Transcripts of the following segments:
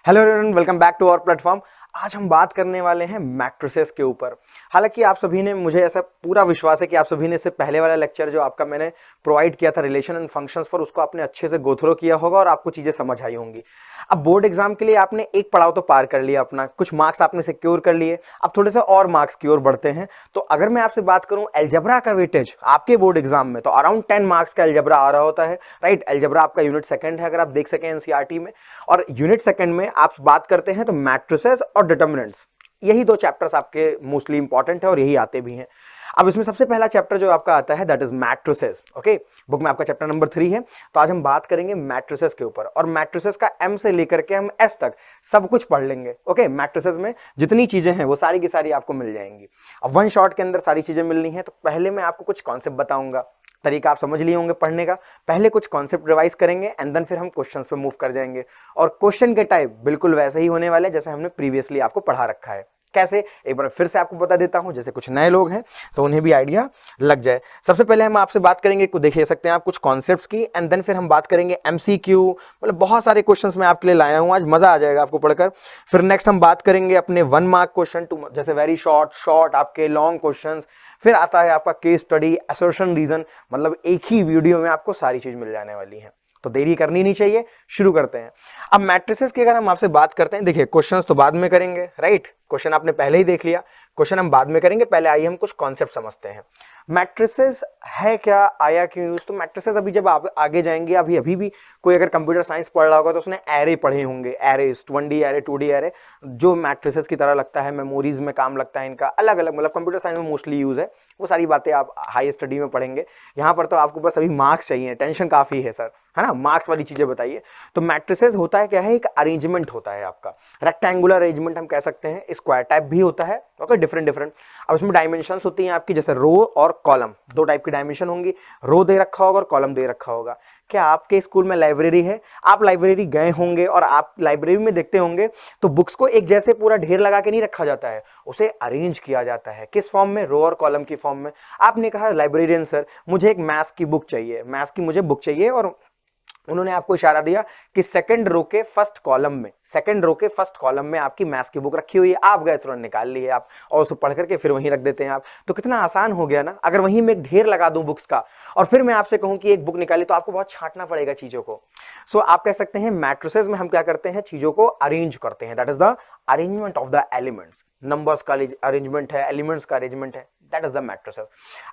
Hello everyone, welcome back to our platform. आज हम बात करने वाले हैं मैट्रिसेस के ऊपर। हालांकि आप सभी ने, मुझे ऐसा पूरा विश्वास है कि आप सभी ने इससे पहले वाला लेक्चर जो आपका मैंने प्रोवाइड किया था रिलेशन एंड फंक्शंस पर, उसको आपने अच्छे से गो थ्रू किया होगा और आपको चीज़ें समझ आई होंगी। अब बोर्ड एग्जाम के लिए आपने एक पड़ाव तो पार कर लिया, अपना कुछ मार्क्स आपने सिक्योर कर लिए। अब थोड़े से और मार्क्स की ओर बढ़ते हैं। तो अगर मैं आपसे बात करूं अलजेब्रा का वेटेज आपके बोर्ड एग्जाम में, तो अराउंड 10 मार्क्स का अलजेब्रा आ रहा होता है, राइट। अलजेब्रा आपका यूनिट सेकंड है, अगर आप देख सकें एनसीईआरटी में। और यूनिट सेकंड में आप बात करते हैं तो मैट्रिसेस और डिटर्मिनेंट्स, यही दो चैप्टर्स आपके मोस्टली इंपॉर्टेंट है और यही आते भी हैं। अब इसमें सबसे पहला चैप्टर जो आपका आता है that is matrices. Okay, book में आपका चैप्टर नंबर 3 है। तो आज हम बात करेंगे मैट्रिसेस के ऊपर, और मैट्रिसेस का एम से लेकर के हम एस तक सब कुछ पढ़ लेंगे। ओके, मैट्रिसेस में जितनी चीजें हैं वो सारी की सारी आपको मिल जाएंगी। अब वन शॉट के अंदर सारी चीजें मिलनी है। तो पहले मैं आपको कुछ कॉन्सेप्ट बताऊंगा, तरीका आप समझ लिए होंगे पढ़ने का। पहले कुछ कॉन्सेप्ट रिवाइज करेंगे एंड देन फिर हम क्वेश्चंस पे मूव कर जाएंगे। और क्वेश्चन के टाइप बिल्कुल वैसे ही होने वाले जैसे हमने प्रीवियसली आपको पढ़ा रखा है। कैसे, एक बार फिर से आपको बता देता हूं, जैसे कुछ नए लोग हैं तो उन्हें भी आइडिया लग जाए। सबसे पहले हम आपसे बात करेंगे, देख सकते हैं आप, कुछ कॉन्सेप्ट्स की, एंड देन फिर हम बात करेंगे एमसीक्यू। मतलब बहुत सारे क्वेश्चंस मैं आपके लिए लाया हूं, आज मजा आ जाएगा आपको पढ़कर। फिर नेक्स्ट हम बात करेंगे अपने 1 मार्क क्वेश्चन, जैसे वेरी शॉर्ट शॉर्ट आपके लॉन्ग क्वेश्चंस। फिर आता है आपका केस स्टडी, असर्शन, रीजन। मतलब एक ही वीडियो में आपको सारी चीज मिल जाने वाली है, तो देरी करनी नहीं चाहिए। शुरू करते हैं। अब मैट्रिसेस की अगर हम आपसे बात करते हैं, देखिए क्वेश्चंस तो बाद में करेंगे, राइट। क्वेश्चन आपने पहले ही देख लिया, क्वेश्चन हम बाद में करेंगे। पहले आइए हम कुछ कॉन्सेप्ट समझते हैं। मैट्रिसेस है क्या, आया क्यों यूज। तो मैट्रिसेस अभी जब आप आगे जाएंगे, अभी भी कोई अगर कंप्यूटर साइंस पढ़ रहा होगा तो उसने एरे पढ़े होंगे, arrays, 1D array, 2D array, जो मैट्रिसेस की तरह लगता है, मेमोरीज में काम लगता है इनका, अलग अलग, मतलब कंप्यूटर साइंस में मोस्टली यूज है। वो सारी बातें आप हाई स्टडी में पढ़ेंगे। यहाँ पर तो आपको बस अभी मार्क्स चाहिए, टेंशन काफी है सर, है ना, मार्क्स वाली चीजें बताइए। तो मैट्रिसेस होता है क्या है, एक अरेंजमेंट होता है आपका, रेक्टेंगुलर अरेंजमेंट हम कह सकते हैं, स्क्वायर टाइप भी होता है। Okay, different different. अब इसमें डायमेंशंस होती हैं आपकी, जैसे रो और कॉलम, दो टाइप की डायमेंशन होंगी। रो दे रखा होगा और कॉलम दे रखा होगा। क्या आपके स्कूल में लाइब्रेरी है, आप लाइब्रेरी गए होंगे और आप लाइब्रेरी में देखते होंगे तो बुक्स को एक जैसे पूरा ढेर लगा के नहीं रखा जाता है, उसे अरेंज किया जाता है। किस फॉर्म में, रो और कॉलम की फॉर्म में। आपने कहा लाइब्रेरियन सर मुझे एक मैथ्स की बुक चाहिए, मैथ्स की मुझे बुक चाहिए, और उन्होंने आपको इशारा दिया कि सेकंड रो के फर्स्ट कॉलम में, सेकंड रो के फर्स्ट कॉलम में आपकी मैथ्स की बुक रखी हुई है। आप गए तुरंत निकाल लिए आप, और उसको पढ़ करके फिर वहीं रख देते हैं आप। तो कितना आसान हो गया ना। अगर वहीं में एक ढेर लगा दूं बुक्स का और फिर मैं आपसे कहूं कि एक बुक निकाली, तो आपको बहुत छांटना पड़ेगा चीजों को। सो आप कह सकते हैं मैट्रिसेस में हम क्या करते हैं, चीजों को अरेंज करते हैं। That is the arrangement of the elements. Numbers का अरेंजमेंट है, एलिमेंट्स का अरेंजमेंट है, दैट इज द मैट्रिसेस।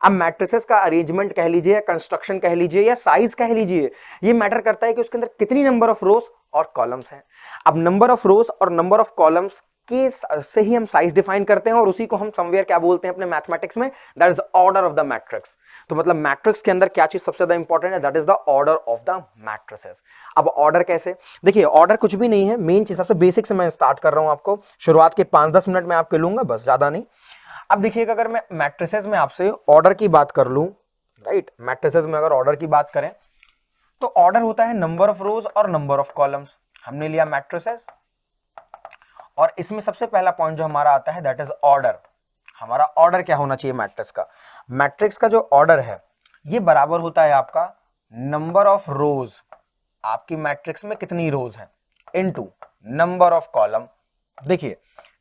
अब मैट्रिसेस का अरेंजमेंट कह लीजिए, या कंस्ट्रक्शन कह लीजिए, या साइज कह लीजिए, ये मैटर करता है कि उसके अंदर कितनी नंबर ऑफ रोज और कॉलम्स हैं। अब नंबर ऑफ रोज और नंबर ऑफ कॉलम्स के से ही हम साइज डिफाइन करते हैं, और उसी को हम समवेयर क्या बोलते हैं अपने मैथमेटिक्स में, that is order of the matrix. तो मतलब मैट्रिक्स के अंदर क्या चीज सबसे ज्यादा इंपॉर्टेंट है, that is the order of the matrices. अब ऑर्डर कैसे, देखिए ऑर्डर कुछ भी नहीं है, मेन चीज सबसे बेसिक से मैं स्टार्ट कर रहा हूं आपको। शुरुआत के 5-10 मिनट में आपके लूंगा, बस ज्यादा नहीं। अब देखिएगा, अगर मैं मैट्रिसेस में आपसे ऑर्डर की बात कर लूं, राइट, मैट्रिसेस में अगर ऑर्डर की बात करें तो ऑर्डर होता है नंबर ऑफ रोज और नंबर ऑफ कॉलम्स। हमने लिया मैट्रिसेस, और इसमें सबसे पहला पॉइंट जो हमारा आता है दैट इज ऑर्डर। हमारा ऑर्डर क्या होना चाहिए मैट्रिक्स का, मैट्रिक्स का जो ऑर्डर है ये बराबर होता है आपका नंबर ऑफ रोज, आपकी मैट्रिक्स में कितनी रोज हैं, इनटू नंबर ऑफ कॉलम। देखिए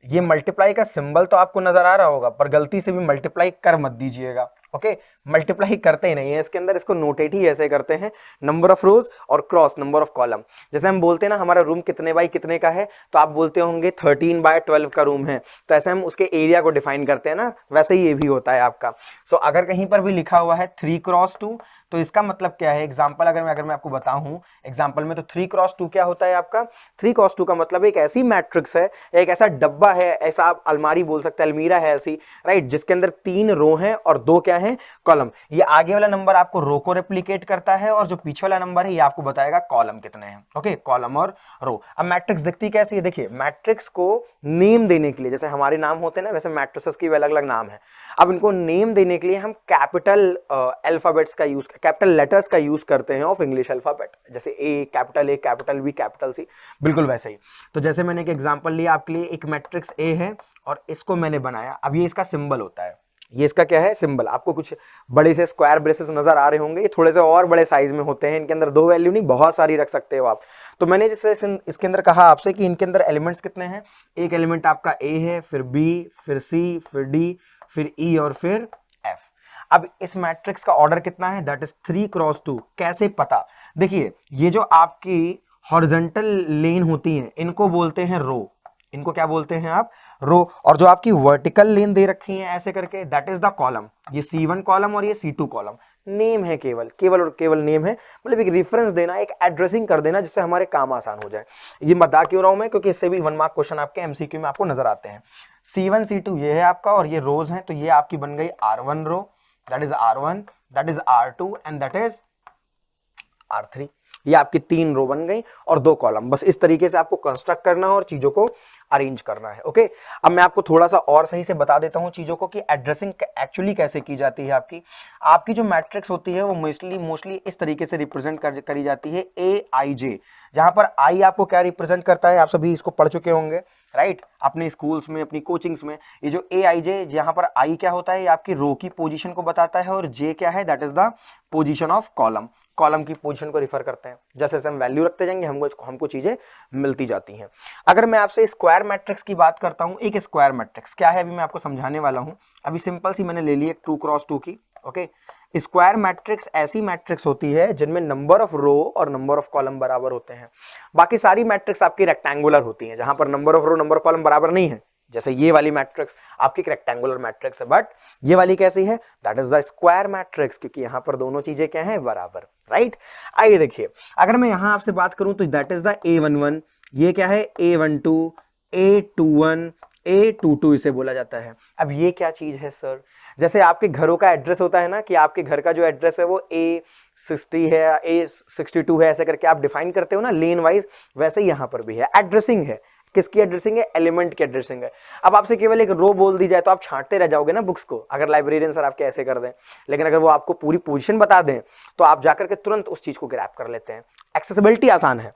ये मल्टीप्लाई का सिंबल तो आपको नजर आ रहा होगा, पर गलती से भी मल्टीप्लाई कर मत दीजिएगा। ओके, मल्टीप्लाई करते ही नहीं है इसके अंदर, इसको नोटेट ही ऐसे करते हैं, नंबर ऑफ रोज और क्रॉस नंबर ऑफ कॉलम। जैसे हम बोलते हैं ना हमारा रूम कितने बाई कितने का है, तो आप बोलते होंगे 13/12 का रूम है, तो ऐसे हम उसके एरिया को डिफाइन करते हैं ना, वैसे ही ये भी होता है आपका। सो अगर कहीं पर भी लिखा हुआ है 3x2, तो इसका मतलब क्या है, एग्जाम्पल अगर मैं आपको बताऊं एग्जाम्पल में, तो 3x2 क्या होता है आपका, 3x2 का मतलब एक ऐसी मैट्रिक्स है, एक ऐसा डब्बा है, ऐसा आप अलमारी बोल सकते हैं, अलमीरा है ऐसी, राइट, जिसके अंदर 3 रो हैं और 2 क्या है, कॉलम। ये आगे वाला नंबर आपको रो को रेप्लिकेट करता है, और जो पीछे वाला नंबर है ये आपको बताएगा कॉलम कितने हैं। ओके, कॉलम और रो। अब मैट्रिक्स दिखती कैसी है, देखिए मैट्रिक्स को नेम देने के लिए, जैसे हमारे नाम होते हैं ना, वैसे मैट्रिसेस की भी अलग अलग नाम है। अब इनको नेम देने के लिए हम कैपिटल अल्फाबेट्स का यूज, कैपिटल लेटर्स का यूज करते हैं ऑफ इंग्लिश अल्फाबेट, जैसे ए, कैपिटल बी, कैपिटल सी, बिल्कुल वैसे ही। तो जैसे मैंने एक एग्जांपल लिया आपके लिए, एक मैट्रिक्स ए है और इसको मैंने बनाया, अब ये इसका सिंबल होता है, ये इसका क्या है सिंबल। आपको कुछ बड़े से स्क्वायर ब्रेसेस नजर आ रहे होंगे, ये थोड़े से और बड़े साइज में होते हैं, इनके अंदर 2 वैल्यू नहीं बहुत सारी रख सकते हो आप। तो मैंने जैसे इसके अंदर कहा आपसे कि इनके अंदर एलिमेंट्स कितने हैं, एक एलिमेंट आपका ए है, फिर बी, फिर सी, फिर डी, फिर ई और फिर एफ। अब इस मैट्रिक्स का ऑर्डर कितना है, दैट इज 3x2। कैसे पता, देखिए ये जो आपकी हॉरिजॉन्टल लेन होती है इनको बोलते हैं रो, इनको क्या बोलते हैं आप, रो। और जो आपकी वर्टिकल लेन दे रखी है ऐसे करके, दैट इज द कॉलम। ये C1 कॉलम और ये C2 कॉलम। नेम है केवल केवल और केवल नेम है, मतलब एक रेफरेंस देना, एक एड्रेसिंग कर देना जिससे हमारे काम आसान हो जाए। ये बता क्यों रहा हूं मैं, क्योंकि इससे भी 1 मार्क क्वेश्चन आपके MCQ में आपको नजर आते हैं। C1 C2 ये है आपका, और ये रोज हैं, तो ये आपकी बन गई R1 row, that is R1, that is R2 and that is R3। ये आपकी 3 रो बन गई और 2 कॉलम। बस इस तरीके से आपको कंस्ट्रक्ट करना है और चीजों को अरेंज करना है। ओके, अब मैं आपको थोड़ा सा और सही से बता देता हूं चीजों को कि एड्रेसिंग एक्चुअली कैसे की जाती है। आपकी जो मैट्रिक्स होती है वो मोस्टली इस तरीके से रिप्रेजेंट करी जाती है AIJ, जहां पर आई आपको क्या रिप्रेजेंट करता है, आप सभी इसको पढ़ चुके होंगे राइट, अपने स्कूल्स में, अपनी कोचिंग्स में। ये जो AIJ, जहां पर आई क्या होता है, ये आपकी रो की पोजीशन को बताता है, और जे क्या है, that is the position of column. Column की पोजीशन को रिफर करते हैं। जैसे जैसे हम वैल्यू रखते जाएंगे हमको चीजें मिलती जाती हैं। अगर मैं आपसे स्क्वायर मैट्रिक्स की बात करता हूं, एक स्क्वायर मैट्रिक्स क्या है अभी मैं आपको समझाने वाला हूं। अभी सिंपल सी मैंने ले ली एक 2x2 की। ओके, स्क्वायर मैट्रिक्स ऐसी मैट्रिक्स होती है जिनमें नंबर ऑफ रो और नंबर ऑफ कॉलम बराबर होते हैं। बाकी सारी मैट्रिक्स आपकी रेक्टेंगुलर होती हैं, जहां पर number of row number of column बराबर नहीं है। जैसे ये वाली मैट्रिक्स आपकी रेक्टेंगुलर मैट्रिक्स है, बट ये वाली कैसी है, that is the square matrix, क्योंकि यहां पर दोनों चीजें क्या हैं, बराबर। राइट, आइए देखिए, अगर मैं यहां आपसे बात करूं तो दैट इज द A11, ये क्या है A12, A21, A22 इसे बोला जाता है। अब ये क्या चीज है सर, जैसे आपके घरों का एड्रेस होता है ना, कि आपके घर का जो एड्रेस है वो A60 है, A62 है, ऐसे करके आप डिफाइन करते हो ना लेन वाइज, वैसे ही यहां पर भी है। एड्रेसिंग है, किसकी एड्रेसिंग है, एलिमेंट की एड्रेसिंग है। अब आपसे केवल एक रो बोल दी जाए तो आप छांटते रह जाओगे ना बुक्स को, अगर लाइब्रेरियन सर आपके ऐसे कर दें। लेकिन अगर वो आपको पूरी पोजीशन बता दें तो आप जाकर के तुरंत उस चीज को ग्रैब कर लेते हैं। एक्सेसिबिलिटी आसान है।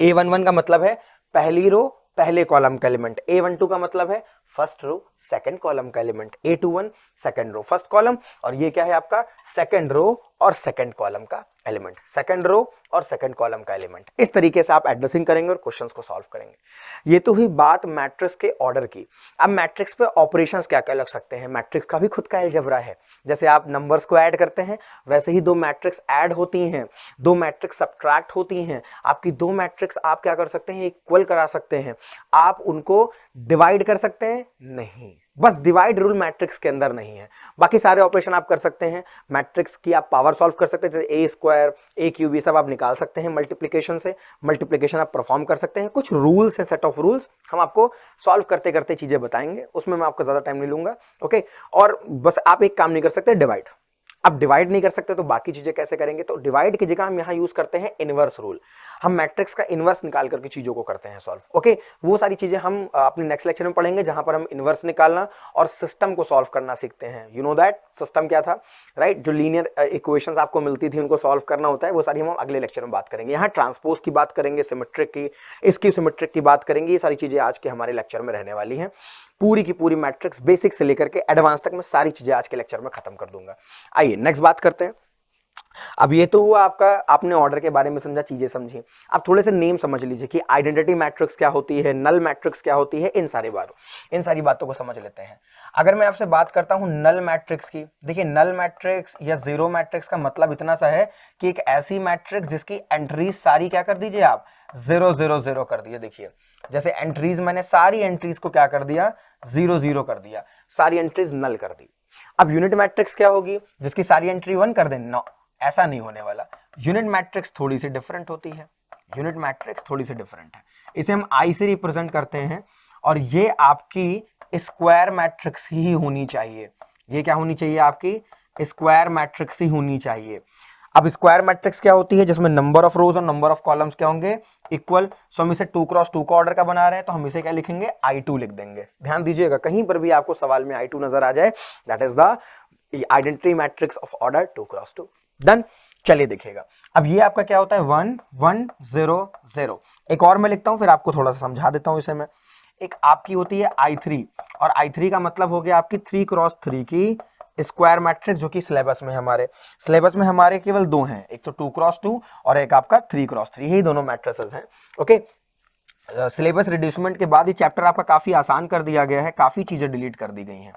A11 का मतलब है पहली रो पहले कॉलम का एलिमेंट, A12 का मतलब है फर्स्ट रो सेकंड कॉलम का element, A21 second row first column, और ये क्या है आपका सेकंड रो और सेकंड कॉलम का एलिमेंट, सेकंड रो और सेकंड कॉलम का एलिमेंट। इस तरीके से आप एड्रेसिंग करेंगे और क्वेश्चंस को सॉल्व करेंगे। ये तो हुई बात मैट्रिक्स के ऑर्डर की। अब मैट्रिक्स पे ऑपरेशंस क्या क्या लग सकते हैं, मैट्रिक्स का भी खुद का अलजेब्रा है। जैसे आप नंबर्स को ऐड करते हैं वैसे ही 2 मैट्रिक्स ऐड होती हैं, 2 मैट्रिक्स सब्ट्रैक्ट होती हैं। आपकी 2 मैट्रिक्स आप क्या कर सकते हैं, इक्वल करा सकते हैं। आप उनको डिवाइड कर सकते हैं नहीं, बस डिवाइड रूल मैट्रिक्स के अंदर नहीं है। बाकी सारे ऑपरेशन आप कर सकते हैं। मैट्रिक्स की आप पावर सॉल्व कर सकते हैं, जैसे ए स्क्वायर, ए क्यूब, ये सब आप निकाल सकते हैं मल्टीप्लिकेशन से। मल्टीप्लिकेशन आप परफॉर्म कर सकते हैं। कुछ रूल्स हैं, सेट ऑफ रूल्स, हम आपको सॉल्व करते करते चीजें बताएंगे, उसमें मैं आपको ज्यादा टाइम नहीं लूंगा। ओके, और बस आप एक काम नहीं कर सकते, डिवाइड। अब डिवाइड नहीं कर सकते तो बाकी चीजें कैसे करेंगे, तो डिवाइड की जगह हम यहां यूज करते हैं इनवर्स रूल। हम मैट्रिक्स का इनवर्स निकाल करके चीजों को करते हैं सॉल्व। ओके, वो सारी चीजें हम अपने नेक्स्ट लेक्चर में पढ़ेंगे, जहां पर हम इनवर्स निकालना और सिस्टम को सॉल्व करना सीखते हैं। यू नो दैट सिस्टम क्या था, राइट? जो लीनियर इक्वेशंस आपको मिलती थी उनको सॉल्व करना होता है, वो सारी हम अगले लेक्चर में बात करेंगे। यहाँ ट्रांसपोज की बात करेंगे, सिमेट्रिक की, इसकी सिमेट्रिक की बात करेंगे। ये सारी चीजें आज के हमारे लेक्चर में रहने वाली हैं। पूरी की पूरी मैट्रिक्स बेसिक से लेकर के एडवांस तक मैं सारी चीजें आज के लेक्चर में खत्म कर दूंगा। आइए नेक्स्ट बात करते हैं। अब ये तो हुआ आपका, आपने ऑर्डर के बारे में समझा, चीजें समझी। अब थोड़े से नेम समझ लीजिए कि आइडेंटिटी मैट्रिक्स क्या होती है, नल मैट्रिक्स क्या होती है, इन सारी बातों को समझ लेते हैं। अगर मैं आपसे बात करता हूं नल मैट्रिक्स की, देखिए नल मैट्रिक्स या जीरो मैट्रिक्स का मतलब इतना सा है कि एक ऐसी मैट्रिक्स जिसकी एंट्रीज सारी क्या कर दीजिए आप, 0 0 0 कर दिए। देखिए जैसे एंट्रीज, मैंने सारी एंट्रीज को क्या कर दिया, 0 0 कर दिया, सारी एंट्रीज नल कर दी। अब यूनिट मैट्रिक्स क्या होगी, जिसकी सारी एंट्री 1 कर दें, नो, ऐसा नहीं होने वाला। यूनिट मैट्रिक्स थोड़ी सी डिफरेंट होती है, यूनिट मैट्रिक्स थोड़ी सी डिफरेंट है। इसे हम आई से रिप्रेजेंट करते हैं, और ये आपकी स्क्वायर मैट्रिक्स ही होनी चाहिए। ये क्या होनी चाहिए, आपकी स्क्वायर मैट्रिक्स ही होनी चाहिए। अब स्क्वायर मैट्रिक्स क्या होती है, जिसमें नंबर ऑफ रोज और नंबर ऑफ कॉलम्स क्या होंगे, इक्वल। सो हम इसे 2x2 का ऑर्डर का बना रहे हैं, तो हम इसे क्या लिखेंगे, I2 लिख देंगे। ध्यान दीजिएगा, कहीं पर भी आपको सवाल में I2 नजर आ जाए, that is the identity matrix of order 2x2। Done. चलिए देखिएगा, अब ये आपका क्या होता है, 1 1 0 0। एक और मैं लिखता हूं, फिर आपको थोड़ा सा समझा देता हूं इसे मैं। एक आपकी होती है I3, और I3 का मतलब हो गया आपकी 3x3 की स्क्वायर मैट्रिक्स, जो कि सिलेबस में हमारे केवल दो हैं, एक तो 2x2 और एक आपका 3x3, यही दोनों मैट्रिसेस हैं। ओके, सिलेबस रिड्यूसमेंट के बाद ये चैप्टर आपका काफी आसान कर दिया गया है, काफी चीजें डिलीट कर दी गई हैं,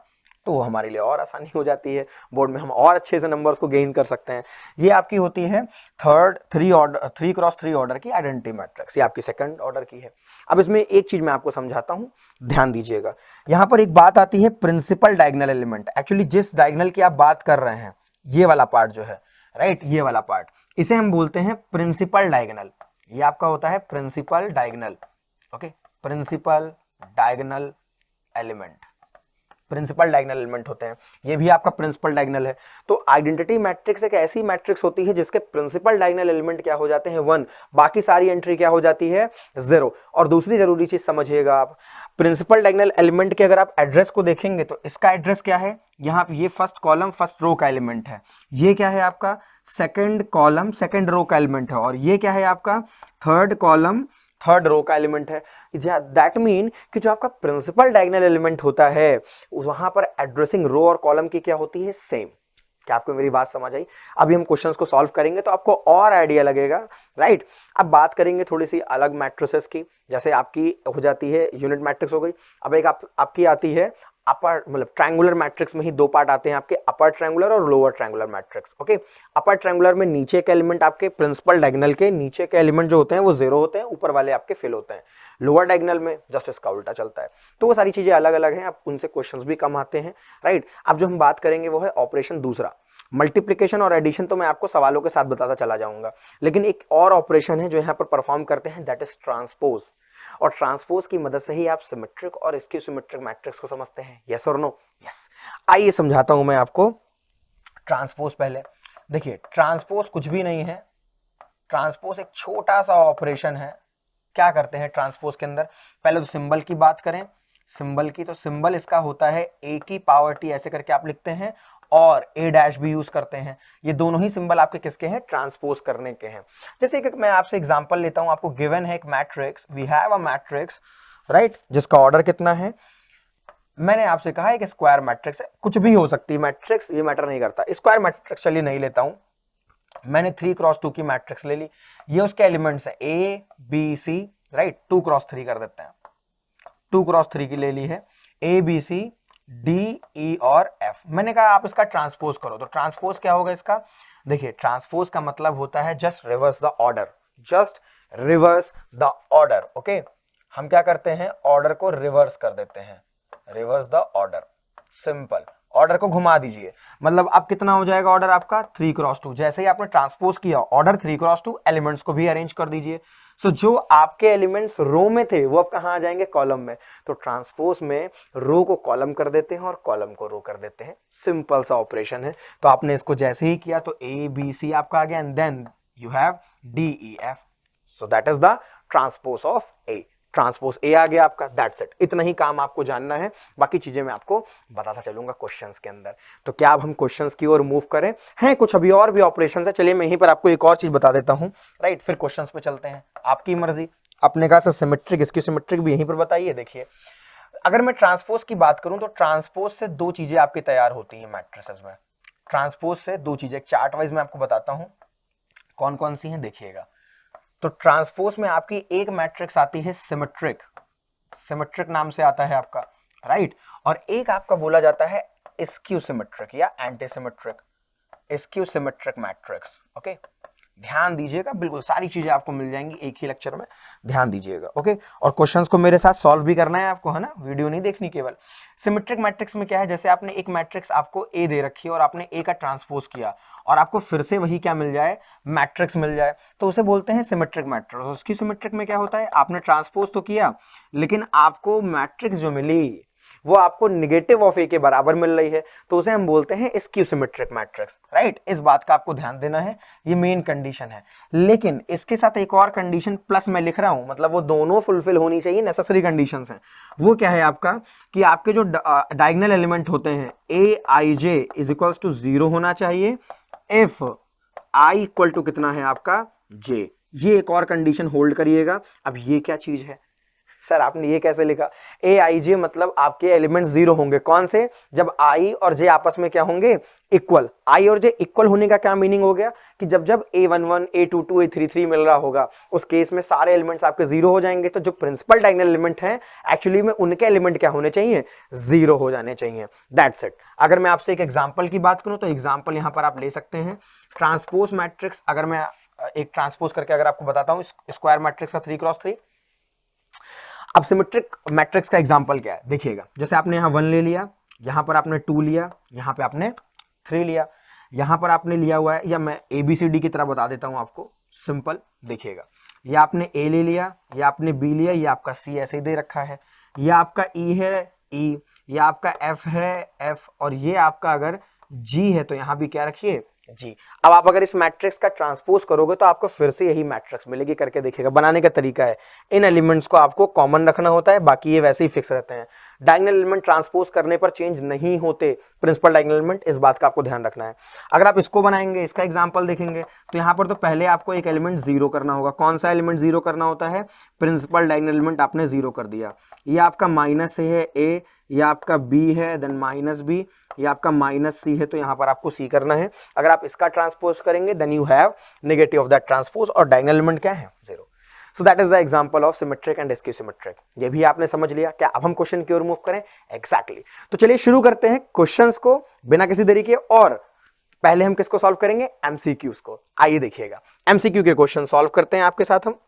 तो वो हमारे लिए और आसानी हो जाती है, बोर्ड में हम और अच्छे से नंबर्स को गेन कर सकते हैं। ये आपकी होती है 3x3 ऑर्डर की आइडेंटिटी मैट्रिक्स, ये आपकी सेकंड ऑर्डर की है। अब इसमें एक चीज मैं आपको समझाता हूं, ध्यान दीजिएगा। यहां पर एक बात आती है प्रिंसिपल डायगोनल एलिमेंट। एक्चुअली जिस डायगोनल की आप बात कर रहे हैं, ये वाला पार्ट जो है, राइट, ये वाला पार्ट, इसे हम बोलते हैं प्रिंसिपल डायगोनल। ये आपका होता है principal diagonal. Okay, principal diagonal element, principal diagonal element होते हैं, ये भी आपका प्रिंसिपल डायगोनल है। तो आइडेंटिटी मैट्रिक्स एक ऐसी मैट्रिक्स होती है जिसके प्रिंसिपल डायगोनल एलिमेंट क्या हो जाते हैं 1, बाकी सारी एंट्री क्या हो जाती है 0। और दूसरी जरूरी चीज समझिएगा आप, प्रिंसिपल डायगोनल एलिमेंट के अगर आप एड्रेस को देखेंगे तो इसका एड्रेस क्या है, यहाँ पे ये फर्स्ट कॉलम फर्स्ट रो का एलिमेंट है, ये क्या है आपका सेकंड कॉलम सेकंड रो का एलिमेंट है, और ये क्या है आपका थर्ड कॉलम थर्ड रो का एलिमेंट है। दैट मीन कि जो आपका प्रिंसिपल डायगोनल एलिमेंट होता है वहां पर एड्रेसिंग रो और कॉलम की क्या होती है, सेम। क्या आपको मेरी बात समझ आई? अभी हम क्वेश्चंस को सॉल्व करेंगे तो आपको और आइडिया लगेगा, राइट। अब बात करेंगे थोड़ी सी अलग मैट्रिसेस की, जैसे आपकी हो जाती है यूनिट मैट्रिक्स हो गई। अब एक आपकी आती है अपर, मतलब ट्रायंगुलर मैट्रिक्स में ही दो पार्ट आते हैं आपके, अपर ट्रायंगुलर और lower triangular matrix. Okay, upper triangular में नीचे के एलिमेंट आपके प्रिंसिपल डायगोनल के नीचे के एलिमेंट जो होते हैं वो 0 होते हैं, ऊपर वाले आपके फिल होते हैं। लोअर डायगोनल में जस्ट इसका उल्टा चलता है। तो वो सारी चीजें अलग अलग हैं, अब उनसे क्वेश्चंस भी कम आते हैं, राइट। अब जो हम बात करेंगे वो है ऑपरेशन दूसरा, मल्टीप्लिकेशन और एडिशन तो मैं आपको सवालों के साथ बताता चला जाऊंगा, लेकिन एक और ऑपरेशन है जो यहाँ पर परफॉर्म करते हैं, दैट इज ट्रांसपोज। और ट्रांसपोज की मदद से ही आप सिमेट्रिक और स्क्यू सिमेट्रिक मैट्रिक्स को समझते हैं, यस और नो? यस। आइए समझाता हूं मैं आपको ट्रांसपोज। पहले देखिए, ट्रांसपोज कुछ भी नहीं है, ट्रांसपोज एक छोटा सा ऑपरेशन है। क्या करते हैं ट्रांसपोज के अंदर, पहले तो सिंबल की बात करें, सिंबल की, तो सिंबल इसका होता है a की पावर t, ऐसे करके आप लिखते हैं, और a डैश भी यूज करते हैं। ये दोनों ही सिंबल आपके किसके हैं, ट्रांसपोज करने के हैं। जैसे कि मैं आपसे एग्जांपल लेता हूं, आपको गिवन है एक matrix, we have a matrix, right, जिसका ऑर्डर कितना है, मैंने आपसे कहा है कि स्क्वायर मैट्रिक्स है, कुछ भी हो सकती है मैट्रिक्स, ये मैटर नहीं करता। स्क्वायर मैट्रिक्स चलिए नहीं लेता हूं, मैंने 3x2 की मैट्रिक्स ले ली, ये उसके एलिमेंट्स है A B C, right, 2x3 कर देते हैं, 2x3 की ले ली है, A B C D E और F। मैंने कहा आप इसका ट्रांसपोज करो, तो ट्रांसपोज क्या होगा इसका, देखिए ट्रांसपोज का मतलब होता है just reverse the order, just reverse the order. Okay, हम क्या करते हैं, ऑर्डर को रिवर्स कर देते हैं, reverse the order, simple, order को घुमा दीजिए। मतलब अब कितना हो जाएगा ऑर्डर आपका 3x2, जैसे ही आपने ट्रांसपोज किया ऑर्डर 3x2, एलिमेंट्स को भी अरेंज कर दीजिए। सो जो आपके एलिमेंट्स रो में थे वो अब कहां आ जाएंगे, कॉलम में। तो ट्रांसपोज में रो को कॉलम कर देते हैं और कॉलम को रो कर देते हैं, सिंपल सा ऑपरेशन है। तो आपने इसको जैसे ही किया तो A B C आपका आ गया, and then you have D E F, so that is the transpose of A। Transpose A आ गया आपका, दैट्स इट। इतना ही काम आपको जानना है, बाकी चीजें मैं आपको बताता चलूंगा क्वेश्चंस के अंदर। तो क्या अब हम क्वेश्चंस की ओर मूव करें, हैं कुछ अभी और भी ऑपरेशंस है, चलिए मैं यहीं पर आपको एक और चीज बता देता हूं, राइट, फिर क्वेश्चंस पे चलते हैं, आपकी मर्जी। अपने कहा सिमेट्रिक इसकी सिमेट्रिक भी यहीं पर बताइए। देखिए, अगर मैं ट्रांसपोज की बात करूं तो ट्रांसपोज से दो चीजें आपकी तैयार होती है मैट्रिसेस में। ट्रांसपोज से दो चीजें, चार्ट वाइज मैं आपको बताता हूं कौन कौन सी हैं, देखिएगा। तो ट्रांसपोज में आपकी एक मैट्रिक्स आती है सिमेट्रिक, सिमेट्रिक नाम से आता है आपका, राइट, और एक आपका बोला जाता है स्क्यू सिमेट्रिक या anti symmetric, skew symmetric matrix. Okay, ध्यान दीजिएगा, बिल्कुल सारी चीजें आपको मिल जाएंगी एक ही लेक्चर में, ध्यान दीजिएगा। ओके, और क्वेश्चंस को मेरे साथ सॉल्व भी करना है आपको, है ना, वीडियो नहीं देखनी केवल। सिमेट्रिक मैट्रिक्स में क्या है, जैसे आपने एक मैट्रिक्स आपको A दे रखी है और आपने A का ट्रांसपोज किया और आपको फिर से वही क्या मिल जाए, मैट्रिक्स मिल जाए, तो उसे बोलते हैं सिमेट्रिक मैट्रिक्स। उसकी सिमेट्रिक में क्या होता है, आपने ट्रांसपोज तो किया लेकिन आपको मैट्रिक्स जो मिली वो आपको नेगेटिव ऑफ A के बराबर मिल रही है, तो उसे हम बोलते हैं स्क्यू सिमेट्रिक मैट्रिक्स, राइट। इस बात का आपको ध्यान देना है, ये मेन कंडीशन है। लेकिन इसके साथ एक और कंडीशन प्लस मैं लिख रहा हूं, मतलब वो दोनों फुलफिल होनी चाहिए, नेसेसरी कंडीशंस हैं। वो क्या है आपका, कि आपके जो डायगोनल एलिमेंट होते हैं Aij इज इक्वल्स टू 0 होना चाहिए, इफ I इक्वल टू कितना है आपका J। ये एक और कंडीशन होल्ड करिएगा। अब ये क्या चीज है, सर आपने ये कैसे लिखा? ए आई जे मतलब आपके एलिमेंट जीरो होंगे। कौन से? जब आई और जे आपस में क्या होंगे? इक्वल। आई और जे इक्वल होने का क्या मीनिंग हो गया कि जब जब A11 A22 A33 मिल रहा होगा उस केस में सारे एलिमेंट्स आपके जीरो हो जाएंगे। तो जो प्रिंसिपल डायगोनल एलिमेंट हैं एक्चुअली में उनके एलिमेंट क्या होने चाहिए? जीरो हो जाने चाहिए। That's it. अगर मैं आपसे एक एग्जांपल की बात करूं तो एग्जांपल यहां पर आप ले सकते हैं ट्रांसपोज मैट्रिक्स। अगर मैं एक ट्रांसपोज करके अगर आपको बताता हूं स्क्वायर मैट्रिक्स का 3x3। अब सिमेट्रिक मैट्रिक्स का एग्जांपल क्या है देखिएगा, जैसे आपने यहाँ 1 ले लिया, यहां पर आपने 2 लिया, यहां पे आपने 3 लिया, यहां पर आपने लिया हुआ है, या मैं ABCD की तरह बता देता हूं आपको सिंपल। देखिएगा ये आपने A ले लिया, ये आपने B लिया, ये आपका C ऐसे ही दे रखा है, ये आपका E है E, ये आपका F है F, और ये आपका अगर G है तो यहां भी क्या रखिए? जी। अब आप अगर इस मैट्रिक्स का ट्रांसपोज करोगे तो आपको फिर से यही मैट्रिक्स मिलेगी। करके देखिएगा, बनाने का तरीका है इन एलिमेंट्स को आपको कॉमन रखना होता है, बाकी ये वैसे ही फिक्स रहते हैं। डायगोनल एलिमेंट ट्रांसपोज करने पर चेंज नहीं होते प्रिंसिपल डायगोनल एलिमेंट, इस बात का आपको ध्यान रखना है। अगर आप इसको बनाएंगे, इसका एग्जांपल देखेंगे तो यहाँ पर तो पहले आपको एक एलिमेंट जीरो करना होगा। कौन सा एलिमेंट जीरो करना होता है? प्रिंसिपल डायगोनल एलिमेंट आपने जीरो कर दिया। ये आपका माइनस है A, ये आपका B है, देन माइनस B, ये आपका माइनस C है, तो यहाँ पर आपको C करना है। अगर आप इसका ट्रांसपोज करेंगे then you have negative of that transpose, और डायगोनल एलिमेंट क्या है? Zero. So that is the example of symmetric and skew symmetric. ये भी आपने समझ लिया। क्या अब हम क्वेश्चन की ओर मूव करें? एग्जैक्टली। तो चलिए शुरू करते हैं क्वेश्चंस को बिना किसी देरी के। और पहले हम किसको सॉल्व करेंगे? एमसीक्यूज को। आइए देखिएगा, एमसीक्यू के क्वेश्चन सॉल्व करते हैं आपके साथ। हम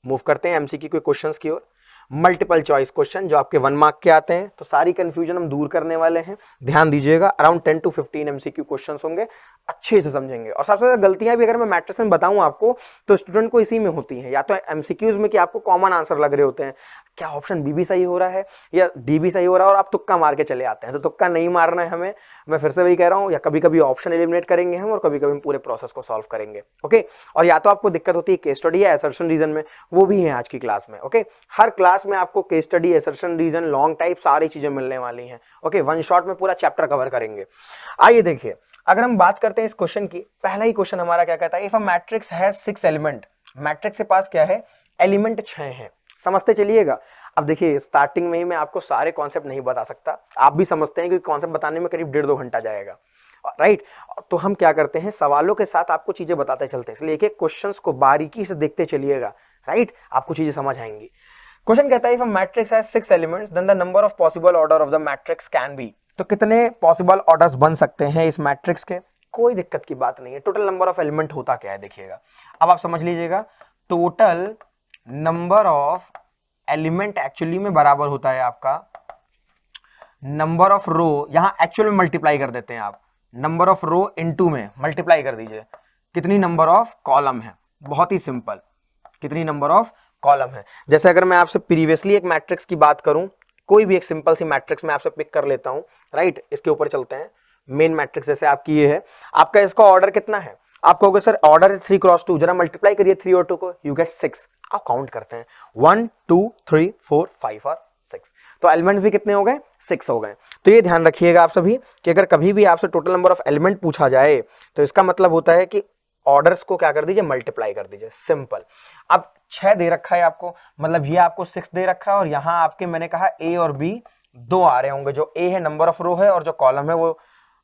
मूव करते हैं एमसीक्यू के क्वेश्चंस की ओर। मल्टीपल चॉइस क्वेश्चन जो आपके 1 मार्क के आते हैं, तो सारी कंफ्यूजन हम दूर करने वाले हैं। ध्यान दीजिएगा, अराउंड 10 to 15 एमसीक्यू क्वेश्चंस होंगे, अच्छे से समझेंगे। और सबसे ज्यादा गलतियां भी अगर मैं मैट्रिक्स में बताऊं आपको तो स्टूडेंट को इसी में होती हैं, या तो एमसीक्यूज में कि आपको कॉमन आंसर लग रहे होते हैं, क्या ऑप्शन बी भी सही हो रहा है या डी भी सही हो रहा है, और आप तुक्का मार के चले आते हैं। तो तुक्का नहीं मारना है हमें, मैं फिर से वही कह रहा हूं। या कभी कभी ऑप्शन एलिमिनेट करेंगे हम, और कभी कभी हम पूरे प्रोसेस को सॉल्व करेंगे। ओके, और या तो आपको दिक्कत होती है केस स्टडी या असर्शन रीजन में, वो भी है आज की क्लास में। ओके, हर क्लास में आपको case study, assertion reason, long type सारी चीजें मिलने वाली हैं। ओके, वन शॉट में पूरा चैप्टर कवर करेंगे। आइए देखिए, अगर हम बात करते हैं इस क्वेश्चन की, पहला ही क्वेश्चन हमारा क्या कहता है? If a matrix has 6 element, matrix के पास क्या है? एलिमेंट 6 हैं। समझते चलिएगा। अब देखिए, स्टार्टिंग में ही मैं आपको सारे कॉन्सेप्ट नहीं बता सकता, आप भी समझते हैं कि कॉन्सेप्ट बताने में करीब 1.5-2 घंटा जाएगा, राइट। तो हम क्या करते हैं, सवालों के साथ आपको चीजें बताते चलते हैं, इसलिए एक एक क्वेश्चंस को बारीकी से देखते चलिएगा, राइट, आपको चीजें समझ आएंगी। क्वेश्चन कहता है if a matrix has 6 elements then the number of possible order of the matrix can be. तो कितने पॉसिबल ऑर्डर्स बन सकते हैं इस मैट्रिक्स के? कोई दिक्कत की बात नहीं है। टोटल नंबर ऑफ एलिमेंट होता क्या है देखिएगा, अब आप समझ लीजिएगा। Total number of element actually में बराबर होता है आपका नंबर ऑफ रो, यहां एक्चुअल में मल्टीप्लाई कर देते हैं आप, नंबर ऑफ रो इनटू में मल्टीप्लाई कर दीजिए कितनी नंबर ऑफ कॉलम है। बहुत ही सिंपल, कितनी नंबर ऑफ कॉलम है। जैसे अगर मैं आपसे प्रीवियसली एक मैट्रिक्स की बात करूं, कोई भी एक सिंपल सी मैट्रिक्स मैं आपसे पिक कर लेता हूं, राइट, इसके ऊपर चलते हैं। मेन मैट्रिक्स जैसे आपकी ये है, आपका इसका ऑर्डर कितना है? आप कहोगे सर ऑर्डर है 3x2, जरा मल्टीप्लाई करिए 3 और 2 को, यू गेट 6। आप काउंट करते हैं 1 2 3 4 5 और 6, तो एलिमेंट्स भी कितने हो गए? 6 हो गए। तो ये ध्यान रखिएगा आप सभी कि अगर कभी भी आपसे टोटल नंबर ऑफ एलिमेंट पूछा जाए तो इसका मतलब होता है कि ऑर्डर्स को क्या कर दीजिए? मल्टीप्लाई कर दीजिए, सिंपल। अब 6 दे रखा है आपको, मतलब ये आपको 6 दे रखा है, और यहां आपके मैंने कहा ए और बी दो आ रहे होंगे। जो ए है नंबर ऑफ रो है, और जो कॉलम है वो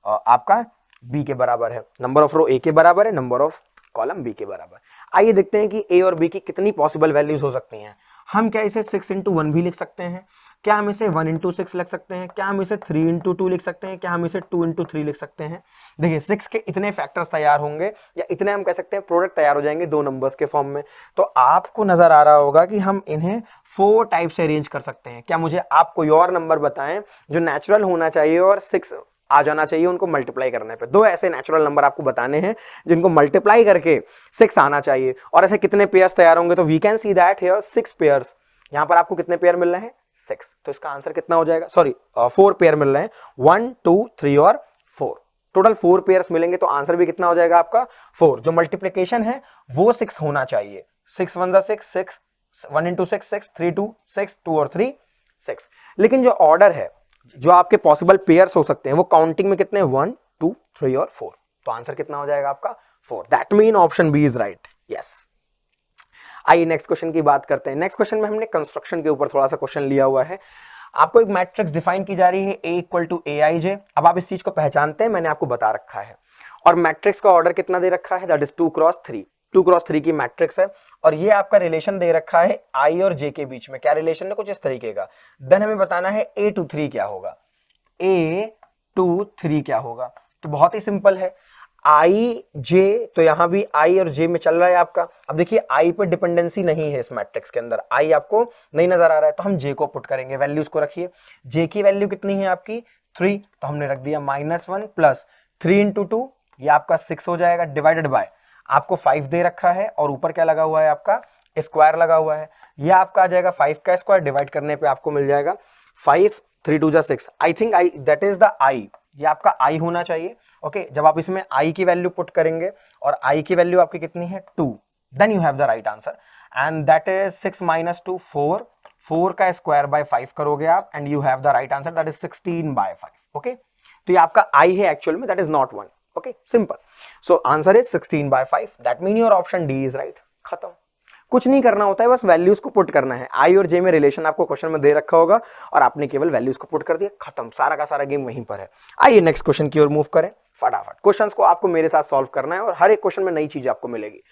आपका बी के बराबर है। नंबर ऑफ रो ए के बराबर है, नंबर ऑफ कॉलम बी के बराबर। आइए देखते हैं कि ए और बी की कितनी पॉसिबल वैल्यूज हो सकती हैं। हम क्या इसे 6 into 1 भी लिख सकते हैं? क्या हम इसे 1 into 6 लिख सकते हैं? क्या हम इसे 3 into 2 लिख सकते हैं? क्या हम इसे 2 into 3 लिख सकते हैं? देखिए 6 के इतने फैक्टर्स तैयार होंगे, या इतने हम कह सकते हैं प्रोडक्ट तैयार हो जाएंगे दो नंबर्स के फॉर्म में। तो आपको नजर आ रहा होगा कि हम इन्हें 4 टाइप से अरेंज कर सकते हैं। क्या मुझे आप कोई और नंबर बताएं जो नेचुरल होना चाहिए और 6 आ जाना चाहिए उनको मल्टीप्लाई करने पे? दो ऐसे नेचुरल नंबर आपको बताने हैं जिनको मल्टीप्लाई करके 6 आना चाहिए, और ऐसे कितने पेयर्स तैयार होंगे? तो we can see that here 6 pairs. यहां पर आपको कितने पेयर मिल रहे हैं? 6। तो इसका आंसर कितना हो जाएगा? सॉरी 4 पेयर मिल रहे हैं, 1 2 3 और 4, टोटल 4 पेयर्स मिलेंगे, तो आंसर भी कितना हो जाएगा आपका? 4। जो मल्टीप्लीकेशन है वो 6 होना चाहिए। 6 1 जा 6, 6 1 into 6 6, 3 2 6, 2 और 3 6। लेकिन जो ऑर्डर है, जो आपके पॉसिबल पेयर्स हो सकते हैं, वो काउंटिंग में कितने? 1 2 3 और 4। तो आंसर कितना हो जाएगा आपका? 4। That mean option B is right. Yes. आइए नेक्स्ट क्वेश्चन की बात करते हैं। नेक्स्ट क्वेश्चन में हमने कंस्ट्रक्शन के ऊपर थोड़ा सा क्वेश्चन लिया हुआ है। आपको एक मैट्रिक्स डिफाइन की जा रही है A इक्वल टू AIJ। अब आप इस चीज को पहचानते हैं, मैंने आपको बता रखा है। और मैट्रिक्स का ऑर्डर कितना दे रखा है, दैट इज 2x3। 2x3 की मैट्रिक्स है और ये आपका रिलेशन दे रखा है I और J के बीच में। क्या रिलेशन है, कुछ इस तरीके का। देन हमें बताना है A to 3 क्या होगा, A to 3 क्या होगा। तो बहुत ही सिंपल है, आई जे, तो यहां भी आई और जे में चल रहा है आपका। अब देखिए आई पे डिपेंडेंसी नहीं है इस मैट्रिक्स के अंदर, आई आपको नहीं नजर आ रहा है, तो हम जे को पुट करेंगे। वैल्यूज को रखिए, जे की वैल्यू कितनी है आपकी 3, तो हमने रख दिया -1 प्लस 3 इंटू 2, ये आपका 6 हो जाएगा, डिवाइडेड बाय आपको 5 दे रखा है और ऊपर क्या लगा हुआ है आपका स्क्वायर लगा हुआ है। ये आपका आ जाएगा 5 का स्क्वायर, डिवाइड करने पे आपको मिल जाएगा 5, 3 2 6। I think I that is the I, ये आपका आई होना चाहिए। ओके जब आप इसमें आई की वैल्यू पुट करेंगे और आई की वैल्यू आपकी कितनी है 2, then you have the right answer and that is 6 - 2 4, 4 का स्क्वायर बाय 5 करोगे आप and you have the right answer, that is 16/5। Okay तो ये आपका आई है एक्चुअल में, that is not 1। Okay simple, so answer is 16/5, that mean your option D is right. खत्म, कुछ नहीं करना होता है, बस वैल्यूज को पुट करना है। आई और जे में रिलेशन आपको क्वेश्चन में दे रखा होगा और आपने केवल वैल्यूज को पुट कर दिया, खत्म, सारा का सारा गेम वहीं पर है। आइए नेक्स्ट क्वेश्चन की ओर मूव करें फटाफट। क्वेश्चंस को आपको मेरे साथ सॉल्व करना है और हर एक क्वेश्चन में नई चीज आपको मिलेगी।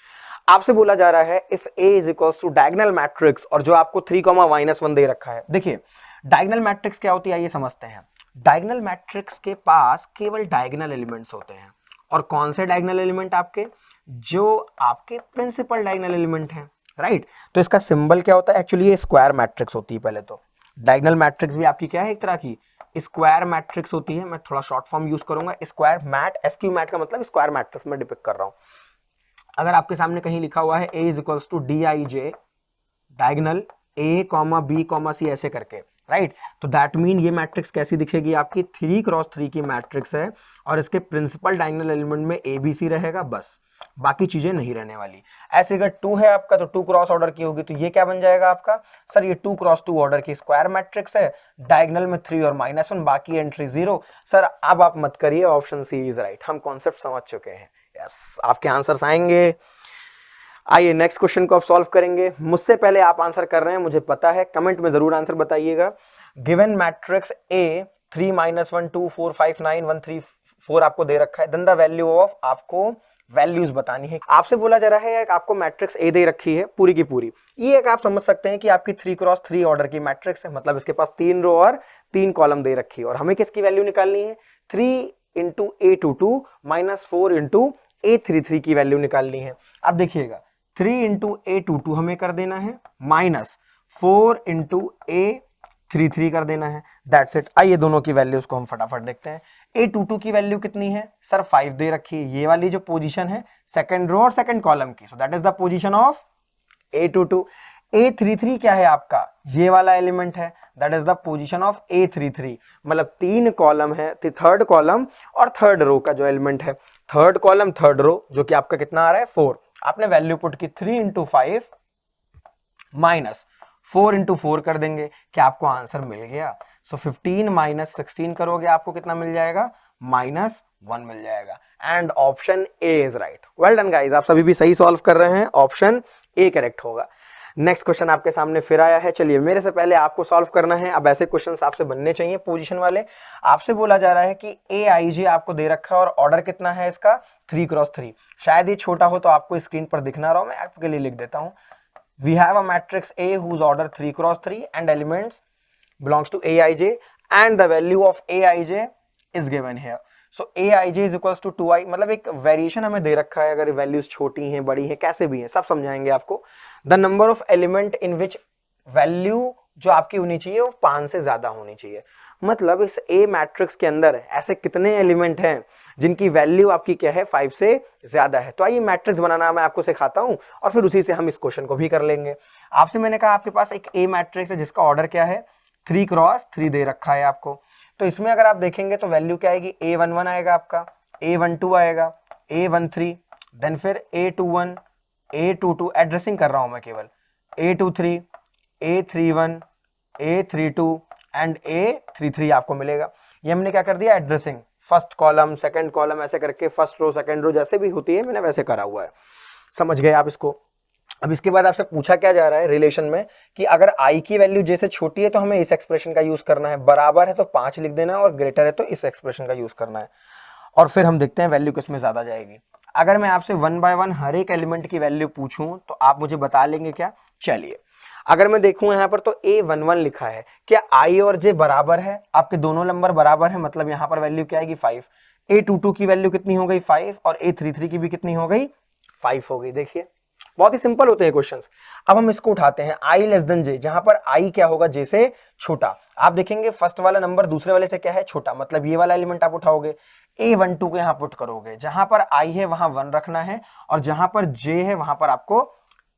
आपसे बोला जा रहा है if A is equals to diagonal matrix, और जो आपको 3, -1 दे रखा है। देखिए डायगोनल मैट्रिक्स क्या होती है आइए समझते हैं। डायगोनल मैट्रिक्स के पास केवल डायगोनल एलिमेंट्स होते हैं, और कौन से डायगोनल एलिमेंट आपके, जो आपके प्रिंसिपल डायगोनल एलिमेंट हैं, राइट। तो इसका सिंबल क्या होता है, एक्चुअली ये स्क्वायर मैट्रिक्स होती है। पहले तो डायगोनल मैट्रिक्स भी आपकी क्या है, एक तरह की स्क्वायर मैट्रिक्स होती है। मैं थोड़ा शॉर्ट फॉर्म यूज करूंगा, स्क्वायर मैट, एसक्यू मैट का मतलब स्क्वायर मैट्रिक्स में डिपिक्ट कर रहा हूं। अगर आपके सामने कहीं लिखा हुआ है A is equals to DIJ diagonal A, B, C ऐसे करके, राइट, तो दैट मीन ये मैट्रिक्स कैसी दिखेगी आपकी 3x3 की मैट्रिक्स है और इसके प्रिंसिपल डायगोनल एलिमेंट में ABC रहेगा, बस बाकी चीजें नहीं रहने वाली। ऐसे अगर 2 है आपका तो 2 क्रॉस ऑर्डर की होगी, तो ये क्या बन जाएगा आपका, सर ये 2x2 ऑर्डर की स्क्वायर मैट्रिक्स है, डायगोनल में 3 और -1, बाकी एंट्री 0। सर अब आप मत करिए, ऑप्शन सी इज राइट। हम कॉन्सेप्ट समझ चुके हैं, यस आपके आंसर्स आएंगे। आइए नेक्स्ट क्वेश्चन को आप सॉल्व करेंगे। मुझसे पहले आप आंसर कर रहे हैं मुझे पता है, कमेंट में जरूर आंसर बताइएगा। गिवन मैट्रिक्स A 3 - 1 2 4 5 9 1 3 4 आपको दे रखा है, देन द वैल्यू ऑफ, आपको वैल्यूज बतानी है। आपसे बोला जा रहा है कि आपको मैट्रिक्स A दे रखी है पूरी की पूरी। ये एक आप समझ सकते हैं कि आपकी 3x3 ऑर्डर की मैट्रिक्स है, मतलब इसके पास 3 रो और 3 कॉलम दे रखी है, और हमें किसकी वैल्यू निकालनी है, 3 × A22 - 4 × A33 की वैल्यू निकालनी है। अब देखिएगा 3 × A22 हमें कर देना है, -4 × A33 कर देना है, दैट्स इट। आइए दोनों की वैल्यूज को हम फटाफट देखते हैं। A22 की वैल्यू कितनी है, सर 5 दे रखी है, ये वाली जो पोजीशन है सेकंड रो और सेकंड कॉलम की, सो that is the position of A22। A33 क्या है आपका, ये वाला एलिमेंट है, that is the position of A33। मतलब 3 कॉलम है, थर्ड कॉलम और थर्ड रो का जो एलिमेंट है, थर्ड कॉलम थर्ड रो, जो कि आपका कितना आ रहा है 4। आपने वैल्यू पुट की 3 × 5 -4 × 4 कर देंगे, क्या आपको आंसर मिल गया। सो 15 - 16 करोगे आपको कितना मिल जाएगा, -1 मिल जाएगा, and option A is right. Well done guys, आप सभी भी सही सॉल्व कर रहे हैं, ऑप्शन ए करेक्ट होगा। नेक्स्ट क्वेश्चन आपके सामने फिर आया है, चलिए मेरे से पहले आपको सॉल्व करना है। अब ऐसे क्वेश्चंस आपसे बनने चाहिए पोजीशन वाले। आपसे बोला जा रहा है कि AIJ आपको दे रखा है और ऑर्डर कितना है इसका 3x3। शायद ये छोटा हो तो आपको स्क्रीन पर दिख ना रहा हो, मैं आपके लिए लिख देता हूं। We have a matrix A whose order 3x3 and elements belongs to AIJ and the value of AIJ is given here. So AIJ is equals to 2i, मतलब एक वेरिएशन हमें दे रखा है, अगर वैल्यूज छोटी हैं बड़ी हैं कैसे भी हैं सब समझाएंगे आपको। The number of element in which value जो आपकी होनी चाहिए वो 5 से ज्यादा होनी चाहिए। मतलब इस A मैट्रिक्स के अंदर ऐसे कितने एलिमेंट हैं जिनकी वैल्यू आपकी क्या है 5 से ज्यादा है। तो आइए मैट्रिक्स बनाना मैं आपको सिखाता हूं और फिर उसी से हम इस क्वेश्चन को भी कर लेंगे। आपसे मैंने कहा आपके पास एक A मैट्रिक्स है जिसका ऑर्डर क्या है 3x3 दे रखा है आपको। तो इसमें अगर आप देखेंगे तो वैल्यू क्या आएगी, A11 आएगा आपका, A12 आएगा, A13, देन फिर A21, A22, एड्रेसिंग कर रहा हूं मैं केवल, A23, A31, A32 and A33 आपको मिलेगा। ये हमने क्या कर दिया, addressing, first column second column ऐसे करके, फर्स्ट रो सेकंड रो जैसे भी होती है मैंने वैसे करा हुआ है, समझ गए आप इसको। अब इसके बाद आपसे पूछा क्या जा रहा है रिलेशन में कि अगर i की वैल्यू जैसे छोटी है तो हमें इस एक्सप्रेशन का यूज करना है, बराबर है तो 5 लिख देना है और ग्रेटर है तो इस एक्सप्रेशन का यूज करना है, और फिर हम देखते हैं वैल्यू किसमें ज्यादा जाएगी। अगर मैं आपसे 1 बाय 1 हर एक एलिमेंट की वैल्यू पूछूं तो आप मुझे बता लेंगे क्या? चलिए अगर मैं देखूं यहाँ पर तो A11 लिखा है, क्या I और J बराबर है? आपके दोनों नंबर बराबर है, मतलब यहाँ पर वैल्यू क्या आएगी 5। A22 की वैल्यू कितनी हो गई 5 और A33 की भी कितनी हो गई 5 हो गई। देखिए बहुत ही सिंपल होते हैं क्वेश्चंस। अब हम इसको उठाते हैं I लेस देन J, जहां पर I क्या होगा J से छोटा। आप देखेंगे फर्स्ट वाला नंबर दूसरे वाले से क्या है छोटा, मतलब ये वाला एलिमेंट आप उठाओगे, A12 को यहां पुट करोगे, जहां पर I है वहां 1 रखना है और जहां पर J है वहां पर आपको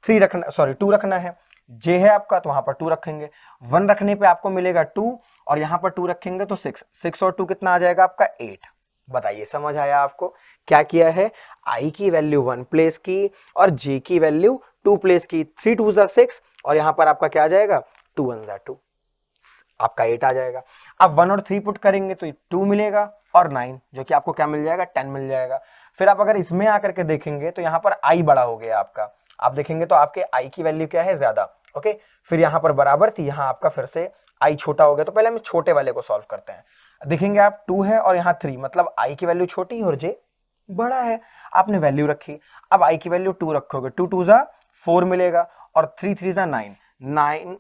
3 रखना, सॉरी 2 रखना है। J है आपका तो वहां पर 2 रखेंगे, 1 रखने पे आपको मिलेगा 2 और यहां पर 2 रखेंगे तो 6, 6 और 2 कितना आ जाएगा आपका 8। बताइए समझ आया आपको? क्या किया है, I की वैल्यू 1 प्लेस की और J की वैल्यू 2 प्लेस की, 3 2 6 और यहां पर आपका क्या आ जाएगा 2 1 2, आपका 8 आ जाएगा। अब 1 और 3 पुट करेंगे तो 2 मिलेगा और 9, जो कि आपको क्या मिल जाएगा 10 मिल जाएगा। फिर आप अगर इसमें आकर के देखेंगे तो यहाँ पर I बड़ा हो गया आपका, आप देखेंगे तो आपके I की वैल्यू क्या है ज्यादा, ओके। फिर यहाँ पर बराबर थी, यहाँ आपका फिर से I छोटा हो गया, तो पहले हम छोटे वाले को सॉल्व करते हैं। देखेंगे आप 2 है और यहाँ 3, मतलब I की वैल्यू छोटी और J बड़ा है, आपने वैल्यू रखी। अब I की वैल्यू 2 रखोगे, 2 2 4 मिलेगा और 3 3 9, 9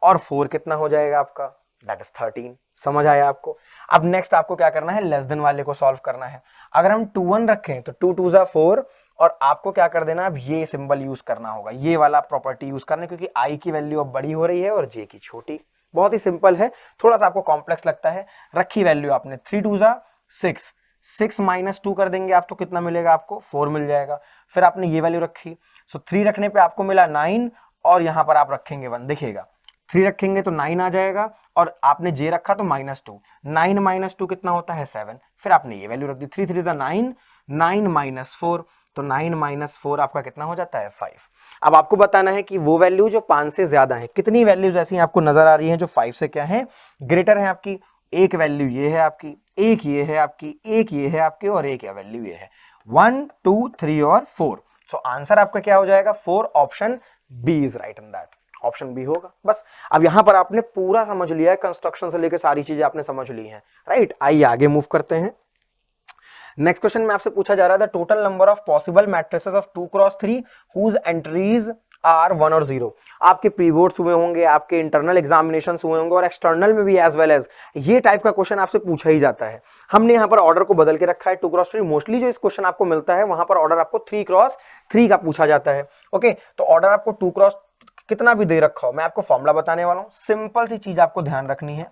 और 4 कितना हो जाएगा आपका, दैट इज 13। समझ आया आपको? अब नेक्स्ट आपको क्या करना है, लेस देन वाले को सॉल्व करना है। अगर हम 2 1 रखें तो 2 2 4 और आपको क्या कर देना, अब ये सिंबल यूज करना होगा, ये वाला प्रॉपर्टी यूज करना है, क्योंकि I की वैल्यू अब बड़ी हो रही है और J की छोटी। बहुत ही सिंपल है, थोड़ा सा आपको कॉम्प्लेक्स लगता है। रखी वैल्यू आपने, 3 2 6, 6 माइनस 2 कर देंगे आप तो कितना मिलेगा आपको 4 मिल जाएगा। फिर आपने ये वैल्यू रखी, सो 3 रखने पे आपको मिला 9 और यहां पर आप रखेंगे 1, देखिएगा 3 रखेंगे तो 9 आ जाएगा और आपने J रखा तो -2, 9 माइनस 2 कितना होता है 7। फिर आपने ये वैल्यू रख दी, 3 3 9, 9 माइनस 4, तो 9 माइनस 4 आपका कितना हो जाता है 5। अब आपको बताना है कि वो वैल्यू जो 5 से ज्यादा है, कितनी वैल्यूज ऐसी आपको नजर आ रही हैं जो 5 से क्या है ग्रेटर है आपकी। एक वैल्यू ये है आपकी, एक ये है आपकी, एक ये है आपकी और एक वैल्यू ये है, 1 2 3 और 4। सो आंसर आपका क्या हो जाएगा 4, option B is right in that, option B होगा। बस अब यहां पर आपने पूरा समझ लिया है, कंस्ट्रक्शन से लेकर सारी चीजें आपने समझ ली हैं, राइट। आइए आगे मूव करते हैं। नेक्स्ट क्वेश्चन में आपसे पूछा जा रहा था total number of possible matrices of 2x3 whose entries are 1 और 0। आपके प्री बोर्ड्स हुए होंगे, आपके इंटरनल एग्जामिनेशंस हुए होंगे और एक्सटर्नल में भी एज वेल एज ये टाइप का क्वेश्चन आपसे पूछा ही जाता है। हमने यहाँ पर ऑर्डर को बदल के रखा है 2x3, मोस्टली जो इस क्वेश्चन आपको मिलता है वहां पर ऑर्डर आपको 3x3 का पूछा जाता है, ओके। तो ऑर्डर आपको 2x कितना भी दे रखा हो, मैं आपको फॉर्मूला बताने वाला हूं। सिंपल सी चीज आपको ध्यान रखनी है,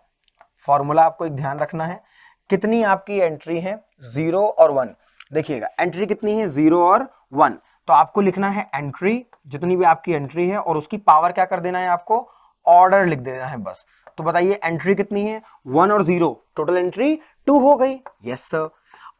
फॉर्मूला आपको एक ध्यान रखना है। कितनी आपकी एंट्री है 0 और 1, देखिएगा एंट्री कितनी है 0 और 1, तो आपको लिखना है एंट्री, जितनी भी आपकी एंट्री है और उसकी पावर क्या कर देना है आपको, ऑर्डर लिख देना है बस। तो बताइए एंट्री कितनी है 1 और 0, टोटल एंट्री 2 हो गई, यस सर।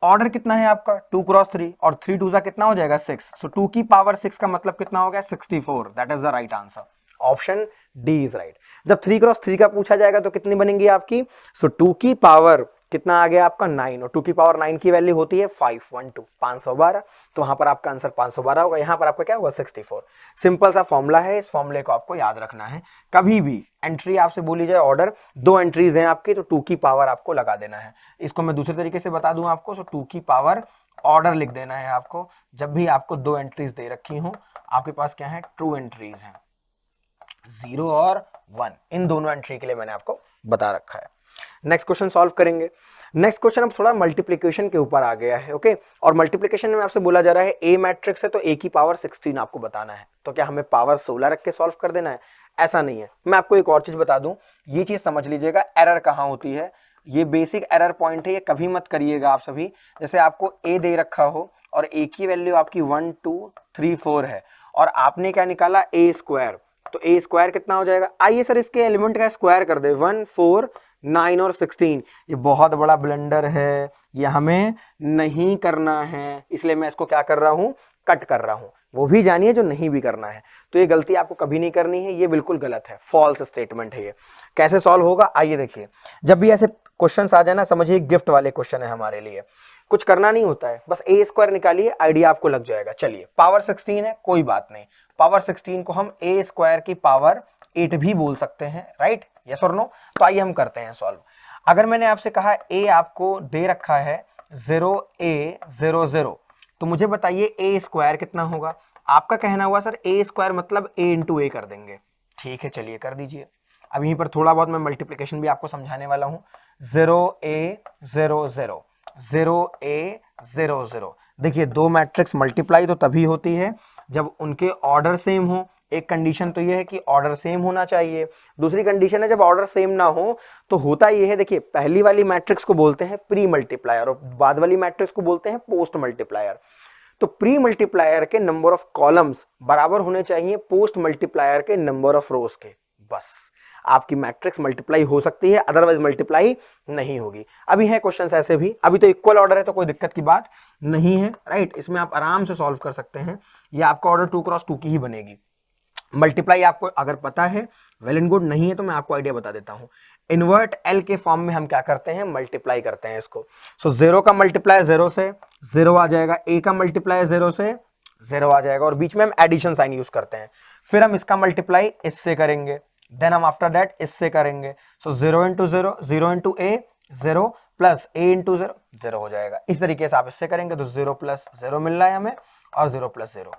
ऑर्डर कितना है आपका 2x3 और 3 2 कितना हो जाएगा 6, सो 2 की पावर 6 का मतलब कितना हो गया 64, that is the right answer, option D is right. जब 3x3 का पूछा जाएगा तो कितनी बनेगी आपकी, सो 2 की पावर कितना आ गया आपका 9 और 2 की पावर 9 की वैल्यू होती है 512, 512, तो वहां पर आपका आंसर 512 होगा, यहां पर आपका क्या होगा 64। सिंपल सा फॉर्मूला है, इस फॉर्मूले को आपको याद रखना है। कभी भी एंट्री आपसे बोली जाए ऑर्डर, 2 एंट्रीज हैं आपकी तो 2 की पावर आपको लगा देना है। इसको मैं दूसरे तरीके से बता दूं आपको, सो 2 की पावर ऑर्डर लिख देना है आपको। जब भी आपको 2 एंट्रीज दे रखी हो, आपके पास क्या है ट्रू एंट्रीज हैं 0 और 1, इन दोनों एंट्री के लिए मैंने आपको बता रखा है। नेक्स्ट क्वेश्चन सॉल्व करेंगे। नेक्स्ट क्वेश्चन अब थोड़ा मल्टीप्लिकेशन के ऊपर आ गया है, ओके। और मल्टीप्लिकेशन में आपसे बोला जा रहा है ए मैट्रिक्स है तो ए की पावर 16 आपको बताना है। तो क्या हमें पावर 16 रख के सॉल्व कर देना है? ऐसा नहीं है। मैं आपको एक और चीज बता दूं, ये चीज समझ लीजिएगा एरर कहां होती है, ये बेसिक एरर पॉइंट है, ये कभी मत करिएगा आप सभी। जैसे आपको ए दे रखा हो और ए की वैल्यू आपकी 1 2 3 4 है और आपने क्या निकाला ए स्क्वायर, तो ए स्क्वायर कितना हो जाएगा, आइए सर इसके एलिमेंट का स्क्वायर कर दे, 1 4 9 और 16। ये बहुत बड़ा ब्लंडर है, ये हमें नहीं करना है, इसलिए मैं इसको क्या कर रहा हूं, कट कर रहा हूं। वो भी जानिए जो नहीं भी करना है, तो ये गलती आपको कभी नहीं करनी है, ये बिल्कुल गलत है, फॉल्स स्टेटमेंट है ये। कैसे सॉल्व होगा आइए देखिए। जब भी ऐसे क्वेश्चंस आ जाए ना, समझिए गिफ्ट वाले क्वेश्चन है हमारे लिए। कुछ करना नहीं होता है, बस ए स्क्वायर निकालिए, आइडिया आपको लग जाएगा। चलिए पावर 16 है, कोई बात नहीं, पावर 16 को हम ए स्क्वायर की पावर 8 भी बोल सकते हैं, राइट, यस और नो। तो आइए हम करते हैं सॉल्व। अगर मैंने आपसे कहा ए आपको दे रखा है 0a00, तो मुझे बताइए ए स्क्वायर कितना होगा। आपका कहना हुआ सर ए स्क्वायर मतलब ए इंटू ए कर देंगे, ठीक है चलिए कर दीजिए। अब यहीं पर थोड़ा बहुत मैं मल्टीप्लिकेशन भी आपको समझाने वाला हूं। 0a00 0a00, देखिए दो मैट्रिक्स मल्टीप्लाई तो तभी होती है जब उनके ऑर्डर सेम हो। एक कंडीशन तो ये है कि ऑर्डर सेम होना चाहिए, दूसरी कंडीशन है जब ऑर्डर सेम ना हो तो होता ये है, देखिए पहली वाली मैट्रिक्स को बोलते हैं प्री मल्टीप्लायर और बाद वाली मैट्रिक्स को बोलते हैं पोस्ट मल्टीप्लायर। तो प्री मल्टीप्लायर के नंबर ऑफ कॉलम्स बराबर होने चाहिए पोस्ट मल्टीप्लायर के नंबर ऑफ रोज के, बस आपकी मैट्रिक्स मल्टीप्लाई हो सकती है, अदरवाइज मल्टीप्लाई नहीं होगी। अभी है क्वेश्चंस ऐसे भी, अभी तो इक्वल ऑर्डर है तो कोई दिक्कत की बात नहीं है, राइट, इसमें आप आराम से सॉल्व कर सकते हैं। ये आपका ऑर्डर 2x2 की ही बनेगी। मल्टीप्लाई आपको अगर पता है वेल एंड गुड, नहीं है तो मैं आपको आइडिया बता देता हूं। इन्वर्ट एल के फॉर्म में हम क्या करते हैं, मल्टीप्लाई करते हैं इसको। सो 0 का मल्टीप्लाई 0 से 0 आ जाएगा, ए का मल्टीप्लाई 0 से 0 आ जाएगा, और बीच में हम एडिशन साइन यूज करते हैं। फिर हम इसका मल्टीप्लाई इससे करेंगे, देन हम आफ्टर दैट इससे करेंगे। सो 0 इंटू 0, 0 इंटू ए 0 प्लस ए इंटू 0 0 हो जाएगा। इस तरीके से आप इससे करेंगे तो 0 प्लस 0 मिल रहा है हमें, और 0 प्लस 0।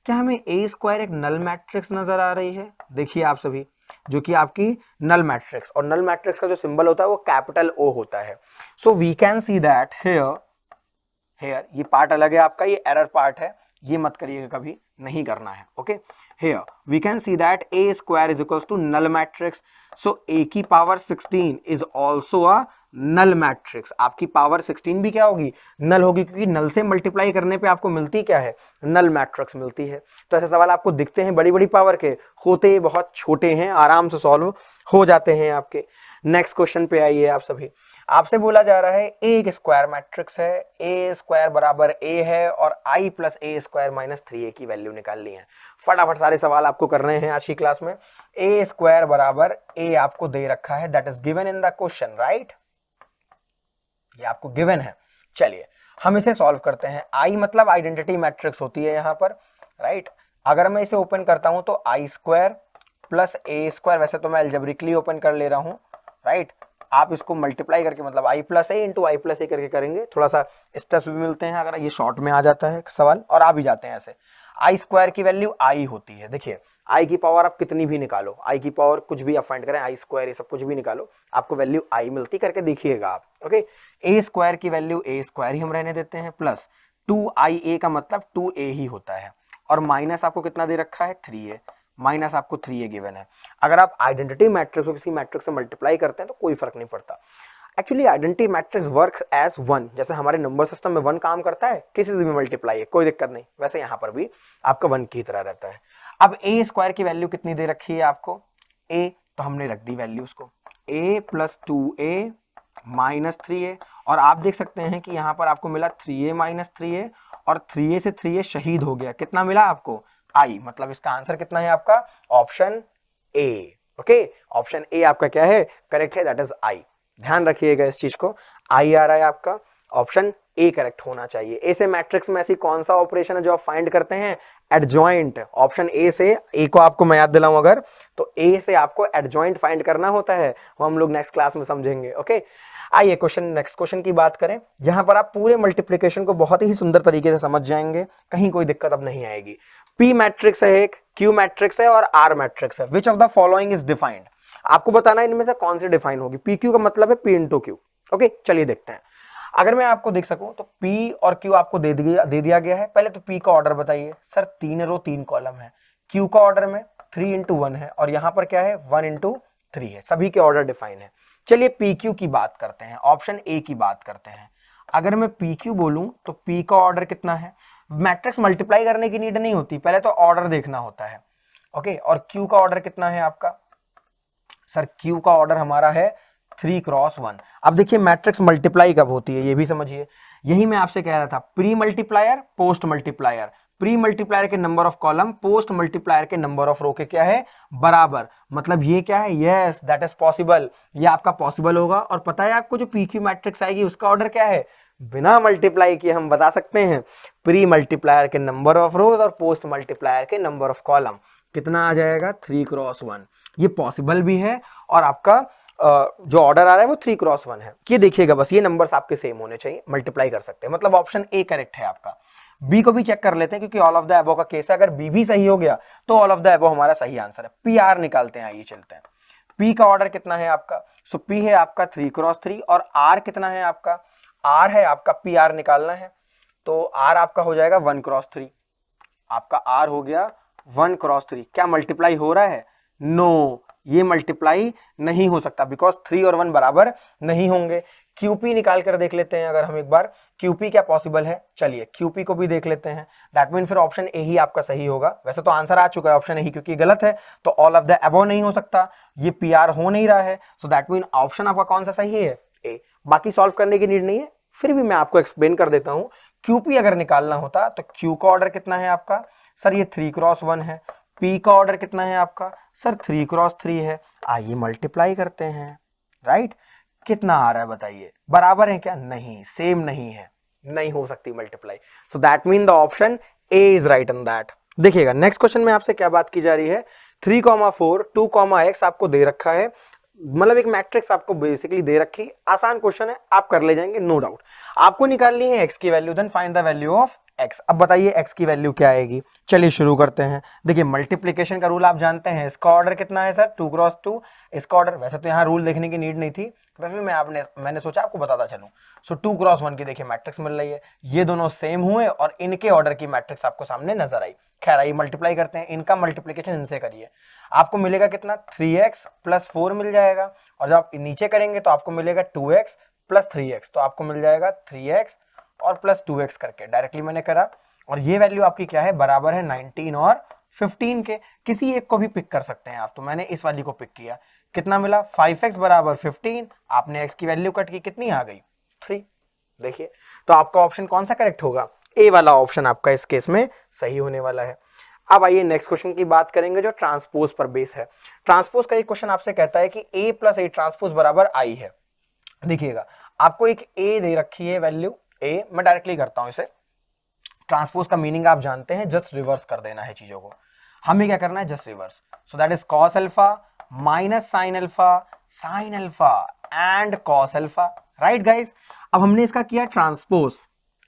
क्या हमें ए स्क्वायर एक नल मैट्रिक्स नजर आ रही है? देखिए आप सभी, जो कि आपकी नल मैट्रिक्स, और नल मैट्रिक्स का जो सिंबल होता है वो कैपिटल ओ होता है। So we can see that here ये पार्ट अलग है आपका, ये एरर पार्ट है, ये मत करिएगा, कभी नहीं करना है, okay. Here we can see that a square is equals to null matrix. So a की power 16 is also a null matrix. आपकी पावर 16 भी क्या होगी, नल होगी, क्योंकि नल से मल्टीप्लाई करने पे आपको मिलती क्या है, नल मैट्रिक्स मिलती है। तो ऐसे सवाल आपको दिखते हैं बड़ी बड़ी पावर के, होते बहुत छोटे हैं, आराम से सॉल्व हो जाते हैं आपके। नेक्स्ट क्वेश्चन पे आइए आप सभी। आपसे बोला जा रहा है ए एक स्क्वायर मैट्रिक्स है, ए स्क्वायर बराबर ए है, और आई प्लस ए स्क्वायर माइनस 3a की वैल्यू निकालनी है। फटाफट सारे सवाल आपको करने हैं आज की क्लास में। ए स्क्वायर बराबर ए आपको दे रखा है, that is given in the question, right, ये आपको गिवन है। चलिए हम इसे सॉल्व करते हैं। आई मतलब आइडेंटिटी मैट्रिक्स होती है यहाँ पर, राइट। अगर मैं इसे ओपन करता हूं तो आई स्क्वायर प्लस ए स्क्वायर, वैसे तो मैं अलजेब्रिकली ओपन कर ले रहा हूं, राइट। आप इसको मल्टीप्लाई करके मतलब आई प्लस ए इंटू आई प्लस ए करके करेंगे, थोड़ा सा स्टेप्स भी मिलते हैं अगर ये शॉर्ट में आ जाता है सवाल, और आ भी जाते हैं ऐसे। आई स्क्वायर की वैल्यू आई होती है, देखिए आई की पावर आप कितनी भी निकालो, आई की पावर कुछ भी आप फाइंड करें, आई स्क्वायर ये सब कुछ भी निकालो, आपको वैल्यू आई मिलती, करके देखिएगा आप, ओके। ए स्क्वायर की वैल्यू ए स्क्वायर ही हम रहने देते हैं, प्लस 2ia का मतलब 2a ही होता है, और माइनस आपको कितना दे रखा है 3a, माइनस आपको 3a गिवन है। अगर आप आइडेंटिटी मैट्रिक्स को किसी मैट्रिक्स से मल्टीप्लाई करते हैं तो कोई फर्क नहीं पड़ता। Actually identity matrix work as 1, जैसे हमारे नंबर सिस्टम में 1 काम करता है, किसी से भी मल्टीप्लाई है कोई दिक्कत नहीं, वैसे यहाँ पर भी आपका 1 की तरह रहता है। अब ए स्क्वायर की वैल्यू कितनी दे रखी है आपको, ए, तो हमने रख दी वैल्यू उसको, a plus 2a minus 3a, और आप देख सकते हैं कि यहाँ पर आपको मिला 3a माइनस 3a, और 3a से 3a शहीद हो गया, कितना मिला आपको आई, मतलब इसका आंसर कितना है आपका option A, okay. Option A आपका क्या है, करेक्ट है, दैट इज आई। ध्यान रखिएगा इस चीज को, आई आ रहा है आपका, ऑप्शन ए करेक्ट होना चाहिए। ए से मैट्रिक्स में ऐसी कौन सा ऑपरेशन है जो आप फाइंड करते हैं, एडजॉइंट। ऑप्शन ए से, ए को आपको मैं याद दिलाऊं अगर, तो ए से आपको एडजॉइंट फाइंड करना होता है, वो हम लोग नेक्स्ट क्लास में समझेंगे, ओके। आइए क्वेश्चन, नेक्स्ट क्वेश्चन की बात करें। यहां पर आप पूरे मल्टीप्लिकेशन को बहुत ही सुंदर तरीके से समझ जाएंगे, कहीं कोई दिक्कत अब नहीं आएगी। पी मैट्रिक्स है एक, क्यू मैट्रिक्स है और आर मैट्रिक्स है। Which of the following is defined, आपको बताना है इनमें से कौन सी डिफाइन होगी। पी क्यू का मतलब है पी इंटू क्यू, ओके। चलिए देखते हैं। अगर मैं आपको देख सकूं तो P और Q आपको दे दिया गया है। पहले तो P का ऑर्डर बताइए सर, 3 रो 3 कॉलम है। Q का ऑर्डर में 3 इंटू 1 है, और यहां पर क्या है 1 इंटू 3 है, सभी के ऑर्डर डिफाइन है। चलिए PQ की बात करते हैं, ऑप्शन ए की बात करते हैं। अगर मैं PQ बोलूं तो P का ऑर्डर कितना है, मैट्रिक्स मल्टीप्लाई करने की नीड नहीं होती, पहले तो ऑर्डर देखना होता है, ओके। और Q का ऑर्डर कितना है आपका, सर Q का ऑर्डर हमारा है 3x1। अब देखिए मैट्रिक्स मल्टीप्लाई कब होती है ये भी समझिए, यही मैं आपसे कह रहा था, pre multiplier post multiplier. Pre multiplier के number of column post multiplier के नंबर ऑफ रो के क्या है बराबर, मतलब ये क्या है, यस दैट इज पॉसिबल, ये आपका पॉसिबल होगा। और पता है आपको जो PQ मैट्रिक्स आएगी उसका ऑर्डर क्या है बिना मल्टीप्लाई किए हम बता सकते हैं प्री मल्टीप्लायर के नंबर ऑफ रोज और पोस्ट मल्टीप्लायर के नंबर ऑफ कॉलम। कितना आ जाएगा 3x1। ये पॉसिबल भी है और आपका जो ऑर्डर आ रहा है वो 3x1 है। ये देखिएगा बस, ये नंबर्स आपके सेम होने चाहिए, मल्टीप्लाई कर सकते हैं, मतलब ऑप्शन ए करेक्ट है आपका। बी को भी चेक कर लेते हैं क्योंकि ऑल ऑफ द अबव का केस है, अगर बी भी सही हो गया तो ऑल ऑफ द अबव हमारा सही आंसर है। पी आर निकालते हैं, आइए चलते हैं। पी का ऑर्डर कितना है आपका, सो पी है आपका 3x3 और आर कितना है आपका, आर है आपका, पी आर निकालना है तो आर आपका हो जाएगा 1x3। आपका आर हो गया 1x3। क्या मल्टीप्लाई हो रहा है? नो, ये मल्टीप्लाई नहीं हो सकता बिकॉज 3 और 1 बराबर नहीं होंगे। क्यूपी निकाल कर देख लेते हैं अगर हम एक बार, क्यूपी क्या पॉसिबल है, चलिए क्यूपी को भी देख लेते हैं। दैट मीन फिर ऑप्शन ए ही आपका सही होगा। वैसे तो आंसर आ चुका है ऑप्शन ए ही, क्योंकि गलत है तो ऑल ऑफ द अबव नहीं हो सकता, ये पी आर हो नहीं रहा है, सो दैट मीन ऑप्शन आपका कौन सा सही है, ए। बाकी सॉल्व करने की नीड नहीं है, फिर भी मैं आपको एक्सप्लेन कर देता हूं। क्यूपी अगर निकालना होता तो क्यू का ऑर्डर कितना है आपका, सर ये 3x1 है। पी का ऑर्डर कितना है आपका, सर 3x3 है। आइए मल्टीप्लाई करते हैं, राइट। कितना आ रहा है बताइए, बराबर है क्या? नहीं, सेम नहीं है, नहीं हो सकती multiply. So that mean the option A is right in that. देखिएगा नेक्स्ट क्वेश्चन में आपसे क्या बात की जा रही है, 3,4 2,x आपको दे रखा है, मतलब एक मैट्रिक्स आपको बेसिकली दे रखी। आसान क्वेश्चन है, आप कर ले जाएंगे नो डाउट। आपको निकालनी है x की value, then find the value of x। अब बताइए x की वैल्यू क्या आएगी, चलिए शुरू करते हैं। देखिए मल्टीप्लिकेशन का रूल आप जानते हैं, इसका ऑर्डर कितना है सर 2x2, इसका ऑर्डर, वैसे तो यहाँ रूल देखने की नीड नहीं थी, वैसे मैंने सोचा आपको बताता चलूं। सो 2x1 की देखिए मैट्रिक्स मिल रही है, ये दोनों सेम हुए और इनके ऑर्डर की मैट्रिक्स आपको सामने नजर आई। खैर आइए मल्टीप्लाई करते हैं, इनका मल्टीप्लिकेशन इनसे करिए, आपको मिलेगा कितना 3x + 4 मिल जाएगा, और जब आप नीचे करेंगे तो आपको मिलेगा 2x + 3x, तो आपको मिल जाएगा 3x और +2x करके डायरेक्टली मैंने करा। और ये वैल्यू आपकी क्या है, बराबर है 19 और 15 के। किसी एक को भी पिक कर सकते हैं आप, तो मैंने इस वाली को पिक किया। कितना मिला 5x = 15, आपने x की वैल्यू कट की, कितनी आ गई 3। देखिए तो आपका ऑप्शन कौन सा करेक्ट होगा, ए वाला ऑप्शन आपका इस केस में सही होने वाला है। अब आइए नेक्स्ट क्वेश्चन की बात करेंगे जो ट्रांसपोज पर बेस है। ट्रांसपोज का एक क्वेश्चन आपसे कहता है कि a + A ट्रांसपोज बराबर I है। देखिएगा आपको एक a दे रखी है वैल्यू a, मैं डायरेक्टली करता हूं इसे। ट्रांसपोज का मीनिंग आप जानते हैं, जस्ट रिवर्स कर देना है चीजों को। हमें क्या करना है, just reverse. So that is cos alpha minus sin alpha, sin alpha and cos alpha, right guys. अब हमने इसका किया ट्रांसपोज,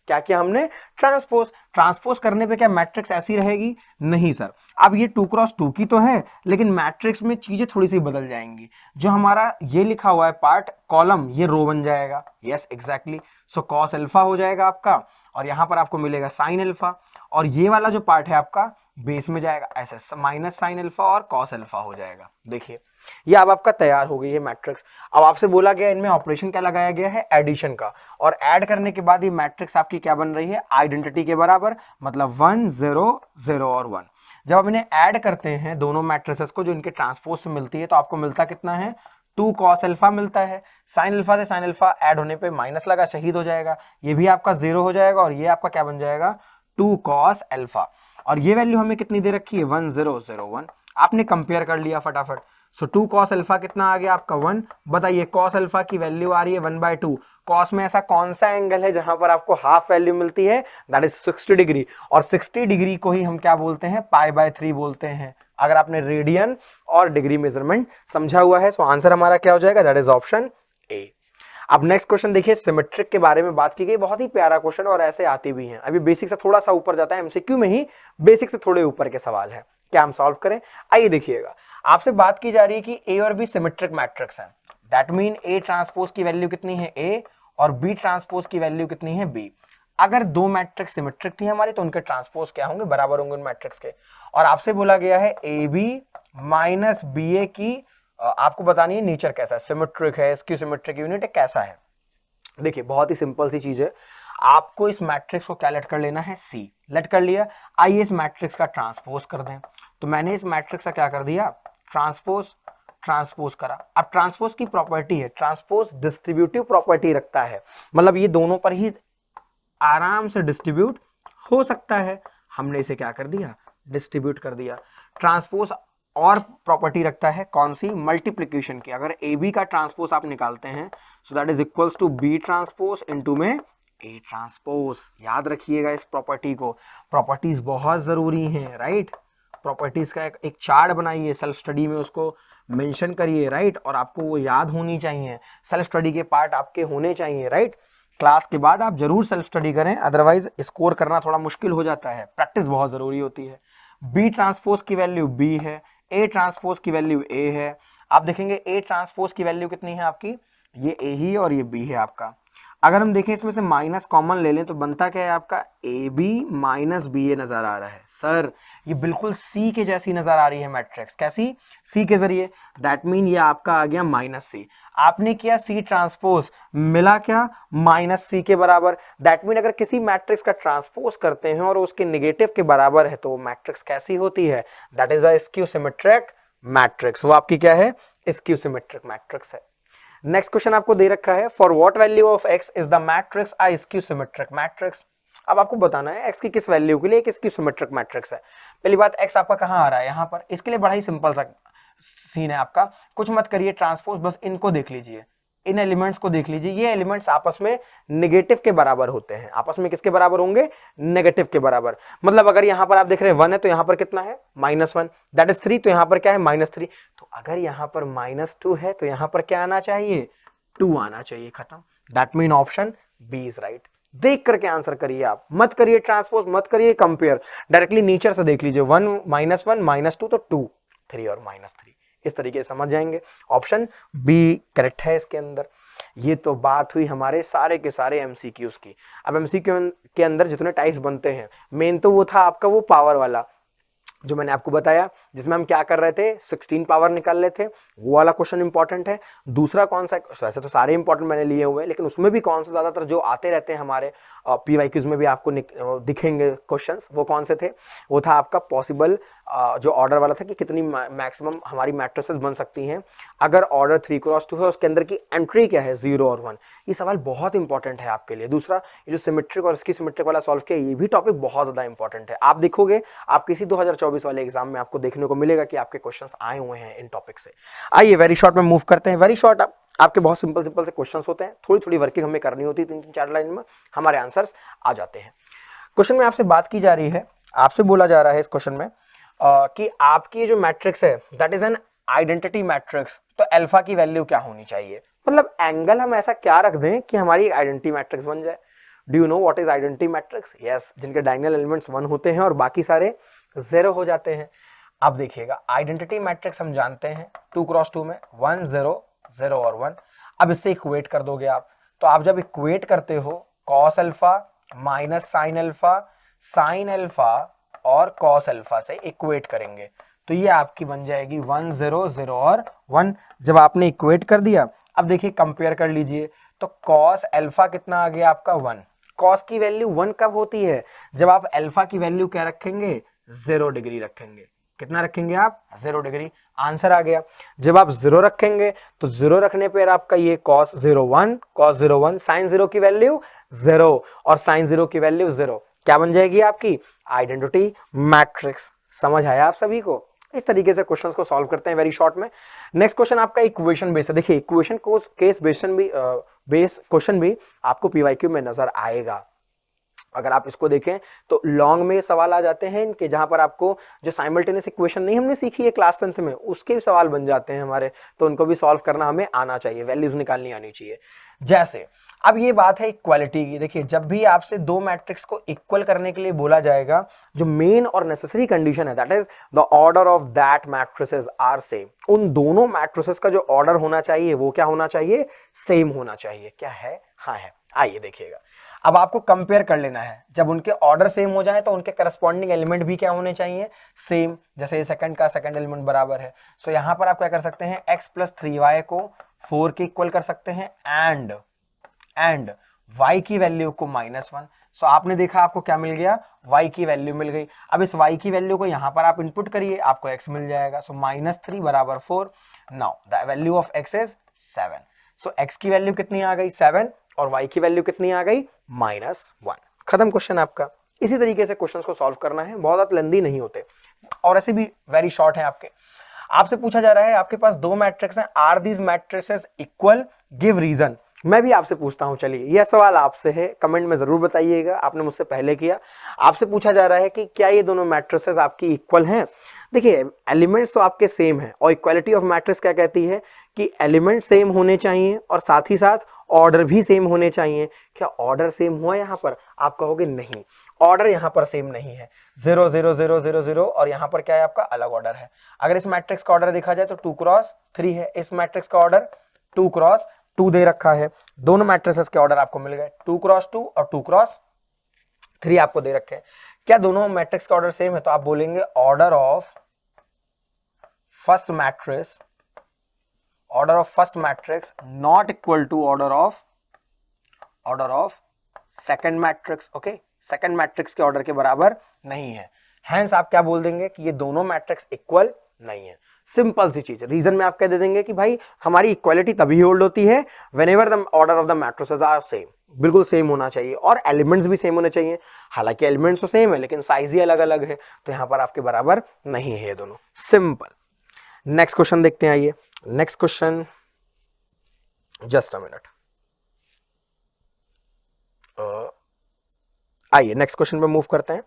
क्या किया हमने, ट्रांसपोज। ट्रांसपोज करने पे क्या मैट्रिक्स ऐसी रहेगी, नहीं सर। अब ये 2x2 की तो है, लेकिन मैट्रिक्स में चीजें थोड़ी सी बदल जाएंगी। जो हमारा ये लिखा हुआ है पार्ट कॉलम, ये रो बन जाएगा, यस एग्जैक्टली। सो cos अल्फा हो जाएगा आपका, और यहां पर आपको मिलेगा sin अल्फा, और ये वाला जो पार्ट है आपका बेस में जाएगा, ऐसे माइनस sin अल्फा और cos अल्फा हो जाएगा। देखिए ये अब आपका तैयार हो गई है मैट्रिक्स। अब आपसे बोला गया इनमें ऑपरेशन क्या लगाया गया है, एडिशन का, और ऐड करने के बाद ये मैट्रिक्स आपकी क्या बन रही है, आइडेंटिटी के बराबर, मतलब 1 0 0 और 1। जब आप इन्हें ऐड करते हैं दोनों मैट्रिसेस को जो इनके ट्रांसपोज से मिलती है, तो आपको मिलता कितना है 2 cos अल्फा मिलता है। sin अल्फा से sin अल्फा ऐड होने पे माइनस लगा, शहीद हो जाएगा, ये भी आपका 0 हो जाएगा, और ये आपका क्या बन जाएगा 2 cos अल्फा। और ये वैल्यू हमें कितनी दे रखी है 1 0 0 1। आपने कंपेयर कर लिया फटाफट। सो 2 cos अल्फा कितना आ गया आपका 1। बताइए cos अल्फा की वैल्यू आ रही है 1/2। cos में ऐसा कौन सा एंगल है जहां पर आपको हाफ वैल्यू मिलती है, दैट इज 60 डिग्री, और 60 डिग्री को ही हम क्या बोलते हैं, π/3 बोलते हैं, अगर आपने रेडियन और डिग्री मेजरमेंट समझा हुआ है। सो आंसर हमारा क्या हो जाएगा, दैट इज ऑप्शन ए। अब नेक्स्ट क्वेश्चन देखिए, सिमेट्रिक के बारे में बात की गई, बहुत ही प्यारा क्वेश्चन, और ऐसे आते भी हैं। अभी बेसिक से थोड़ा सा ऊपर जाता है, एमसीक्यू में ही बेसिक से थोड़े ऊपर के सवाल है, क्या हम सॉल्व करें। आइए देखिएगा, आपसे बात की जा रही है कि ए और बी सिमेट्रिक मैट्रिक्स हैं। दैट मीन ए ट्रांसपोज की वैल्यू कितनी है ए, और बी ट्रांसपोज की वैल्यू कितनी है बी। अगर दो मैट्रिक्स सिमेट्रिक थी हमारी, तो उनके ट्रांसपोज क्या होंगे, बराबर होंगे उन मैट्रिक्स के। और आपसे बोला गया है ए बी माइनस बी ए की आपको बतानी है नेचर कैसा है, सिमेट्रिक है, इसकी सिमेट्रिक यूनिट कैसा है। देखिए बहुत ही सिंपल सी चीज है, आपको इस मैट्रिक्स को क्या लेट कर लेना है, सी लेट कर लिया। आइए इस मैट्रिक्स का ट्रांसपोज कर दें, तो मैंने इस मैट्रिक्स का क्या कर दिया, ट्रांसपोज करा। अब ट्रांसपोज की प्रॉपर्टी है, ट्रांसपोज डिस्ट्रीब्यूटिव प्रॉपर्टी रखता है, मतलब ये दोनों पर ही आराम से डिस्ट्रीब्यूट हो सकता है। हमने इसे क्या कर दिया, डिस्ट्रीब्यूट कर दिया। ट्रांसपोज और प्रॉपर्टी रखता है कौन सी, मल्टीप्लिकेशन की। अगर ए बी का ट्रांसपोज आप निकालते हैं, so that is equals to B transpose into में ए ट्रांसपोज। याद रखिएगा इस प्रॉपर्टी को, प्रॉपर्टीज बहुत जरूरी हैं, राइट। प्रॉपर्टीज का एक चार्ट बनाइए, सेल्फ स्टडी में उसको मेंशन करिए, राइट, और आपको वो याद होनी चाहिए। सेल्फ स्टडी के पार्ट आपके होने चाहिए, राइट। क्लास के बाद आप जरूर सेल्फ स्टडी करें, अदरवाइज स्कोर करना थोड़ा मुश्किल हो जाता है, प्रैक्टिस बहुत जरूरी होती है। बी ट्रांसपोज की वैल्यू बी है, ए ट्रांसपोज की वैल्यू ए है। आप देखेंगे ए ट्रांसपोज की वैल्यू कितनी है आपकी, ये ए ही और ये बी है आपका। अगर हम देखें इसमें से माइनस कॉमन ले लें तो बनता क्या है आपका, ए बी माइनस बी ए नजर आ रहा है। सर ये बिल्कुल सी के जैसी नजर आ रही है मैट्रिक्स, कैसी, सी के जरिए, दैट मीन ये आपका आ गया माइनस सी। आपने किया सी ट्रांसपोज, मिला क्या, माइनस सी के बराबर। दैट मीन अगर किसी मैट्रिक्स का ट्रांसपोज करते हैं और उसके निगेटिव के बराबर है तो वो मैट्रिक्स कैसी होती है, that is a skew symmetric matrix. वो आपकी क्या है, स्क्यू सिमेट्रिक मैट्रिक्स है। नेक्स्ट क्वेश्चन आपको दे रखा है, for what value of x is the matrix a skew symmetric matrix. अब आपको बताना है एक्स की किस वैल्यू के लिए एक स्क्यू सिमेट्रिक मैट्रिक्स है। पहली बात, एक्स आपका कहां आ रहा है, यहां पर। इसके लिए बड़ा ही सिंपल सा सीन है आपका, कुछ मत करिए ट्रांसपोज, बस इनको देख लीजिए, इन एलिमेंट्स को देख लीजिए। ये एलिमेंट्स आपस में नेगेटिव के बराबर होते हैं। आपस में किसके बराबर होंगे, नेगेटिव के बराबर। मतलब अगर यहां पर आप देख रहे हैं 1 है तो यहां पर कितना है, -1, दैट इज 3, तो यहां पर क्या है, -3। तो अगर यहां पर -2 है तो यहां पर क्या आना चाहिए, 2 आना चाहिए, खत्म। That mean option B is right. देख करके आंसर करिए, आप मत करिए ट्रांसपोज, मत करिए कंपेयर, डायरेक्टली नीचे से देख लीजिए, 1 -1 -2 तो 2, 3 और -3, इस तरीके से समझ जाएंगे। ऑप्शन बी करेक्ट है इसके अंदर। ये तो बात हुई हमारे सारे के सारे एमसीक्यूज की। अब एमसीक्यू के अंदर जितने टाइप्स बनते हैं, मेन तो वो था आपका वो पावर वाला जो मैंने आपको बताया, जिसमें हम क्या कर रहे थे, 16 पावर निकाल रहे थे, वो वाला क्वेश्चन इंपॉर्टेंट है। दूसरा कौन सा, वैसे तो सारे इंपॉर्टेंट मैंने लिए हुए हैं, लेकिन उसमें भी कौन सा ज्यादातर जो आते रहते हैं हमारे पीवाईक्यूज में भी आपको दिखेंगे क्वेश्चंस, वो कौन से थे, वो था आपका पॉसिबल जो ऑर्डर वाला था कि कितनी मैक्सिमम हमारी मैट्रिसेस बन सकती हैं अगर ऑर्डर 3x2 है, उसके अंदर की एंट्री क्या है, 0 और 1। ये सवाल बहुत इंपॉर्टेंट है आपके लिए। दूसरा ये जो सिमेट्रिक और इसकी सिमेट्रिक वाला सॉल्व किया, ये भी टॉपिक बहुत ज्यादा इंपॉर्टेंट है। आप देखोगे आप किसी 2024 वाले एग्जाम में आपको देखने को मिलेगा कि आपके क्वेश्चंस आए हुए हैं इन टॉपिक से। आइए वेरी शॉर्ट में मूव करते हैं। वेरी शॉर्ट आपके बहुत सिंपल सिंपल से क्वेश्चंस होते हैं, थोड़ी थोड़ी वर्किंग हमें करनी होती है, 3-4 लाइन में हमारे आंसर्स आ जाते हैं। क्वेश्चन में आपसे बात की जा रही है, आपसे बोला जा रहा है इस क्वेश्चन में कि आपकी जो मैट्रिक्स है that is an identity matrix, तो अल्फा की वैल्यू क्या होनी चाहिए, मतलब एंगल हम ऐसा क्या रख दें कि हमारी आइडेंटिटी मैट्रिक्स बन जाए। Do you know what is identity matrix? Yes, जिनके डायगोनल एलिमेंट्स 1 होते हैं और बाकी सारे 0 हो जाते हैं। अब देखिएगा आइडेंटिटी मैट्रिक्स हम जानते हैं 2x2 में 1 0 0 और 1। अब इससे इक्वेट कर दोगे आप, तो आप जब इक्वेट करते हो cos alpha minus sine alpha, sine alpha और कॉस अल्फा से इक्वेट करेंगे तो ये आपकी बन जाएगी 1 0 0 और 1। जब आपने इक्वेट कर दिया, अब देखिए कंपेयर कर लीजिए, तो कॉस अल्फा कितना आ गया आपका 1। कॉस की वैल्यू 1 कब होती है, जब आप अल्फा की वैल्यू क्या रखेंगे, 0 डिग्री रखेंगे। कितना रखेंगे आप, 0 डिग्री। आंसर आ गया। जब आप 0 रखेंगे तो 0 रखने पर आपका ये cos 0 1, cos 0 1, sin 0 की वैल्यू 0 और sin 0 की वैल्यू 0, क्या बन जाएगी आपकी आइडेंटिटी मैट्रिक्स। समझ आया आप सभी को? इस तरीके से क्वेश्चंस को सॉल्व करते हैं वेरी शॉर्ट में। नेक्स्ट क्वेश्चन आपका इक्वेशन बेस्ड है। देखिए इक्वेशन को केस बेस्ड क्वेश्चन भी आपको पीवाईक्यू में नजर आएगा। अगर आप इसको देखें तो लॉन्ग में सवाल आ जाते हैं इनके, जहां पर आपको जो साइमल्टेनियस इक्वेशन नहीं हमने सीखी है क्लास 10th में, उसके भी सवाल बन जाते हैं हमारे, तो उनको भी सॉल्व करना हमें आना चाहिए, वैल्यूज निकालनी आनी चाहिए। जैसे अब ये बात है इक्वालिटी की। देखिए जब भी आपसे दो मैट्रिक्स को इक्वल करने के लिए बोला जाएगा, जो मेन और नेसेसरी कंडीशन है that is the order of that matrices are same. उन दोनों मैट्रिसेस का जो ऑर्डर होना चाहिए वो क्या होना चाहिए, सेम होना चाहिए। क्या है, हाँ है। आइए देखिएगा, अब आपको कंपेयर कर लेना है। जब उनके ऑर्डर सेम हो जाए तो उनके करस्पॉन्डिंग एलिमेंट भी क्या होने चाहिए, सेम। जैसे ये सेकंड का सेकंड एलिमेंट बराबर है, सो यहां पर आप क्या कर सकते हैं, x + 3y को 4 के इक्वल कर सकते हैं एंड y की वैल्यू को -1। सो आपने देखा आपको क्या मिल गया, y की वैल्यू मिल गई। अब इस y की वैल्यू को यहां पर आप इनपुट करिए, आपको x मिल जाएगा। सो -3 = 4। Now the value of x is 7। So x की वैल्यू कितनी आ गई, 7, और y की वैल्यू कितनी आ गई, -1। खत्म क्वेश्चन आपका। इसी तरीके से क्वेश्चंस को सॉल्व करना है, बहुत ज्यादा लेंदी नहीं होते और ऐसे भी वेरी शॉर्ट है आपके। आपसे पूछा जा रहा है आपके पास दो मैट्रिक्स हैं, are these matrices equal, give reason. मैं भी आपसे पूछता हूं, चलिए यह सवाल आपसे है, कमेंट में जरूर बताइएगा, आपने मुझसे पहले किया। आपसे पूछा जा रहा है कि क्या ये दोनों मैट्रिसेस आपकी इक्वल हैं। देखिए एलिमेंट्स तो आपके सेम हैं, और इक्वालिटी ऑफ मैट्रिक्स क्या कहती है कि एलिमेंट सेम होने चाहिए और साथ ही साथ ऑर्डर भी सेम होने चाहिए। क्या ऑर्डर सेम हुआ यहाँ पर? आप कहोगे नहीं, ऑर्डर यहाँ पर सेम नहीं है। 0 0 0 0 0 और यहाँ पर क्या है आपका अलग ऑर्डर है। अगर इस मैट्रिक्स का ऑर्डर देखा जाए तो 2 क्रॉस 3 है, इस मैट्रिक्स का ऑर्डर 2 क्रॉस 2 दे रखा है। दोनों मैट्रिसेस के ऑर्डर आपको मिल गए, 2 क्रॉस 2 और 2 क्रॉस 3 आपको दे रखे हैं। क्या दोनों मैट्रिक्स का ऑर्डर सेम है? तो आप बोलेंगे order of first matrix, order of first matrix not equal to order of second matrix. Okay, second matrix के ऑर्डर के बराबर नहीं है। हेंस आप क्या बोल देंगे कि ये दोनों मैट्रिक्स इक्वल नहीं है। सिंपल सी चीज, रीजन में आप कह दे देंगे कि भाई हमारी इक्वालिटी तभी होल्ड होती है whenever the order of the matrices are same, बिल्कुल सेम होना चाहिए और एलिमेंट्स भी सेम होने चाहिए। हालांकि एलिमेंट्स तो सेम है लेकिन साइज ही अलग अलग है, तो यहां पर आपके बराबर नहीं है ये दोनों। सिंपल। नेक्स्ट क्वेश्चन देखते हैं, आइए next question, just a minute, आइए नेक्स्ट क्वेश्चन पे मूव करते हैं।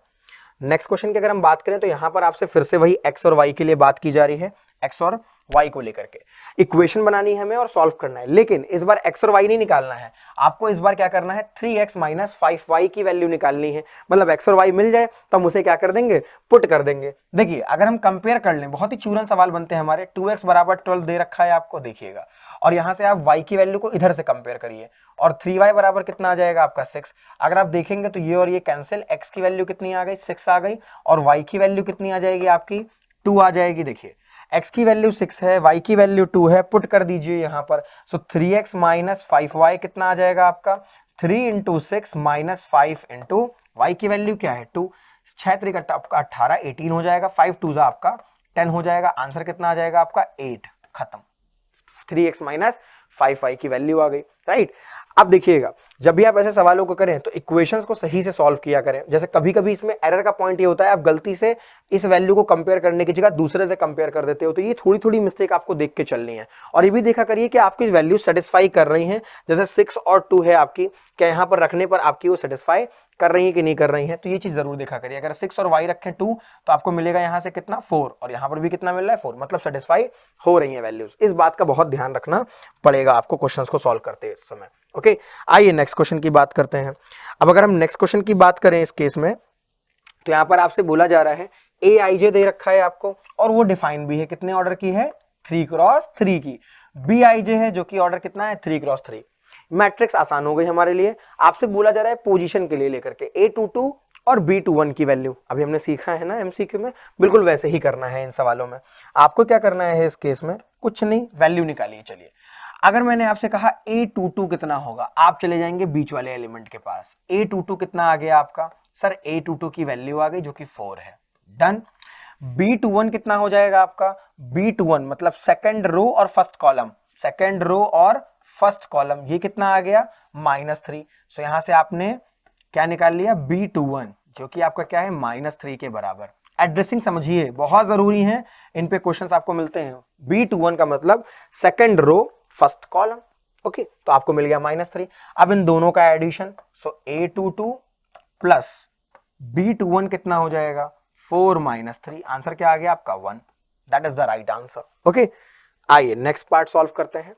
नेक्स्ट क्वेश्चन की अगर हम बात करें तो यहां पर आपसे फिर से वही x और y के लिए बात की जा रही है, x और y को लेकर के इक्वेशन बनानी है हमें और सॉल्व करना है। लेकिन इस बार x और y नहीं निकालना है, आपको इस बार क्या करना है 3x माइनस 5y की वैल्यू निकालनी है। मतलब x और y मिल जाए तो हम उसे क्या कर देंगे, पुट कर देंगे। देखिए अगर हम कंपेयर कर लें, बहुत ही चूरन सवाल बनते हैं हमारे। 2x बराबर 12 दे रखा है आपको, देखिएगा, और यहां से आप y की वैल्यू को इधर से कंपेयर करिए, और 3y बराबर कितना आ जाएगा आपका 6। अगर आप देखेंगे तो ये और ये कैंसिल, x की वैल्यू कितनी आ गई 6 आ गई, और y की वैल्यू कितनी आ जाएगी आपकी 2 आ जाएगी। देखिए x की वैल्यू 6 है, y की वैल्यू 2 है, पुट कर दीजिए यहां पर। सो 3x माइनस 5y कितना आ जाएगा आपका 3 इंटू 6 माइनस 5 इंटू y की वैल्यू क्या है 2, 6 3 आपका 18, 18 हो जाएगा, 5 2 आपका 10 हो जाएगा। आंसर कितना आ जाएगा आपका 8, खत्म। 3x माइनस 5y की वैल्यू आ गई, राइट। अब देखिएगा जब भी आप ऐसे सवालों को करें तो इक्वेशंस को सही से सॉल्व किया करें। जैसे कभी कभी इसमें एरर का पॉइंट ये होता है, आप गलती से इस वैल्यू को कंपेयर करने की जगह दूसरे से कंपेयर कर देते हो, तो ये थोड़ी थोड़ी मिस्टेक आपको देख के चलनी है। और ये भी देखा करिए कि आपकी वैल्यू सेटिस्फाई कर रही हैं। जैसे 6 और 2 है आपकी, क्या यहाँ पर रखने पर आपकी वो सेटिस्फाई कर रही है कि नहीं कर रही है, तो ये चीज जरूर देखा करिए। अगर 6 और y रखें 2 तो आपको मिलेगा यहाँ से कितना 4, और यहाँ पर भी कितना मिल रहा है 4, मतलब सेटिस्फाई हो रही है वैल्यूज। इस बात का बहुत ध्यान रखना पड़ेगा आपको क्वेश्चंस को सॉल्व करते समय। ओके, आइए नेक्स्ट क्वेश्चन की बात करते हैं। अब अगर हम नेक्स्ट क्वेश्चन की बात करें इस केस में, तो यहाँ पर आपसे बोला जा रहा है aij दे रखा है आपको, और वो डिफाइन भी है, कितने ऑर्डर की है 3 क्रॉस 3 की। bij है जो कि ऑर्डर कितना है 3 क्रॉस 3। मैट्रिक्स आसान हो गई हमारे लिए। आपसे बोला जा रहा है पोजीशन के लिए लेकर के a22 और b21 की वैल्यू। अभी हमने सीखा है ना एमसीक्यू में, बिल्कुल वैसे ही करना है इन सवालों में। आपको क्या करना है इस केस में, कुछ नहीं, वैल्यू निकालिए। चलिए अगर मैंने आपसे कहा a22 कितना होगा, आप चले जाएंगे बीच वाले एलिमेंट के पास। a22 कितना आ गया आपका सर, a22 की वैल्यू आ गई जो कि 4 है, डन। b21 कितना हो जाएगा आपका, b21 मतलब सेकंड रो और फर्स्ट कॉलम, सेकंड रो और फर्स्ट कॉलम, ये कितना आ गया -3। सो यहां से आपने क्या निकाल लिया b21 जो कि आपका क्या है -3 के बराबर। एड्रेसिंग समझिए, बहुत जरूरी है, इन पे क्वेश्चंस आपको मिलते हैं। b21 का मतलब second row first column, okay, तो आपको मिल गया -3। अब इन दोनों का एडिशन, सो a22 प्लस b21 कितना हो जाएगा 4 -3, आंसर क्या आ गया आपका 1, that is the right answer. Okay, आइए नेक्स्ट पार्ट सॉल्व करते हैं।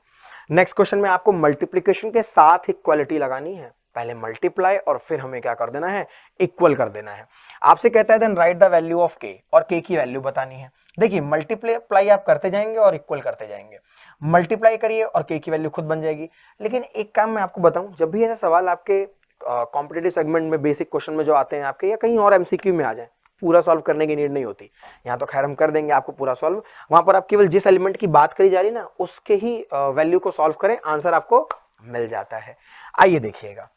नेक्स्ट क्वेश्चन में आपको मल्टीप्लिकेशन के साथ इक्वालिटी लगानी है, पहले मल्टीप्लाई और फिर हमें क्या कर देना है, इक्वल कर देना है। आपसे कहता है then write the value of k, और k की वैल्यू बतानी है। देखिए मल्टीप्लाई आप करते जाएंगे और इक्वल करते जाएंगे, मल्टीप्लाई करिए और k की वैल्यू खुद बन जाएगी। लेकिन एक काम मैं आपको बताऊं, जब भी ऐसा सवाल आपके कॉम्पिटिटिव सेगमेंट में बेसिक क्वेश्चन में जो आते हैं आपके, या कहीं और एमसीक्यू में आ जाए, पूरा सॉल्व करने की नीड नहीं होती। यहाँ तो खैर हम कर देंगे आपको पूरा सॉल्व। वहां पर आप केवल जिस एलिमेंट की बात करी जा रही ना, उसके ही वैल्यू को सॉल्व करें, आंसर आपको मिल जाता है। आइए देखिएगा,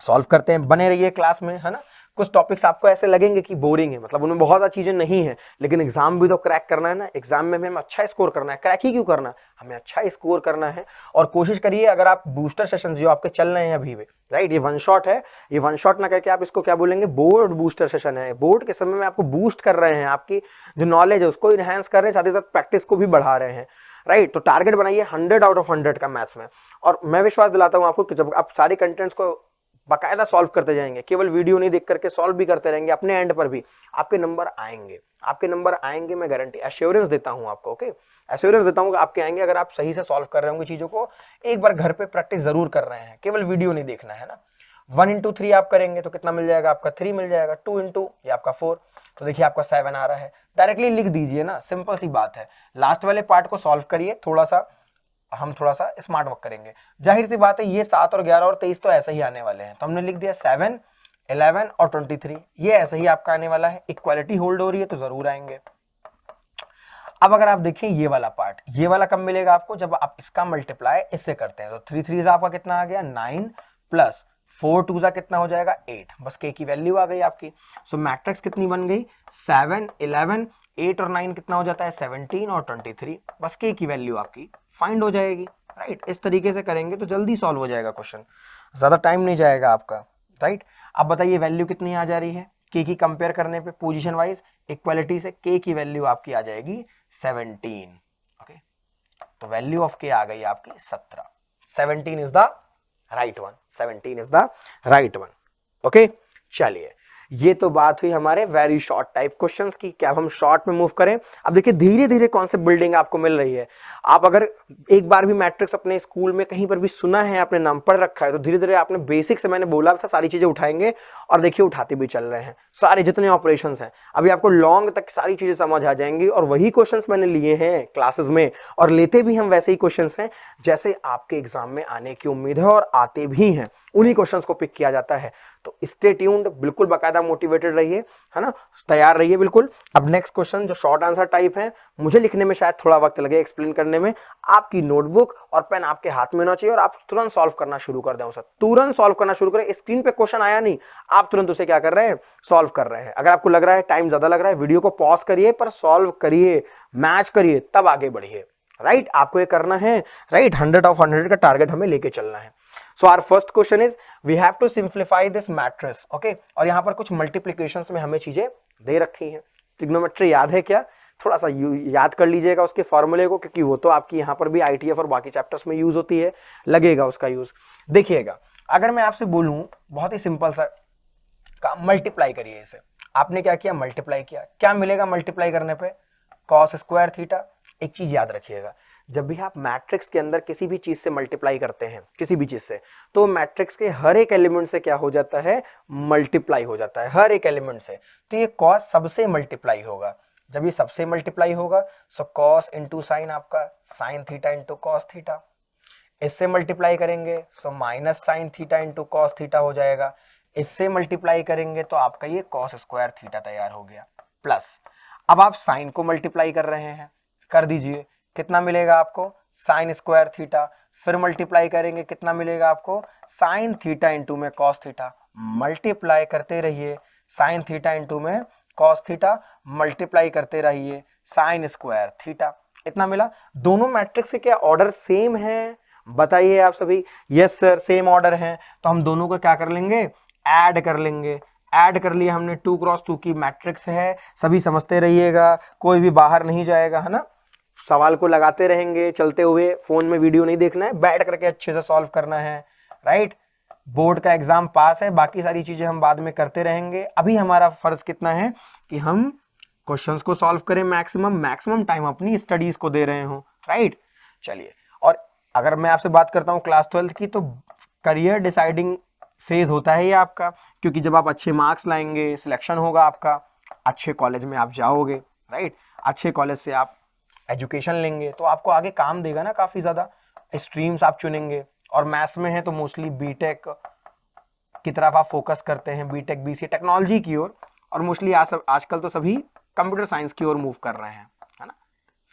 सॉल्व करते हैं, बने रहिए क्लास में, है ना। कुछ टॉपिक्स आपको ऐसे लगेंगे कि बोरिंग है, मतलब उनमें बहुत सारी चीजें नहीं है, लेकिन एग्जाम भी तो क्रैक करना है ना। एग्जाम में हमें अच्छा स्कोर करना है, क्रैक ही क्यों करना, हमें अच्छा स्कोर करना है। और कोशिश करिए, अगर आप बूस्टर सेशंस जो आपके चल रहे हैं अभी भी, राइट, ये वन शॉट है, ये वन शॉट ना करके आप इसको क्या बोलेंगे, बोर्ड बूस्टर सेशन है। बोर्ड के समय में आपको बूस्ट कर रहे हैं, आपकी जो नॉलेज है उसको इनहेंस कर रहे हैं, साथ ही साथ प्रैक्टिस को भी बढ़ा रहे हैं। राइट। तो टारगेट बनाइए 100 आउट ऑफ 100 का मैथ्स में, और मैं विश्वास दिलाता हूं आपको कि जब आप सारे कंटेंट्स को बाकायदा सॉल्व करते जाएंगे, केवल वीडियो नहीं देख करके सॉल्व भी करते रहेंगे अपने एंड पर भी, आपके नंबर आएंगे, आपके नंबर आएंगे, मैं गारंटी एश्योरेंस देता हूं आपको। ओके, एश्योरेंस देता हूं कि आपके आएंगे, अगर आप सही से सॉल्व कर रहे होंगे चीजों को, एक बार घर पे प्रैक्टिस जरूर कर रहे हैं, केवल वीडियो नहीं देखना है ना। 1 into 3 आप करेंगे तो कितना मिल जाएगा आपका, 3 मिल जाएगा। 2 into ये आपका 4, तो देखिए आपका 7 आ रहा है। डायरेक्टली लिख दीजिए ना, सिंपल सी बात है। लास्ट वाले पार्ट को सॉल्व करिए, हम थोड़ा सा स्मार्ट वर्क करेंगे। जाहिर सी बात है ये 7 और 11 और 23 तो ऐसे ही आने वाले हैं, तो हमने लिख दिया 7, 11 और 23, ये ऐसे ही आपका आने वाला है। इक्वालिटी होल्ड हो रही है तो जरूर आएंगे। अब अगर आप देखें ये वाला पार्ट, ये वाला कब मिलेगा आपको, जब आप इसका मल्टीप्लाई इससे करते हैं। तो 3 3 आपका कितना आ गया 9 प्लस 4 2 कितना हो जाएगा 8, बस के की वैल्यू आ गई आपकी। सो मैट्रिक्स कितनी बन गई 7, 11, 8 और 9 कितना हो जाता है 17 और 23, बस के की वैल्यू आपकी फाइंड हो जाएगी। राइट, इस तरीके से करेंगे तो जल्दी सॉल्व हो जाएगा क्वेश्चन, ज्यादा टाइम नहीं जाएगा आपका। राइट, अब बताइए वैल्यू कितनी आ जा रही है के की, कंपेयर करने पे पोजीशन वाइज इक्वालिटी से के की वैल्यू आपकी आ जाएगी 17। ओके, तो वैल्यू ऑफ के आ गई आपकी 17। 17 is the right one, 17 is the right one. Okay, चलिए ये तो बात हुई हमारे वेरी शॉर्ट टाइप क्वेश्चंस की। क्या हम शॉर्ट में मूव करें? अब देखिए धीरे धीरे कॉन्सेप्ट बिल्डिंग आपको मिल रही है। आप अगर एक बार भी मैट्रिक्स अपने स्कूल में कहीं पर भी सुना है, आपने नाम पढ़ रखा है, तो धीरे धीरे आपने बेसिक से, मैंने बोला था सारी चीजें उठाएंगे, और देखिए उठाते भी चल रहे हैं सारे जितने ऑपरेशन हैं। अभी आपको लॉन्ग तक सारी चीजें समझ आ जाएंगी, और वही क्वेश्चन मैंने लिए हैं क्लासेस में, और लेते भी हम वैसे ही क्वेश्चन हैं जैसे आपके एग्जाम में आने की उम्मीद है, और आते भी हैं, उन्हीं क्वेश्चंस को पिक किया जाता है। तो स्टे ट्यून्ड, बिल्कुल बाकायदा मोटिवेटेड रहिए, है ना, तैयार रहिए बिल्कुल। अब नेक्स्ट क्वेश्चन जो शॉर्ट आंसर टाइप है, मुझे लिखने में शायद थोड़ा वक्त लगे, एक्सप्लेन करने में, आपकी नोटबुक और पेन आपके हाथ में होना चाहिए, और आप तुरंत सॉल्व करना शुरू कर दें उसे, तुरंत सॉल्व करना शुरू करें। स्क्रीन पे क्वेश्चन आया नहीं, आप तुरंत उसे क्या कर रहे हैं, सॉल्व कर रहे हैं। अगर आपको लग रहा है टाइम ज्यादा लग रहा है, वीडियो को पॉज करिए, पर सॉल्व करिए, मैच करिए, तब आगे बढ़िए। राइट, आपको ये करना है। राइट, 100 ऑफ 100 का टारगेट हमें लेके चलना है। So our first question is we have to simplify this matrix, okay? और यहाँ पर कुछ मल्टीप्लिकेशंस में हमें चीजें दे रखी हैं। ट्रिग्नोमेट्री याद है क्या? थोड़ा सा याद कर लीजिएगा उसके फॉर्मूले को, क्योंकि वो तो आपकी यहाँ पर भी आईटीएफ और बाकी चैप्टर्स में यूज होती है, लगेगा उसका यूज। देखिएगा, अगर मैं आपसे बोलूं बहुत ही सिंपल सा काम, मल्टीप्लाई करिए इसे, आपने क्या किया, मल्टीप्लाई किया, क्या मिलेगा मल्टीप्लाई करने पे, कॉस स्क्वायर थीटा। एक चीज याद रखिएगा, जब भी आप मैट्रिक्स के अंदर किसी भी चीज से मल्टीप्लाई करते हैं, किसी भी चीज से, तो मैट्रिक्स के हर एक एलिमेंट से क्या हो जाता है, मल्टीप्लाई हो जाता है, हर एक एलिमेंट से। तो ये कॉस सबसे मल्टीप्लाई होगा, जब ये सबसे मल्टीप्लाई होगा, सो कॉस इंटू साइन आपका sine theta into cos theta. इससे मल्टीप्लाई करेंगे so minus sine theta into cos theta हो जाएगा। इससे मल्टीप्लाई करेंगे तो आपका ये कॉस स्क्वायर थीटा तैयार हो गया। प्लस अब आप साइन को मल्टीप्लाई कर रहे हैं, कर दीजिए, कितना मिलेगा आपको, साइन स्क्वायर थीटा। फिर मल्टीप्लाई करेंगे, कितना मिलेगा आपको, साइन थीटा इंटू में कॉस थीटा। मल्टीप्लाई करते रहिए, साइन थीटा इंटू में कॉस थीटा, मल्टीप्लाई करते रहिए, साइन स्क्वायर थीटा। इतना मिला। दोनों मैट्रिक्स के क्या ऑर्डर सेम है, बताइए आप सभी। यस सर, सेम ऑर्डर है, तो हम दोनों को क्या कर लेंगे, ऐड कर लेंगे। ऐड कर लिया हमने, 2 क्रॉस 2 की मैट्रिक्स है, सभी समझते रहिएगा, कोई भी बाहर नहीं जाएगा, है ना। सवाल को लगाते रहेंगे चलते हुए, फोन में वीडियो नहीं देखना है, बैठ करके अच्छे से सॉल्व करना है। राइट, बोर्ड का एग्जाम पास है, बाकी सारी चीजें हम बाद में करते रहेंगे। अभी हमारा फर्ज कितना है कि हम क्वेश्चंस को सॉल्व करें, मैक्सिमम टाइम अपनी स्टडीज को दे रहे हो। राइट, चलिए, और अगर मैं आपसे बात करता हूँ क्लास 12 की, तो करियर डिसाइडिंग फेज होता है ये आपका, क्योंकि जब आप अच्छे मार्क्स लाएंगे, सिलेक्शन होगा आपका, अच्छे कॉलेज में आप जाओगे। राइट, अच्छे कॉलेज से आप एजुकेशन लेंगे तो आपको आगे काम देगा ना, काफी ज्यादा स्ट्रीम्स आप चुनेंगे, और मैथ्स में है तो मोस्टली बीटेक की तरफ आप फोकस करते हैं, बीटेक बीसीए टेक्नोलॉजी की ओर, और मोस्टली आजकल तो सभी कंप्यूटर साइंस की ओर मूव कर रहे हैं, है ना।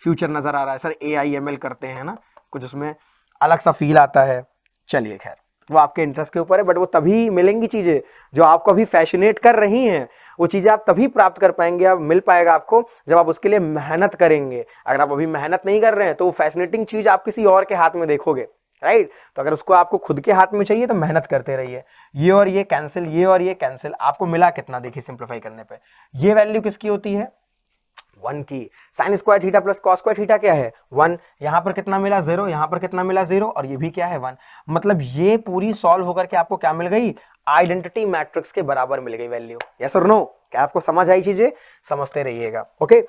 फ्यूचर नजर आ रहा है सर, AI ML करते हैं ना, कुछ उसमें अलग सा फील आता है। चलिए खैर, वो आपके इंटरेस्ट के ऊपर है, बट वो तभी मिलेंगी चीजें जो आपको अभी फैसिनेट कर रही हैं, वो चीजें आप तभी प्राप्त कर पाएंगे, अब मिल पाएगा आपको जब आप उसके लिए मेहनत करेंगे। अगर आप अभी मेहनत नहीं कर रहे हैं तो वो फैसिनेटिंग चीज आप किसी और के हाथ में देखोगे। राइट, तो अगर उसको आपको खुद के हाथ में चाहिए तो मेहनत करते रहिए। ये और ये कैंसिल, ये और ये कैंसिल, आपको मिला कितना, देखिए सिंप्लीफाई करने पे, ये वैल्यू किसकी होती है, 1 की। Sine square theta plus cos square theta क्या है 1। यहां पर कितना मिला 0, यहां पर कितना मिला 0 और ये भी क्या है 1। मतलब ये पूरी सॉल्व होकर के आपको क्या मिल गई, आइडेंटिटी मैट्रिक्स के बराबर मिल गई वैल्यू। यस और नो, क्या आपको समझ आई चीजें, समझते रहिएगा। ओके,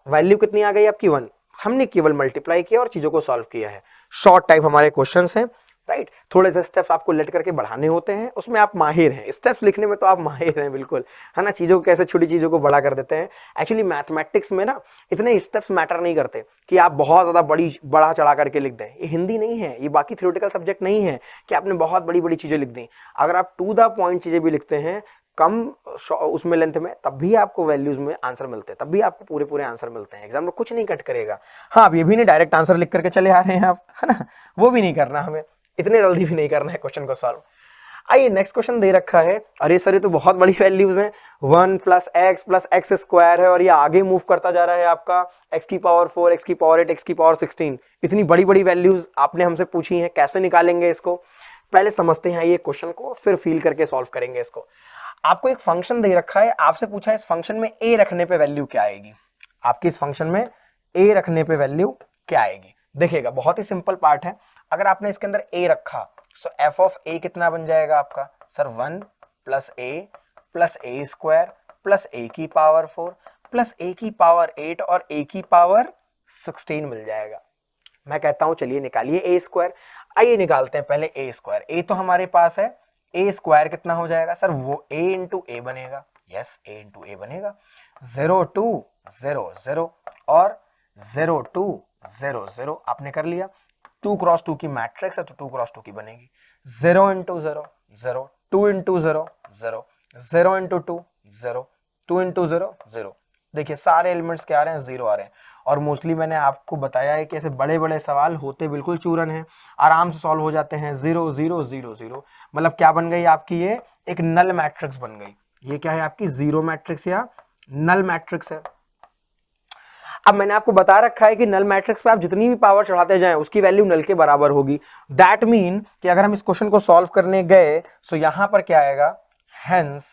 वैल्यू कितनी आ गई आपकी 1। हमने केवल मल्टीप्लाई किया और चीजों को सॉल्व किया है। शॉर्ट टाइप हमारे क्वेश्चंस हैं, राइट। थोड़े से स्टेप्स आपको लेट करके बढ़ाने होते हैं, उसमें आप माहिर हैं। स्टेप्स लिखने में तो आप माहिर हैं बिल्कुल, है ना। चीजों को कैसे छोटी चीजों को बड़ा कर देते हैं। एक्चुअली मैथमेटिक्स में ना इतने स्टेप्स मैटर नहीं करते कि आप बहुत ज्यादा बड़ा चढ़ा करके लिख दें। ये हिंदी नहीं है, ये बाकी थ्योरेटिकल सब्जेक्ट नहीं है कि आपने बहुत बड़ी बड़ी चीजें लिख दी। अगर आप टू द पॉइंट चीजें भी लिखते हैं कम उसमें लेंथ में, तब भी आपको वैल्यूज में आंसर मिलते हैं, तब भी आपको पूरे पूरे आंसर मिलते हैं। एग्जाम में कुछ नहीं कट करेगा। हाँ, आप ये भी नहीं डायरेक्ट आंसर लिख करके चले आ रहे हैं आप, है ना, वो भी नहीं करना हमें, इतने जल्दी भी नहीं करना है क्वेश्चन को सॉल्व। आइए नेक्स्ट क्वेश्चन दे रखा है। अरे सर ये तो बहुत बड़ी वैल्यूज हैं, 1 प्लस एक्स स्क्वायर है और ये आगे मूव करता जा रहा है आपका x की पावर 4, x की पावर 8, x की पावर 16। इतनी बड़ी बड़ी वैल्यूज आपने हमसे पूछी हैं, कैसे निकालेंगे इसको। पहले समझते हैं ये क्वेश्चन को, फिर फील करके सॉल्व करेंगे इसको। आपको एक फंक्शन दे रखा है, आपसे पूछा है इस फंक्शन में a रखने पे वैल्यू क्या आएगी। आपकी इस फंक्शन में a रखने पे वैल्यू क्या आएगी, देखिएगा बहुत ही सिंपल पार्ट है। अगर आपने इसके अंदर a रखा तो f ऑफ a कितना बन जाएगा आपका sir 1 plus a square plus a की पावर 4 प्लस a की पावर 8 और a की पावर 16 मिल जाएगा। मैं कहता हूं चलिए निकालिए a स्क्वायर। आइए निकालते हैं पहले a स्क्वायर। a तो हमारे पास है, a स्क्वायर कितना हो जाएगा सर, वो a इंटू ए बनेगा। यस, a इंटू ए बनेगा। 0 2 0 0 और 0 2 0 0 आपने कर लिया। 2 क्रॉस 2 की मैट्रिक्स है तो 2 क्रॉस 2 की बनेगी। 0 इंटू 0 0, 2 इंटू 0 0, 0 इंटू 2 0, 2 इंटू 0 0। देखिए सारे एलिमेंट्स क्या आ रहे हैं, 0 आ रहे हैं। और मोस्टली मैंने आपको बताया है कि ऐसे बड़े बड़े सवाल होते बिल्कुल चूरन है, आराम से सॉल्व हो जाते हैं। 0 0 0 0 मतलब क्या बन गई आपकी, ये एक नल मैट्रिक्स बन गई। ये क्या है आपकी, जीरो मैट्रिक्स या नल मैट्रिक्स है। अब मैंने आपको बता रखा है कि नल मैट्रिक्स पे आप जितनी भी पावर चढ़ाते जाएं उसकी वैल्यू नल के बराबर होगी। दैट मीन कि अगर हम इस क्वेश्चन को सॉल्व करने गए तो यहां पर क्या आएगा, हेंस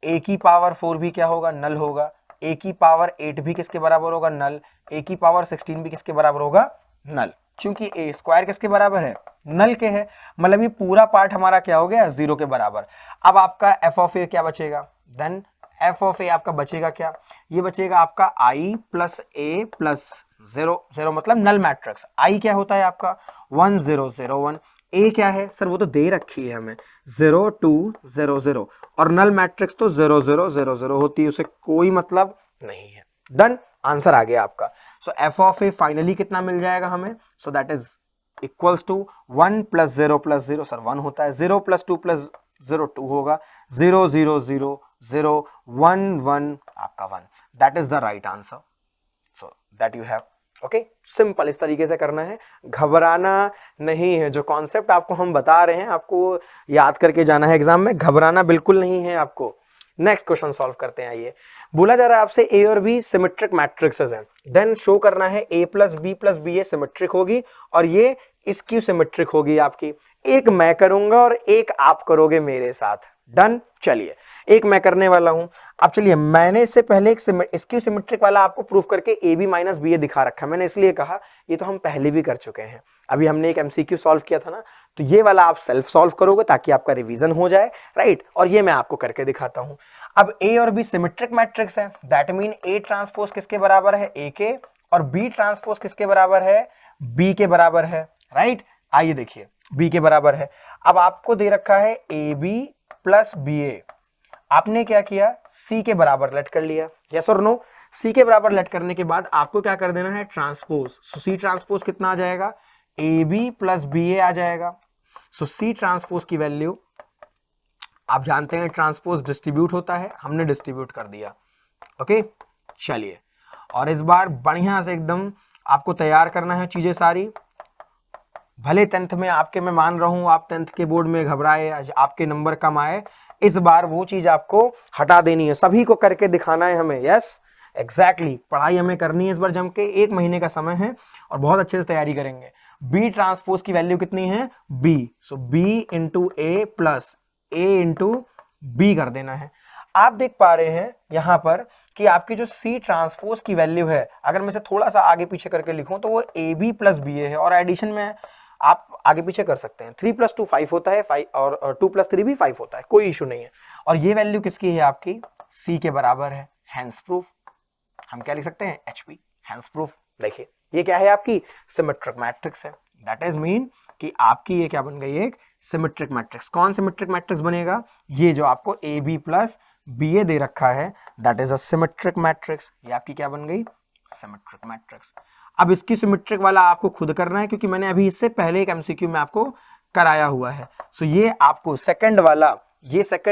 a की पावर 4 भी क्या होगा, नल होगा। a की पावर 8 भी किसके बराबर होगा, नल। a की पावर 16 भी किसके बराबर होगा, नल। क्योंकि a स्क्वायर किसके बराबर है, नल के है। मतलब ये पूरा पार्ट हमारा क्या हो गया, 0 के बराबर। अब आपका f ऑफ a क्या बचेगा, देन f ऑफ a आपका बचेगा क्या, ये बचेगा आपका i प्लस a प्लस 0 0 मतलब नल मैट्रिक्स। i क्या होता है आपका 1 0 0 1। a क्या है सर, वो तो दे रखी है हमें 0 2 0 0 और नल मैट्रिक्स तो 0 0 0 0 होती है, उसे कोई मतलब नहीं है। डन, आंसर आ गया आपका। So f of a finally कितना मिल जाएगा हमें, so that is equals to 1 plus 0 plus 0 sir 1 होता है, 0 प्लस 2 प्लस 0 2 होगा, 0 0 0 0 1 1 आपका 1। That is the right answer, so that you have. Okay, simple इस तरीके से करना है, घबराना नहीं है। जो कॉन्सेप्ट आपको हम बता रहे हैं आपको याद करके जाना है एग्जाम में, घबराना बिल्कुल नहीं है आपको। नेक्स्ट क्वेश्चन सॉल्व करते हैं। आइए, बोला जा रहा है आपसे a और b सिमेट्रिक मैट्रिक्सेस हैं, देन शो करना है a प्लस बी ये सिमेट्रिक होगी और ये स्क्यू सिमेट्रिक होगी आपकी। एक मैं करूंगा और एक आप करोगे मेरे साथ। डन, चलिए एक मैं करने वाला हूं। अब चलिए, मैंने इससे पहले एक स्क्यू सिमेट्रिक वाला आपको प्रूफ करके ए बी माइनस बी ए दिखा रखा है। मैंने इसलिए कहा ये तो हम पहले भी कर चुके हैं, अभी हमने एक एमसीक्यू सॉल्व किया था ना, तो ये वाला आप सेल्फ सॉल्व करोगे ताकि आपका रिवीजन हो जाए, राइट। और ये मैं आपको करके दिखाता हूं। अब ए और बी सिमेट्रिक मैट्रिक्स है, दैट मीन ए ट्रांसपोज किसके बराबर है, ए के, और बी ट्रांसपोज किसके बराबर है, बी के बराबर है, राइट। आइए देखिए, बी के बराबर है। अब आपको दे रखा है ए बी प्लस बी ए, आपने क्या किया, सी के बराबर लेट कर लिया। यस और नो, सी के बराबर लेट करने के बाद आपको क्या कर देना है, ट्रांसपोज। सो सी ट्रांसपोज कितना आ जाएगा, ए बी प्लस बी ए आ जाएगा। सो सी ट्रांसपोज की वैल्यू आप जानते हैं, ट्रांसपोज डिस्ट्रीब्यूट होता है, हमने डिस्ट्रीब्यूट कर दिया। ओके, चलिए, और इस बार बढ़िया से एकदम आपको तैयार करना है चीजें सारी। भले 10th में आपके, मैं मान रहा हूं आप 10th के बोर्ड में घबराए, आपके नंबर कम आए, इस बार वो चीज आपको हटा देनी है, सभी को करके दिखाना है हमें। यस, एग्जैक्टली, पढ़ाई हमें करनी है इस बार जम के, 1 महीने का समय है और बहुत अच्छे से तैयारी करेंगे। बी ट्रांसपोज की वैल्यू कितनी है, बी। सो बी इंटू ए प्लस ए इंटू बी कर देना है। आप देख पा रहे हैं यहां पर कि आपकी जो सी ट्रांसपोज की वैल्यू है, अगर मैं इसे थोड़ा सा आगे पीछे करके लिखूं तो वो ए बी प्लस बी ए है, और एडिशन में आप आगे पीछे कर सकते हैं। 3 + 2 5 होता है, 5 और 2 + 3 भी 5 होता है, कोई इशू नहीं है। और ये वैल्यू किसकी है, आपकी सी के बराबर है, हेंस प्रूफ। हम क्या लिख सकते हैं, एचपी, हेंस प्रूफ। देखिए ये क्या है, आपकी सिमेट्रिक मैट्रिक्स है। दैट इज मीन कि आपकी ये क्या बन गई, एक सिमेट्रिक मैट्रिक्स। कौन सिमेट्रिक मैट्रिक्स बनेगा, ये जो आपको ए बी प्लस बी ए दे रखा है, that is a symmetric matrix. ये आपकी क्या बन गई, सिमेट्रिक मैट्रिक्स। अब इसकी सिमेट्रिक वाला आपको खुद करना है, क्योंकि मैंने अभी इससे पहले एक एमसीक्यू में आपको कराया हुआ है। सो ये आपको सेकंड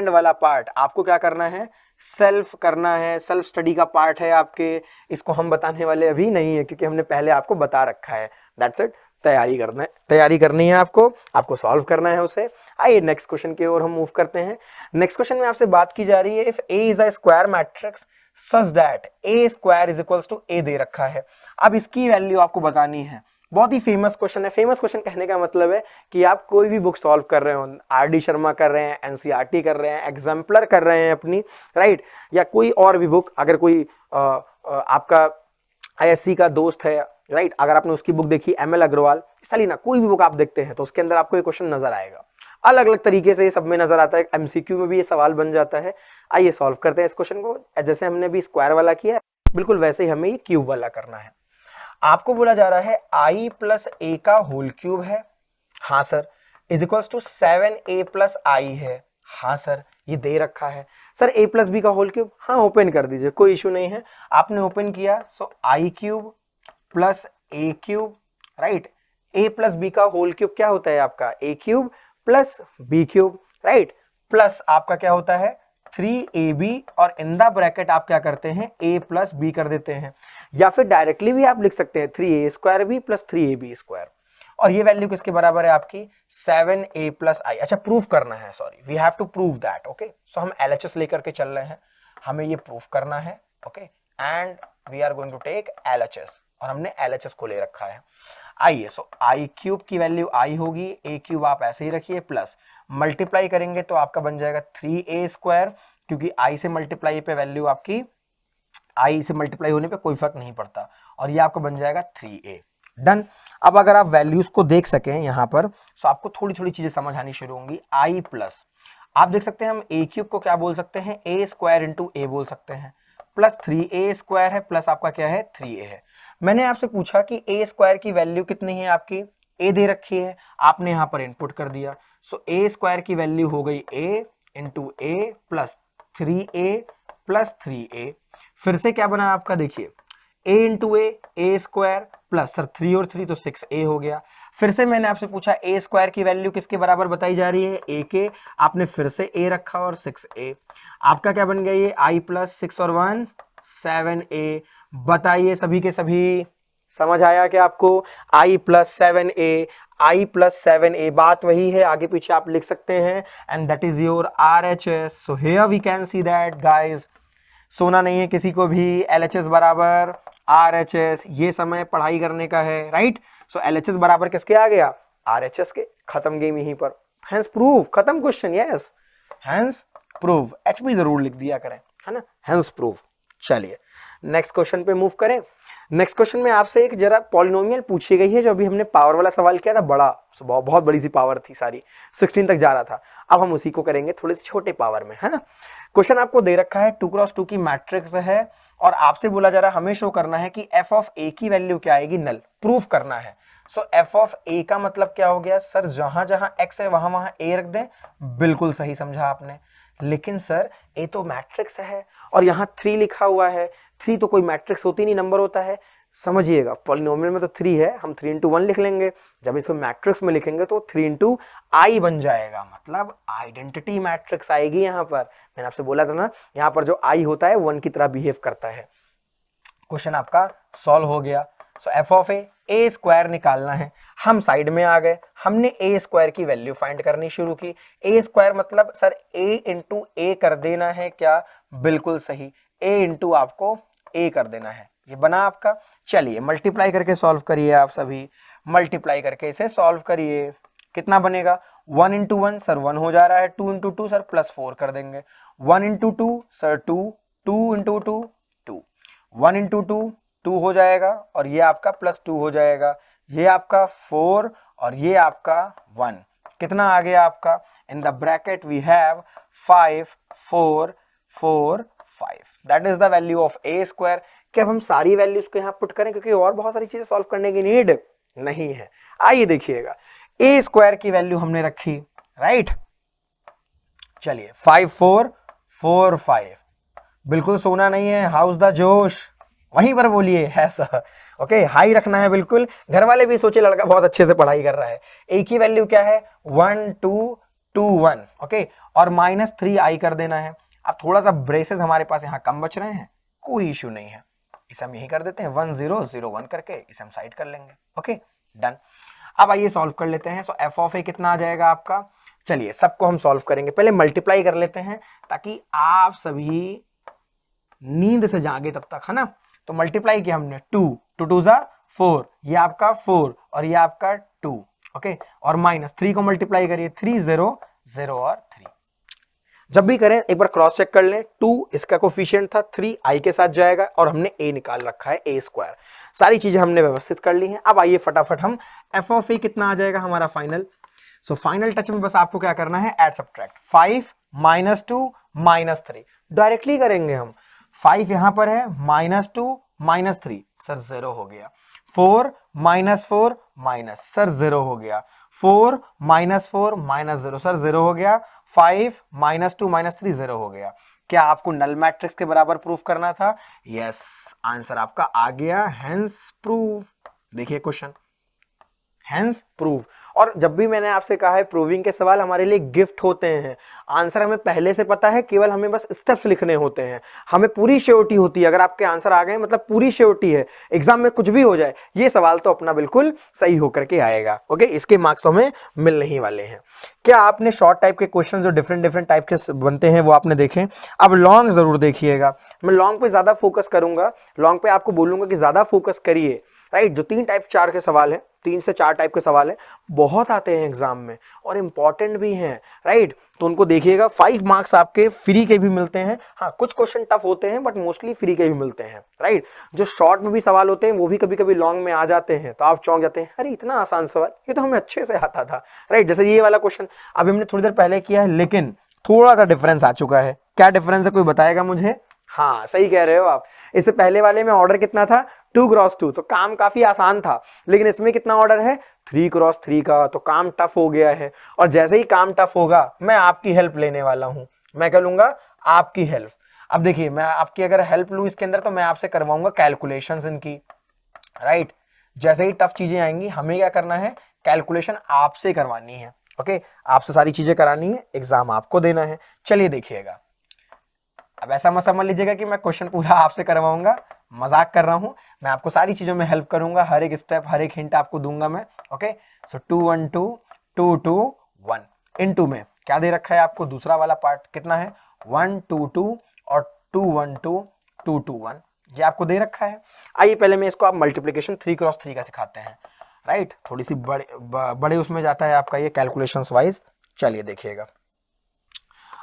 वाला पार्ट आपको क्या करना है, सेल्फ करना है, सेल्फ स्टडी का पार्ट है आपके। इसको हम बताने वाले अभी नहीं है, क्योंकि हमने पहले आपको बता रखा है। दैट्स इट, तैयारी करनी है आपको सॉल्व करना है उसे। आइए नेक्स्ट क्वेश्चन की ओर हम मूव करते हैं। नेक्स्ट क्वेश्चन में आपसे बात की जा रही है, if a is a square matrix such that a square is equals to a दे रखा है। अब इसकी वैल्यू आपको बतानी है। बहुत ही फेमस क्वेश्चन है। फेमस क्वेश्चन कहने का मतलब है कि आप कोई भी बुक सॉल्व कर रहे हो, आर.डी. शर्मा कर रहे हैं, एनसीईआरटी कर रहे हैं, एग्जाम्पलर कर रहे हैं अपनी, राइट, या कोई और भी बुक, अगर कोई आपका आईएससी का दोस्त है, राइट, अगर आपने उसकी बुक देखी, एमएल अग्रवाल, सलीना, कोई भी बुक आप देखते हैं तो उसके अंदर आपको ये क्वेश्चन नजर आएगा। अलग अलग तरीके से ये सब में नजर आता है, एमसीक्यू में भी ये सवाल बन जाता है। आइए सॉल्व करते हैं इस क्वेश्चन को। जैसे हमने भी स्क्वायर वाला किया, बिल्कुल वैसे ही हमें ये क्यूब वाला करना है। आपको बोला जा रहा है i प्लस ए का होल क्यूब है, हाँ sir, is equals to 7a plus I है, हाँ सर, ये दे रखा है। सर a प्लस बी का होल क्यूब, हाँ ओपन कर दीजिए, कोई इशू नहीं है। आपने ओपन किया, so I cube plus a cube, right, a plus b का होल क्यूब क्या होता है आपका, a cube plus b cube, right, plus आपका क्या होता है 3ab, और इन द ब्रैकेट आप क्या करते हैं, a प्लस बी कर देते हैं, या फिर डायरेक्टली भी आप लिख सकते हैं 3a square B plus 3ab square. और ये वैल्यू किसके बराबर है आपकी, 7a प्लस आई। अच्छा, प्रूफ करना है, sorry, we have to prove that, okay. So हम एलएचएस लेकर के चल रहे हैं, हमें ये प्रूफ करना है, okay, and we are going to take LHS, और हमने एलएचएस को ले रखा है। आइए, सो आई क्यूब की वैल्यू आई होगी, ए क्यूब आप ऐसे ही रखिए, प्लस मल्टीप्लाई करेंगे तो आपका बन जाएगा 3a स्क्वायर, क्योंकि आई से मल्टीप्लाई पे वैल्यू आपकी, आई से मल्टीप्लाई होने पे कोई फर्क नहीं पड़ता, और ये आपको बन जाएगा 3a। डन। अब अगर आप वैल्यूज को देख सकें यहाँ पर, तो आपको थोड़ी थोड़ी चीजें समझ आनी शुरू होंगी। आई प्लस, आप देख सकते हैं हम ए क्यूब को क्या बोल सकते हैं, ए स्क्वायर इंटू ए बोल सकते हैं, प्लस 3a स्क्वायर है, प्लस आपका क्या है 3a है। मैंने आपसे पूछा कि ए स्क्वायर की वैल्यू कितनी है आपकी, ए दे रखी है, आपने यहाँ पर इनपुट कर दिया। सो ए स्क्वायर की वैल्यू हो गई a into A plus 3a plus 3a। फिर से क्या बना आपका, देखिए a into A square plus, sir 3 और 3 तो 6a हो गया। फिर से मैंने आपसे पूछा a स्क्वायर की वैल्यू किसके बराबर बताई जा रही है, a के, आपने फिर से a रखा और 6a। आपका क्या बन गया ये i प्लस 6 और 1 7a। बताइए सभी के सभी, समझ आया कि आपको i प्लस 7a, बात वही है, आगे पीछे आप लिख सकते हैं, and that is your RHS। So here we can see that guys, सोना नहीं है किसी को भी, LHS बराबर RHS, ये समय पढ़ाई करने का है, राइट। सो LHS बराबर किसके आ गया, RHS के, खत्म गेम यहीं पर, हैंस प्रूफ, खत्म question, yes, hence proof, HP जरूर लिख दिया करें, है ना, हैंस प्रूफ। चलिए नेक्स्ट क्वेश्चन पे मूव करें। नेक्स्ट क्वेश्चन में आपसे एक जरा पॉलिनोमियल पूछी गई है, जो अभी हमने पावर वाला सवाल किया था, बड़ा बहुत बड़ी सी पावर थी, सारी 16 तक जा रहा था। अब हम उसी को करेंगे थोड़े से छोटे पावर में, है ना। क्वेश्चन आपको दे रखा है 2x2 की मैट्रिक्स है, और आपसे बोला जा रहा है हमें शो करना है कि f ऑफ a की वैल्यू क्या आएगी, नल, प्रूफ करना है। सो f ऑफ a का मतलब क्या हो गया, सर जहां जहां x है वहां वहां a रख दें, बिल्कुल सही समझा आपने। लेकिन सर a तो मैट्रिक्स है, और यहाँ 3 लिखा हुआ है, 3 तो कोई मैट्रिक्स होती नहीं, नंबर होता है। समझिएगा, पॉलिनोमियल में तो 3 है, हम 3 इंटू 1 लिख लेंगे, जब इसको मैट्रिक्स में लिखेंगे तो 3 इंटू आई बन जाएगा, मतलब आइडेंटिटी मैट्रिक्स आएगी। यहाँ पर मैंने आपसे बोला था ना, यहाँ पर जो आई होता है 1 की तरह बिहेव करता है। क्वेश्चन आपका सॉल्व हो गया। सो एफ ऑफ ए स्क्वायर निकालना है, हम साइड में आ गए, हमने ए स्क्वायर की वैल्यू फाइंड करनी शुरू की। ए स्क्वायर मतलब सर ए इंटू ए कर देना है क्या, बिल्कुल सही, ए इंटू आपको ए कर देना है, ये बना आपका। चलिए मल्टीप्लाई करके सॉल्व करिए, आप सभी मल्टीप्लाई करके इसे सॉल्व करिए। कितना बनेगा 1 इंटू 1 सर 1 हो जा रहा है, 2 इंटू 2 सर +4 कर देंगे, 1 इंटू 2 सर 2, 2 इंटू 2 2, 1 इंटू 2 2 हो जाएगा और ये आपका +2 हो जाएगा, ये आपका 4 और ये आपका 1, कितना आ गया आपका in the bracket we have 5 4 4 5, that is the value of a square. क्या अब हम सारी वैल्यूज को यहाँ पुट करें क्योंकि और बहुत सारी चीजें सॉल्व करने की नीड नहीं है। आइए देखिएगा ए स्क्वायर की वैल्यू हमने रखी, राइट। चलिए 5 4 4 5, बिल्कुल सोना नहीं है, हाउस द जोश, वहीं पर बोलिए है सर। ओके हाई रखना है बिल्कुल, घर वाले भी सोचे लड़का बहुत अच्छे से पढ़ाई कर रहा है। ए की वैल्यू क्या है 1 2 2 1, ओके, और -3i कर देना है। अब थोड़ा सा ब्रेसेस हमारे पास यहाँ कम बच रहे हैं, कोई इश्यू नहीं है, इसे हम यही कर देते हैं 1 0 0 1 करके इसे हम साइड कर लेंगे। Okay done. अब आइए सॉल्व कर लेते हैं। सो एफ ऑफ ए कितना आ जाएगा आपका, चलिए सबको हम सॉल्व करेंगे, पहले मल्टीप्लाई कर लेते हैं ताकि आप सभी नींद से जागे तब तक, है ना। तो मल्टीप्लाई किया हमने 2 2 2 जा 4, ये आपका 4 और ये आपका 2, ओके, और -3 को मल्टीप्लाई करिए 3 0 0 और 3। जब भी करें एक बार क्रॉस चेक कर लें, 2 इसका कोफिशिएंट था, 3 i के साथ जाएगा और हमने a निकाल रखा है ए स्क्वायर। सारी चीजें हमने व्यवस्थित कर ली हैं। अब आइए फटाफट हम एफ ऑफ ए कितना आ जाएगा हमारा फाइनल। सो फाइनल टच में बस आपको क्या करना है, ऐड सब्ट्रैक्ट, 5 -2 -3 डायरेक्टली करेंगे हम। 5 यहां पर है, -2 -3 सर 0 हो गया, 4 -4 सर 0 हो गया, 4 -4 -0 सर 0 हो गया, 5 -2 -3 0 हो गया। क्या आपको नल मैट्रिक्स के बराबर प्रूफ करना था? यस, आंसर आपका आ गया, हेंस प्रूफ। देखिए क्वेश्चन, हेंस प्रूव। और जब भी मैंने आपसे कहा है प्रूविंग के सवाल हमारे लिए गिफ्ट होते हैं, आंसर हमें पहले से पता है, केवल हमें बस स्टेप्स लिखने होते हैं, हमें पूरी श्योरिटी होती है। अगर आपके आंसर आ गए मतलब पूरी श्योरिटी है, एग्जाम में कुछ भी हो जाए ये सवाल तो अपना बिल्कुल सही होकर के आएगा। ओके, इसके मार्क्स तो हमें मिलने ही वाले हैं। क्या आपने शॉर्ट टाइप के क्वेश्चन जो डिफरेंट टाइप के बनते हैं वो आपने देखे? अब लॉन्ग जरूर देखिएगा, मैं लॉन्ग पे ज्यादा फोकस करूंगा, लॉन्ग पे आपको बोलूंगा कि ज्यादा फोकस करिए, राइट। जो 3 टाइप 4 के सवाल है, 3 से 4 टाइप के सवाल है, बहुत आते हैं एग्जाम में और इंपॉर्टेंट भी हैं, राइट। तो उनको देखिएगा, 5 मार्क्स आपके फ्री के भी मिलते हैं। हाँ, कुछ क्वेश्चन टफ होते हैं बट मोस्टली फ्री के भी मिलते हैं, राइट। जो शॉर्ट में भी सवाल होते हैं वो भी कभी कभी लॉन्ग में आ जाते हैं, तो आप चौंक जाते हैं, अरे इतना आसान सवाल, ये तो हमें अच्छे से आता था, राइट। जैसे ये वाला क्वेश्चन अभी हमने थोड़ी देर पहले किया है, लेकिन थोड़ा सा डिफरेंस आ चुका है। क्या डिफरेंस है, कोई बताएगा मुझे? हाँ सही कह रहे हो आप, इससे पहले वाले में ऑर्डर कितना था 2x2, तो काम काफी आसान था, लेकिन इसमें कितना ऑर्डर है 3x3 का, तो काम टफ हो गया है। और जैसे ही काम टफ होगा मैं आपकी हेल्प लेने वाला हूं, मैं क्या लूंगा, आपकी हेल्प। अब देखिए, मैं आपकी अगर हेल्प लूं इसके अंदर तो मैं आपसे करवाऊंगा कैलकुलेशंस इनकी, राइट। जैसे ही टफ चीजें आएंगी हमें क्या करना है, कैलकुलेशन आपसे करवानी है। ओके, आपसे सारी चीजें करानी है, एग्जाम आपको देना है। चलिए देखिएगा, अब ऐसा मत समझ लीजिएगा कि मैं क्वेश्चन पूरा आपसे करवाऊंगा, मजाक कर रहा हूं, मैं आपको सारी चीजों में हेल्प करूंगा, हर एक स्टेप हर एक हिंट आपको दूंगा मैं। ओके, सो 2 1 2 2 2 1 इनटू में क्या दे रखा है आपको, दूसरा वाला पार्ट कितना है 1 2 2 और 2 1 2 2 2 1, ये आपको दे रखा है। आइए पहले मैं इसको आप मल्टीप्लीकेशन 3x3 का सिखाते हैं, राइट। थोड़ी सी बड़े उसमें जाता है आपका ये कैलकुलेशंस वाइज। चलिए देखिएगा,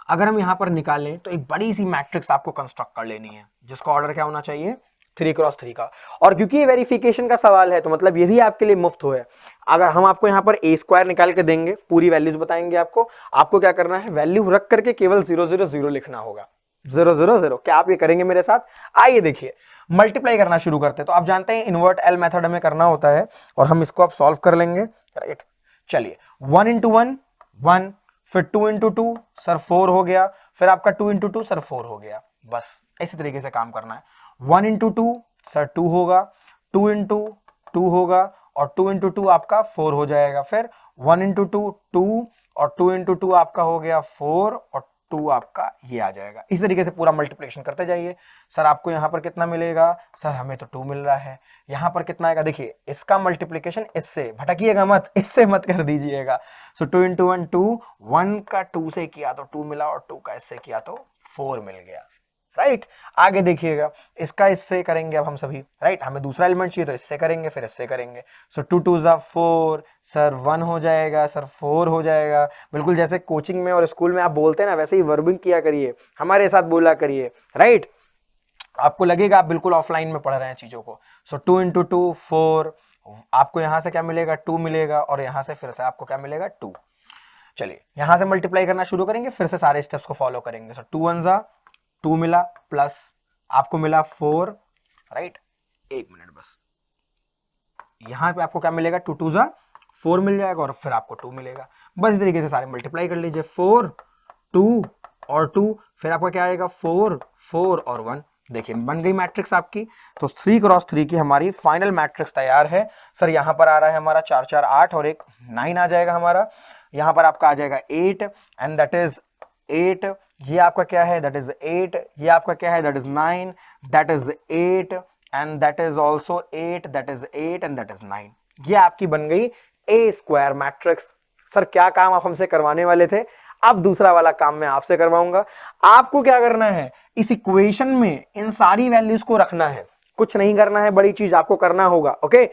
अगर हम यहां पर निकालें तो एक बड़ी सी मैट्रिक्स आपको कंस्ट्रक्ट कर लेनी है, जिसका ऑर्डर क्या होना चाहिए 3x3 का। और क्योंकि ये वेरिफिकेशन का सवाल है तो मतलब ये भी आपके लिए मुफ्त हो है। अगर हम आपको यहाँ पर ए स्क्वायर निकाल के देंगे, पूरी वैल्यूज बताएंगे आपको क्या करना है, वैल्यू रख करके केवल 0 0 0 लिखना होगा, 0 0 0। क्या आप ये करेंगे मेरे साथ? आइए देखिए, मल्टीप्लाई करना शुरू करते हैं। तो आप जानते हैं इन्वर्ट एल मेथड हमें करना होता है और हम इसको अब सॉल्व कर लेंगे, राइट। चलिए 1 इंटू 1 1, फिर 2 इंटू 2 सर 4 हो गया, फिर आपका 2 इंटू 2 सर 4 हो गया। बस इसी तरीके से काम करना है। 1 इंटू 2 सर 2 होगा, 2 इंटू 2 होगा और 2 इंटू 2 आपका 4 हो जाएगा। फिर 1 इंटू 2 2 और 2 इंटू 2 आपका हो गया 4 और 2 आपका ये आ जाएगा। इस तरीके से पूरा मल्टीप्लिकेशन करते जाइए। सर आपको यहाँ पर कितना मिलेगा, सर हमें तो 2 मिल रहा है। यहाँ पर कितना आएगा, देखिए इसका मल्टीप्लिकेशन इससे, भटकिएगा मत, इससे मत कर दीजिएगा। सो 2 इंटू 1 2, 1 का 2 से किया तो 2 मिला और 2 का इससे किया तो 4 मिल गया, राइट। आगे देखिएगा, इसका इससे करेंगे अब हम सभी, राइट। हमें दूसरा एलिमेंट चाहिए तो इससे करेंगे, फिर इससे करेंगे। सो 2 2 ज़ा 4, सर 1 हो जाएगा, सर 4 हो जाएगा। बिल्कुल जैसे कोचिंग में और स्कूल में आप बोलते हैं ना, वैसे ही वर्बिंग किया करिए, हमारे साथ बोला करिए, राइट। आपको लगेगा आप बिल्कुल ऑफलाइन में पढ़ रहे हैं चीजों को। सो 2 इंटू 2 4, आपको यहां से क्या मिलेगा 2 मिलेगा, और यहां से फिर से आपको क्या मिलेगा 2। चलिए यहां से मल्टीप्लाई करना शुरू करेंगे, फिर से सारे स्टेप्स को फॉलो करेंगे। सो 2 1 ज़ा 2 मिला, प्लस आपको मिला 4, राइट। एक मिनट बस, यहां पे आपको क्या मिलेगा 2 2 ज़ा 4 मिल जाएगा, और फिर आपको 2 मिलेगा। बस इस तरीके से सारे मल्टीप्लाई कर लीजिए, 4 2 और 2, फिर आपका क्या आएगा 4 4 और 1। देखिए बन गई मैट्रिक्स आपकी। तो 3 क्रॉस 3 की हमारी फाइनल मैट्रिक्स तैयार है। सर यहाँ पर आ रहा है हमारा 4 4 8 और एक 9 आ जाएगा हमारा। यहाँ पर आपका आ जाएगा 8 एंड दैट इज 8, ये आपका क्या है दैट इज 8, ये आपका क्या है that is 9, that is 8 and that is also 8, that is 8 and that is 9। ये आपकी बन गई ए स्क्वायर मैट्रिक्स। सर क्या काम आप हमसे करवाने वाले थे, अब दूसरा वाला काम मैं आपसे करवाऊंगा। आपको क्या करना है, इस इक्वेशन में इन सारी वैल्यूज को रखना है, कुछ नहीं करना है, बड़ी चीज आपको करना होगा। ओके,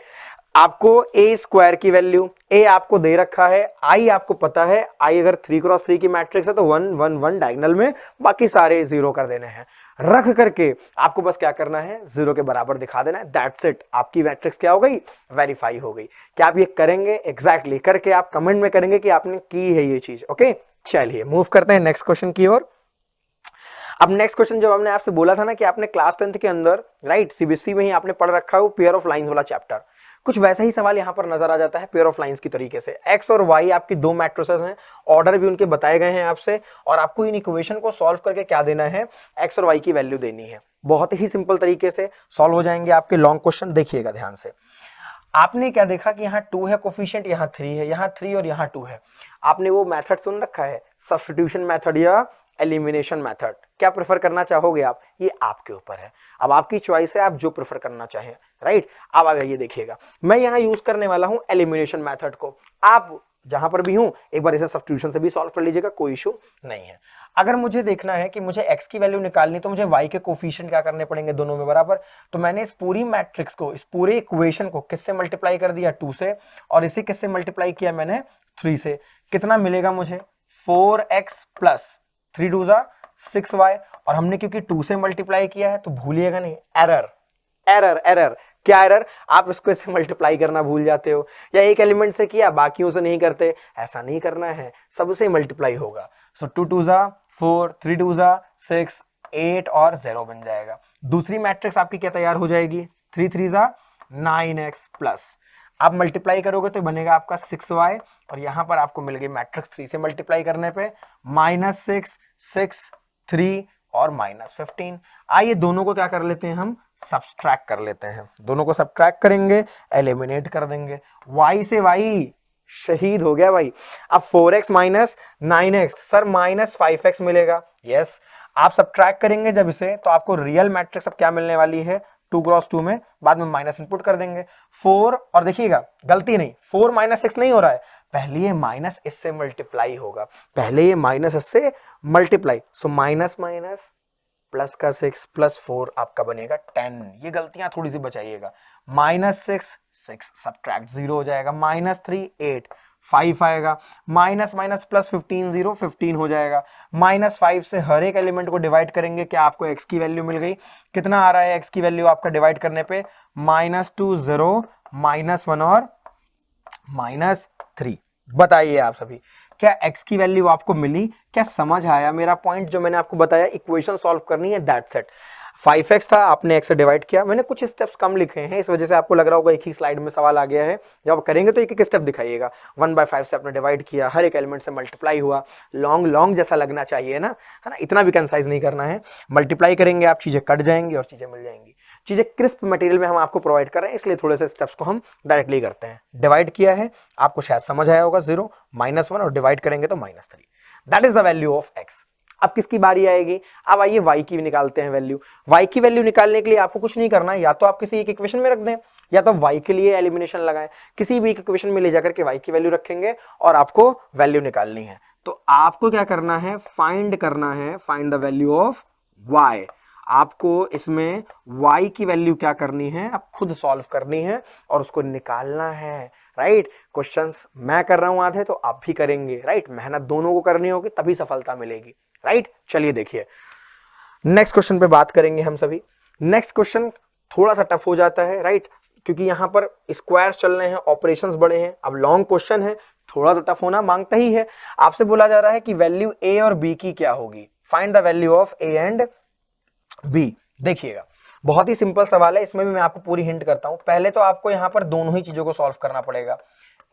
आपको ए स्क्वायर की वैल्यू, ए आपको दे रखा है, आई आपको पता है, आई अगर 3 क्रॉस 3 की मैट्रिक्स है तो 1 1 1 डायगोनल में, बाकी सारे 0 कर देने हैं। रख करके आपको बस क्या करना है, 0 के बराबर दिखा देना है, दैट्स इट। आपकी मैट्रिक्स क्या हो गई, वेरीफाई हो गई। क्या आप ये करेंगे, एग्जैक्टली करके आप कमेंट में करेंगे कि आपने की है ये चीज। ओके, चलिए मूव करते हैं नेक्स्ट क्वेश्चन की ओर। अब नेक्स्ट क्वेश्चन जब हमने आपसे बोला था ना कि आपने क्लास 10th के अंदर, राइट, सीबीएसई में ही आपने पढ़ रखा है पेयर ऑफ लाइंस वाला चैप्टर, कुछ वैसा ही सवाल यहां पर नजर आ जाता है पेयर ऑफ लाइंस की तरीके से। एक्स और वाई आपकी दो मैट्रिसेस हैं, ऑर्डर भी उनके बताए गए हैं आपसे, और आपको इन इक्वेशन को सॉल्व करके क्या देना है, एक्स और वाई की वैल्यू देनी है। बहुत ही सिंपल तरीके से सॉल्व हो जाएंगे आपके लॉन्ग क्वेश्चन। देखिएगा ध्यान से, आपने क्या देखा कि यहाँ 2 है कोफिशिएंट, यहाँ 3 है, यहाँ 3 और यहाँ 2 है। आपने वो मेथड सुन रखा है, सब्स्टिट्यूशन मेथड या एलिमिनेशन मेथड, क्या प्रेफर करना चाहोगे आप, ये आपके ऊपर है। अब आपकी चॉइस है, आप जो प्रेफर करना चाहें, राइट। अब आगे ये देखिएगा, मैं यहाँ यूज करने वाला हूँ एलिमिनेशन मेथड को। आप जहां पर भी हूं एक बार इसे सब्स्टिट्यूशन से भी सॉल्व कर लीजिएगा, कोई इशू नहीं है। अगर मुझे देखना है कि मुझे x की वैल्यू निकालनी, तो मुझे y के कोफिशिएंट क्या करने पड़ेंगे, दोनों में बराबर। तो मैंने इस पूरी मैट्रिक्स को, इस पूरे इक्वेशन को किससे मल्टीप्लाई कर दिया, 2 से, और इसे किससे मल्टीप्लाई किया मैंने, 3 से। कितना मिलेगा मुझे, 4x प्लस 3 2 ज़ा 6y, और हमने क्योंकि 2 से मल्टीप्लाई किया है तो भूलिएगा नहीं, एरर एरर एरर। क्या एरर, आप इसको इससे मल्टीप्लाई करना भूल जाते हो, या एक एलिमेंट से किया बाकियों से नहीं करते, ऐसा नहीं करना है, सबसे मल्टीप्लाई होगा। सो 2 2 ज़ा 4, 3 2 ज़ा 6, 8 और 0 बन जाएगा। दूसरी मैट्रिक्स आपकी क्या तैयार हो जाएगी, 3 3 ज़ा 9x प्लस, आप मल्टीप्लाई करोगे तो बनेगा आपका 6y, और यहां पर आपको मिल गई मैट्रिक्स 3 से मल्टीप्लाई करने पे -6 6 3 और -15। आइए दोनों को क्या कर लेते हैं, हम सब्सट्रैक्ट कर लेते हैं। दोनों को सब्सट्रैक्ट करेंगे, एलिमिनेट कर देंगे। y से y शहीद हो गया भाई। अब 4x minus 9x, sir -5x मिलेगा। यस, आप सब्सट्रैक्ट करेंगे जब इसे, तो आपको रियल मैट्रिक्स अब क्या मिलने वाली है, 2 क्रॉस 2 में, बाद में माइनस इनपुट कर देंगे 4, और देखिएगा गलती नहीं, 4 -6 नहीं हो रहा है, पहले ये माइनस इससे मल्टीप्लाई होगा, पहले ये माइनस इससे multiply. So minus minus plus का 6 प्लस 4 आपका बनेगा 10। ये गलतियां थोड़ी सी बचाइएगा। -6 6 सब्ट्रैक्ट 0 हो जाएगा, -3 8 5 आएगा, माइनस माइनस प्लस 15 0 15 हो जाएगा। -5 से हर एक एलिमेंट को डिवाइड करेंगे, क्या आपको x की वैल्यू मिल गई। कितना आ रहा है x की वैल्यू आपका डिवाइड करने पे, -2 0 -1 और -3। बताइए आप सभी, क्या x की वैल्यू आपको मिली, क्या समझ आया मेरा पॉइंट जो मैंने आपको बताया, इक्वेशन सॉल्व करनी है, दैट्स इट। 5x था, आपने x से डिवाइड किया, मैंने कुछ स्टेप्स कम लिखे हैं, इस वजह से आपको लग रहा होगा एक ही स्लाइड में सवाल आ गया है। जब आप करेंगे तो एक एक स्टेप दिखाइएगा। 1/5 से आपने डिवाइड किया, हर एक एलिमेंट से मल्टीप्लाई हुआ, लॉन्ग लॉन्ग जैसा लगना चाहिए ना, है ना, इतना भी कंसाइज नहीं करना है। मल्टीप्लाई करेंगे आप, चीजें कट जाएंगी और चीजें मिल जाएंगी। चीजें क्रिस्प मटेरियल में हम आपको प्रोवाइड कर रहे हैं, इसलिए थोड़े से स्टेप्स को हम डायरेक्टली करते हैं। डिवाइड किया है, आपको शायद समझ आया होगा, 0 -1 और डिवाइड करेंगे तो -3, that is the value of x। अब किसकी बारी आएगी, अब आइए y की निकालते हैं वैल्यू। y की वैल्यू निकालने के लिए आपको कुछ नहीं करना है, या तो आप किसी एक इक्वेशन में रख दें, या तो y के लिए एलिमिनेशन लगाएं, किसी भी एक इक्वेशन में ले जाकर के y की वैल्यू रखेंगे और आपको वैल्यू निकालनी है। तो आपको क्या करना है, फाइंड करना है, find the value of y। आपको इसमें y की वैल्यू क्या करनी है, आप खुद सॉल्व करनी है और उसको निकालना है, राइट। क्वेश्चंस मैं कर रहा हूं आधे, तो आप भी करेंगे, राइट। मेहनत दोनों को करनी होगी, तभी सफलता मिलेगी, राइट। चलिए देखिए नेक्स्ट क्वेश्चन पे बात करेंगे हम सभी। नेक्स्ट क्वेश्चन थोड़ा सा टफ हो जाता है, राइट, क्योंकि यहां पर स्क्वायर्स चल रहे हैं, ऑपरेशंस बड़े हैं। अब लॉन्ग क्वेश्चन है, थोड़ा तो टफ होना मांगता ही है। आपसे बोला जा रहा है कि वैल्यू ए और बी की क्या होगी, find the value of A and B. देखिएगा बहुत ही सिंपल सवाल है, इसमें भी मैं आपको पूरी हिंट करता हूं। पहले तो आपको यहां पर दोनों ही चीजों को सॉल्व करना पड़ेगा,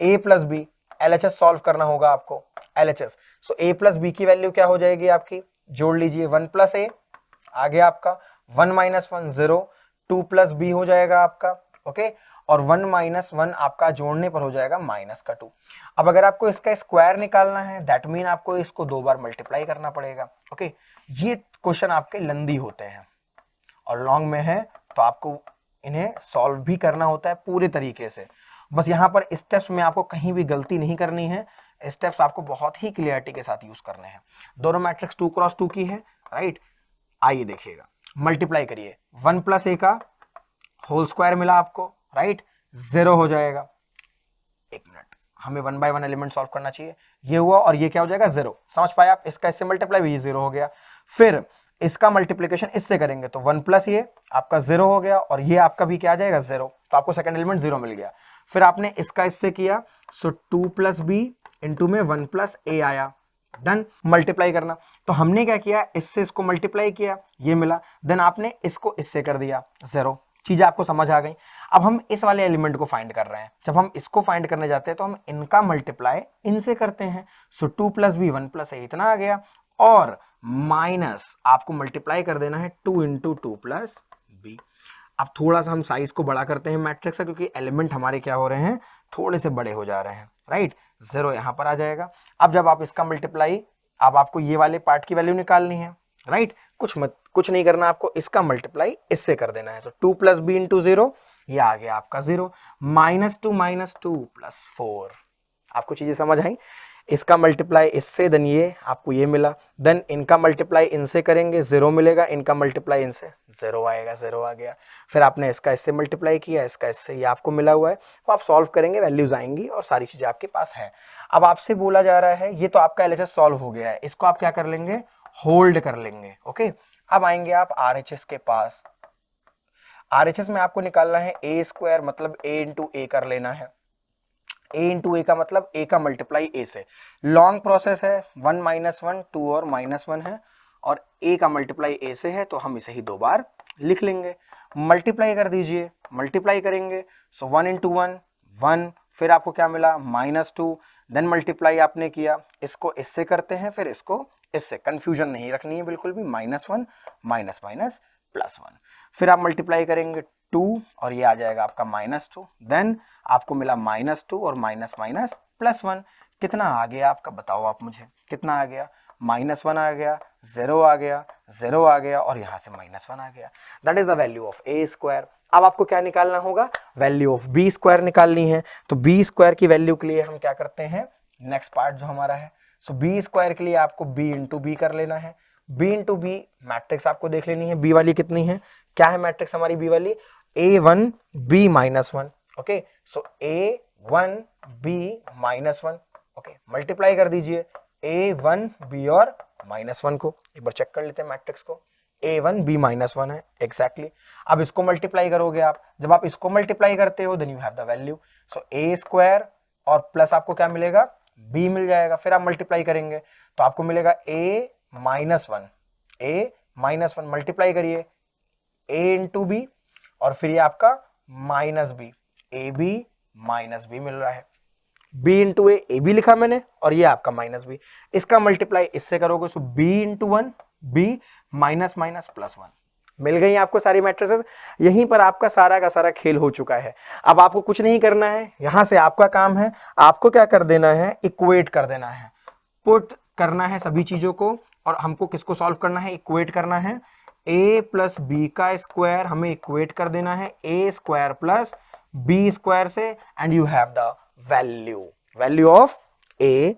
ए प्लस बी, एलएचएस सॉल्व करना होगा आपको, एलएचएस। सो ए प्लस बी की वैल्यू क्या हो जाएगी आपकी, जोड़ लीजिए, 1 प्लस ए आ गया आपका, 1 माइनस 1 0, 2 प्लस बी हो जाएगा आपका, ओके, और 1 माइनस 1 आपका जोड़ने पर हो जाएगा माइनस का 2। अब अगर आपको इसका स्क्वायर निकालना है, दैट मीन आपको इसको 2 बार मल्टीप्लाई करना पड़ेगा, ओके। ये क्वेश्चन आपके लंदी होते हैं और लॉन्ग में है, तो आपको इन्हें सॉल्व भी करना होता है पूरे तरीके से। बस यहाँ पर स्टेप्स में आपको कहीं भी गलती नहीं करनी है, स्टेप्स आपको बहुत ही क्लियरिटी के साथ यूज करने हैं। दोनों मैट्रिक्स 2 क्रॉस 2 की है, राइट। आइए देखिएगा, मल्टीप्लाई करिए, 1 प्लस ए का होल स्क्वायर मिला आपको, राइट, 0 हो जाएगा। एक मिनट, हमें 1 बाय 1 एलिमेंट सॉल्व करना चाहिए। ये हुआ और ये क्या हो जाएगा, 0। समझ पाए आप, इसका इससे मल्टीप्लाई भी 0 हो गया। फिर इसका मल्टीप्लिकेशन इससे करेंगे तो 1 प्लस ये आपका 0 हो गया और ये आपका भी क्या आ जाएगा, 0। तो आपको सेकंड एलिमेंट 0 मिल गया। फिर आपने इसका इससे किया, सो 2 प्लस बी इंटू में 1 प्लस ए आया, डन। मल्टीप्लाई करना, तो हमने क्या किया, इससे इसको मल्टीप्लाई किया, ये मिला, देन आपने इसको इससे कर दिया 0। चीजें आपको समझ आ गई। अब हम इस वाले एलिमेंट को फाइंड कर रहे हैं। जब हम इसको फाइंड करने जाते हैं तो हम इनका मल्टीप्लाई इनसे करते हैं। सो 2 प्लस बी 1 प्लस ए इतना आ गया, और माइनस आपको मल्टीप्लाई कर देना है 2 इंटू 2 प्लस बी। अब थोड़ा सा हम साइज को बड़ा करते हैं मैट्रिक्स का, क्योंकि एलिमेंट हमारे क्या हो रहे हैं, थोड़े से बड़े हो जा रहे हैं, राइट। 0 यहां पर आ जाएगा। अब जब आप इसका मल्टीप्लाई, अब आपको ये वाले पार्ट की वैल्यू निकालनी है, राइट। कुछ नहीं करना, आपको इसका मल्टीप्लाई इससे कर देना है। सो 2 प्लस बी इंटू 0, ये आ गया आपका 0, माइनस टू प्लस 4। आपको चीजें समझ आई। इसका मल्टीप्लाई इससे, देन ये आपको ये मिला, देन इनका मल्टीप्लाई इनसे करेंगे 0 मिलेगा, इनका मल्टीप्लाई इनसे 0 आएगा, 0 आ गया। फिर आपने इसका इससे मल्टीप्लाई किया, इसका इससे, ये आपको मिला हुआ है। तो आप सॉल्व करेंगे, वैल्यूज आएंगी और सारी चीजें आपके पास है। अब आपसे बोला जा रहा है, ये तो आपका एलएचएस सॉल्व हो गया है, इसको आप क्या कर लेंगे, होल्ड कर लेंगे, ओके। अब आएंगे आप आरएचएस के पास। आरएचएस में आपको निकालना है ए स्क्वायर, मतलब ए इंटू ए कर लेना है। ए इंटू ए का मतलब ए का मल्टीप्लाई ए से। लॉन्ग प्रोसेस है, 1 माइनस 1 2 और माइनस 1 है, और ए का मल्टीप्लाई ए से है, तो हम इसे ही 2 बार लिख लेंगे। मल्टीप्लाई कर दीजिए, मल्टीप्लाई करेंगे, सो 1 इंटू 1 1, फिर आपको क्या मिला, -2, देन मल्टीप्लाई आपने किया, इसको इससे करते हैं, फिर इसको इससे, कंफ्यूजन नहीं रखनी है बिल्कुल भी, -1 माइनस माइनस +1। फिर आप मल्टीप्लाई करेंगे 2 और ये आ जाएगा आपका -2, देन आपको मिला -2 और माइनस माइनस +1। कितना आ गया आपका, बताओ आप मुझे, कितना आ गया, -1 आ गया, 0 आ गया, 0 आ गया, और यहां से -1 आ गया। That is the value of a square. अब आपको क्या निकालना होगा, वैल्यू ऑफ बी स्क्वायर निकालनी है। तो बी स्क्वायर की वैल्यू के लिए हम क्या करते हैं, नेक्स्ट पार्ट जो हमारा है, सो बी स्क्वायर के लिए आपको बी इंटू बी कर लेना है। बी इंटू बी मैट्रिक्स आपको देख लेनी है, बी वाली कितनी है, क्या है मैट्रिक्स हमारी बी वाली, A1 B -1, ओके। सो A1 B -1, ओके। मल्टीप्लाई कर दीजिए A1 B और -1 को, एक बार चेक कर लेते हैं मैट्रिक्स को, A1 B -1 है एग्जैक्टली। अब इसको मल्टीप्लाई करोगे आप, जब आप इसको मल्टीप्लाई करते हो, then you have the value. So A square और प्लस आपको क्या मिलेगा, b मिल जाएगा। फिर आप मल्टीप्लाई करेंगे तो आपको मिलेगा A -1 मल्टीप्लाई करिए a इंटू बी, और फिर ये आपका -b, AB -b मिल रहा है। b इंटू ए बी लिखा मैंने, और ये आपका -b। इसका मल्टीप्लाई इससे करोगे, सो b into 1 b minus minus +1। मिल गई आपको सारी मैट्रिसेस। यहीं पर आपका सारा का सारा खेल हो चुका है। अब आपको कुछ नहीं करना है, यहां से आपका काम है, आपको क्या कर देना है, इक्वेट कर देना है, पुट करना है सभी चीजों को। और हमको किसको सॉल्व करना है, इक्वेट करना है। a प्लस बी का स्क्वायर हमें इक्वेट कर देना है a square plus b square से, and you have the value of a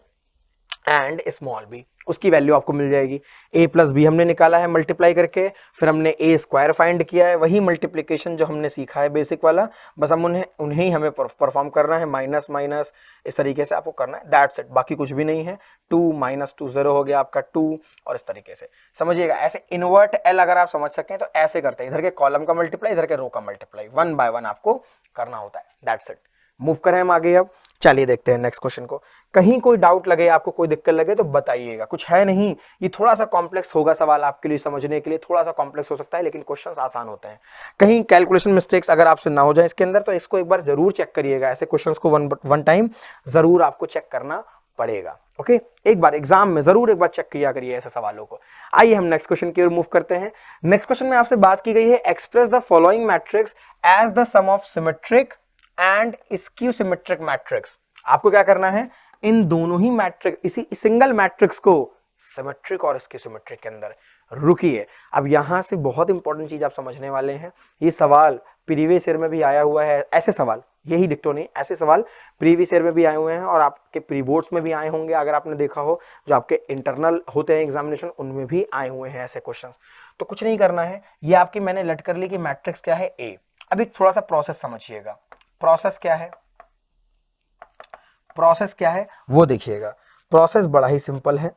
and small b। उसकी वैल्यू आपको मिल जाएगी। a प्लस बी हमने निकाला है मल्टीप्लाई करके, फिर हमने a स्क्वायर फाइंड किया है, वही मल्टीप्लिकेशन जो हमने सीखा है बेसिक वाला, बस हम उन्हें ही हमें परफॉर्म करना है, माइनस माइनस इस तरीके से आपको करना है, दैट्स इट, बाकी कुछ भी नहीं है। 2 - 2 0 हो गया आपका 2, और इस तरीके से समझिएगा। ऐसे इन्वर्ट एल अगर आप समझ सकें तो ऐसे करते हैं, इधर के कॉलम का मल्टीप्लाई, इधर के रो का मल्टीप्लाई, 1 बाय 1 आपको करना होता है, दैट्स इट। मूव करें हम आगे। अब चलिए देखते हैं नेक्स्ट क्वेश्चन को। कहीं कोई डाउट लगे, आपको कोई दिक्कत लगे तो बताइएगा, कुछ है नहीं, ये थोड़ा सा कॉम्प्लेक्स होगा सवाल आपके लिए, समझने के लिए थोड़ा सा कॉम्प्लेक्स हो सकता है, लेकिन क्वेश्चंस आसान होते हैं। कहीं कैलकुलेशन मिस्टेक्स अगर आपसे ना हो जाए इसके अंदर, तो इसको एक बार जरूर चेक करिएगा, ऐसे क्वेश्चंस को वन टाइम जरूर आपको चेक करना पड़ेगा। ओके, एक बार एग्जाम में जरूर एक बार चेक किया करिए ऐसे सवालों को। आइए हम नेक्स्ट क्वेश्चन की ओर मूव करते हैं। नेक्स्ट क्वेश्चन में आपसे बात की गई है, express the following matrix as the sum of symmetric and skew symmetric matrix. आपको क्या करना है, इन दोनों ही मैट्रिक्स, इसी सिंगल मैट्रिक्स को सिमेट्रिक और स्क्यू सिमेट्रिक के अंदर। रुकिए, अब यहां से बहुत इंपॉर्टेंट चीज आप समझने वाले हैं। ये सवाल प्रीवियस ईयर में भी आया हुआ है, ऐसे सवाल, यही डिक्टो नहीं, ऐसे सवाल प्रीवियस ईयर में भी आए हुए हैं, और आपके प्री बोर्ड्स में भी आए होंगे, अगर आपने देखा हो, जो आपके इंटरनल होते हैं एग्जामिनेशन, उनमें भी आए हुए हैं ऐसे क्वेश्चन। तो कुछ नहीं करना है, ये आपकी मैंने लट कर ली कि मैट्रिक्स क्या है, ए। अभी थोड़ा सा प्रोसेस समझिएगा, प्रोसेस क्या है, प्रोसेस क्या है वो देखिएगा। प्रोसेस बड़ा ही सिंपल है,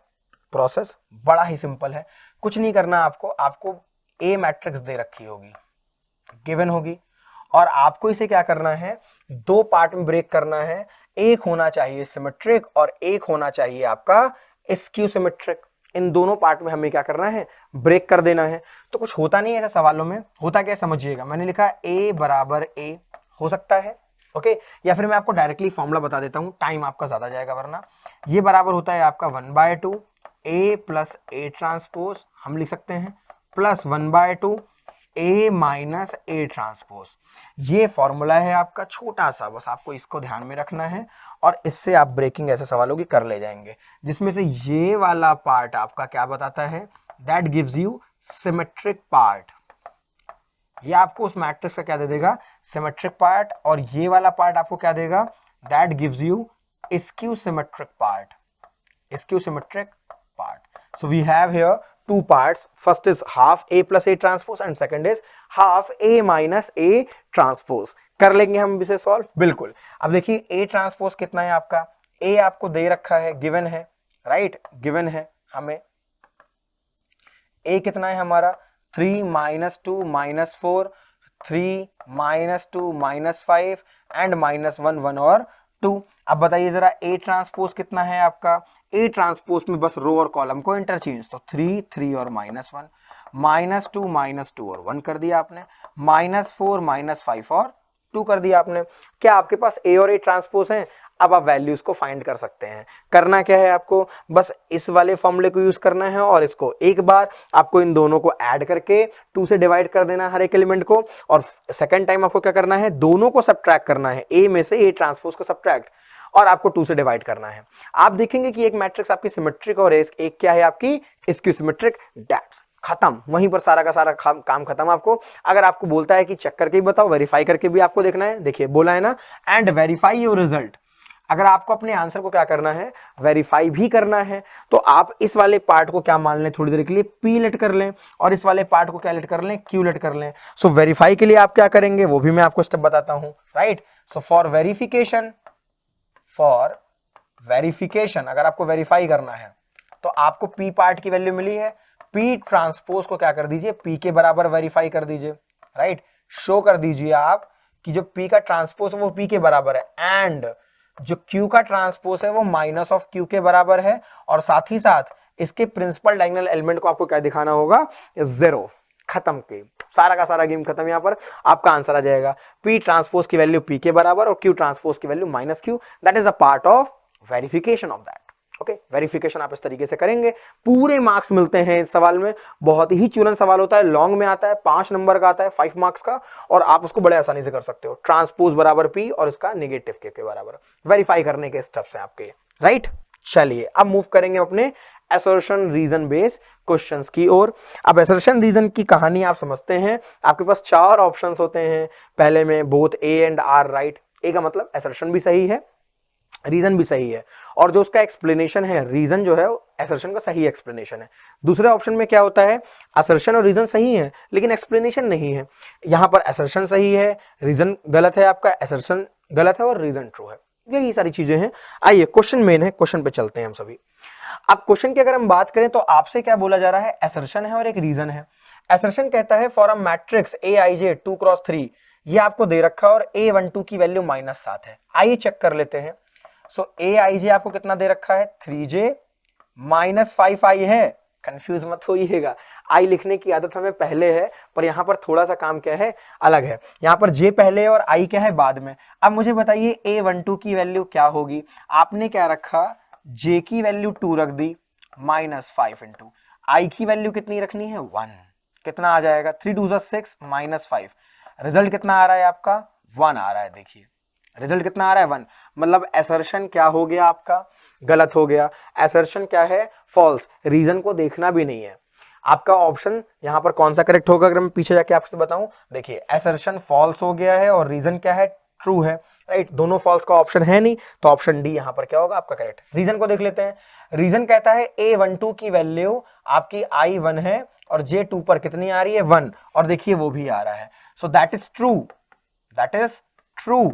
प्रोसेस बड़ा ही सिंपल है, कुछ नहीं करना आपको ए मैट्रिक्स दे रखी होगी, गिवन होगी, और आपको इसे क्या करना है, दो पार्ट में ब्रेक करना है। एक होना चाहिए सिमेट्रिक और एक होना चाहिए आपका स्क्यू सिमेट्रिक। इन दोनों पार्ट में हमें क्या करना है, ब्रेक कर देना है। तो कुछ होता नहीं है ऐसे सवालों में, होता क्या समझिएगा, मैंने लिखा a बराबर a, हो सकता है, ओके, या फिर मैं आपको डायरेक्टली फॉर्मूला बता देता हूं, टाइम आपका ज्यादा जाएगा वरना। ये बराबर होता है आपका 1/2 a प्लस a ट्रांसपोज, हम लिख सकते हैं, plus 1/2 a minus a transpose. ये फॉर्मूला है आपका छोटा सा, बस आपको इसको ध्यान में रखना है, और इससे आप ब्रेकिंग ऐसे सवालों की कर ले जाएंगे, जिसमें से ये वाला पार्ट आपका क्या बताता है, that gives you symmetric part. ये आपको उस मैट्रिक्स का क्या दे देगा, सिमेट्रिक पार्ट, और ये वाला पार्ट आपको क्या देगा, that gives you skew symmetric part, skew symmetric part. So we have here two parts, first is half a plus a transpose and second is half a minus a transpose। कर लेंगे हम इसे solve, बिल्कुल। अब देखिए a transpose कितना है आपका, a आपको दे रखा है, गिवन है, राइट, गिवन है हमें। a कितना है हमारा, 3 - 2 - 4, 3 - 2 -5 एंड -1 1 और 2। अब बताइए जरा a ट्रांसपोज कितना है आपका, a ट्रांसपोज में बस रो और कॉलम को इंटरचेंज, तो 3 3 और -1, -2 और 1 कर दिया आपने, -4 -5 और 2 कर दिया आपने। क्या आपके पास a और a ट्रांसपोज हैं? अब आप वैल्यूज को फाइंड कर सकते हैं। करना क्या है आपको, बस इस वाले फॉर्मूले को यूज करना है, और इसको एक बार आपको इन दोनों को ऐड करके 2 से डिवाइड कर देना है हर एक एलिमेंट को, और सेकंड टाइम आपको क्या करना है, दोनों को सब्ट्रैक्ट करना है, a में से a ट्रांसपोज को सब्ट्रैक्ट, और आपको 2 से डिवाइड करना है। आप देखेंगे कि एक मैट्रिक्स आपकी सिमेट्रिक और एक क्या है आपकी स्क्यू सिमेट्रिक, दैट्स खत्म, वहीं पर सारा का सारा काम खत्म। आपको अगर आपको बोलता है कि चेक करके ही बताओ, वेरीफाई करके भी आपको देखना है, देखिए बोला है ना, एंड वेरीफाई योर रिजल्ट। अगर आपको अपने आंसर को क्या करना है, वेरीफाई भी करना है, तो आप इस वाले पार्ट को क्या मान लें, थोड़ी देर के लिए पी लेट कर लें, और इस वाले पार्ट को क्या लेट कर लें, क्यू लेट कर लें। सो वेरीफाई के लिए आप क्या करेंगे वो भी मैं आपको स्टेप बताता हूं, राइट। सो फॉर वेरिफिकेशन अगर आपको वेरीफाई करना है, तो आपको पी पार्ट की वैल्यू मिली है, पी ट्रांसपोज को क्या कर दीजिए, पी के बराबर वेरीफाई कर दीजिए, राइट। शो कर दीजिए आप कि जो पी का ट्रांसपोज है वो पी के बराबर है, एंड जो Q का ट्रांसपोज है वो माइनस ऑफ Q के बराबर है, और साथ ही साथ इसके प्रिंसिपल डायगोनल एलिमेंट को आपको क्या दिखाना होगा, 0। खत्म के सारा का सारा गेम खत्म। यहां पर आपका आंसर आ जाएगा, P ट्रांसपोज की वैल्यू P के बराबर और Q ट्रांसपोज की value -Q, that is a part of verification of that. Okay, verification आप इस तरीके से करेंगे, पूरे मार्क्स मिलते हैं इस सवाल में। बहुत ही चुनन सवाल होता है, लॉन्ग में आता है, 5 नंबर का आता है, 5 मार्क्स का, और आप उसको बड़े आसानी से कर सकते हो। ट्रांसपोज बराबर पी और इसका नेगेटिव के बराबर, वेरीफाई करने के स्टेप्स हैं आपके, राइट। चलिए अब मूव करेंगे अपने असर्शन रीजन बेस्ड क्वेश्चंस की ओर। अब असर्शन रीजन की कहानी आप समझते हैं, आपके पास 4 ऑप्शंस होते हैं, पहले में both A and R right. A का मतलब असर्शन भी सही है, रीजन भी सही है, और जो उसका एक्सप्लेनेशन है, रीजन जो है असर्शन का सही एक्सप्लेनेशन है। दूसरे ऑप्शन में क्या होता है, असर्शन और रीजन सही है लेकिन एक्सप्लेनेशन नहीं है। यहाँ पर असर्शन सही है, रीजन गलत है आपका, असर्शन गलत है और रीजन ट्रू है। यही सारी चीजें हैं। आइए क्वेश्चन मेन है, क्वेश्चन पे चलते हैं हम सभी। अब क्वेश्चन की अगर हम बात करें तो आपसे क्या बोला जा रहा है, असर्शन है और एक रीजन है। असर्शन कहता है for a matrix A I J 2x3, ये आपको दे रखा है और A12 की वैल्यू -7 है। आइए चेक कर लेते हैं। सो ए आई जे आपको कितना दे रखा है, 3j -5i है। कंफ्यूज मत होइएगा, आई लिखने की आदत हमें पहले है, पर यहां पर थोड़ा सा काम क्या है, अलग है। यहां पर j पहले और i क्या है बाद में। अब मुझे बताइए A12 की वैल्यू क्या होगी। आपने क्या रखा, j की वैल्यू 2 रख दी, -5 इंटू i की वैल्यू कितनी रखनी है, 1। कितना आ जाएगा, 3 2 6 -5। रिजल्ट कितना आ रहा है आपका, 1 आ रहा है। देखिए रिजल्ट कितना आ रहा है, 1। मतलब असर्शन क्या हो गया आपका, गलत हो गया। असर्शन क्या है, फॉल्स। रीजन को देखना भी नहीं है आपका। ऑप्शन यहां पर कौन सा करेक्ट होगा, अगर मैं पीछे जाके आपसे बताऊं। देखिए असर्शन फॉल्स हो गया है और रीजन क्या है, ट्रू है, राइट। दोनों फॉल्स का ऑप्शन है नहीं, तो ऑप्शन डी यहां पर क्या होगा आपका करेक्ट। रीजन को देख लेते हैं। रीजन कहता है A12 की वैल्यू आपकी I1 है और J2 पर कितनी आ रही है, 1, और देखिए वो भी आ रहा है। So that is true, that is true,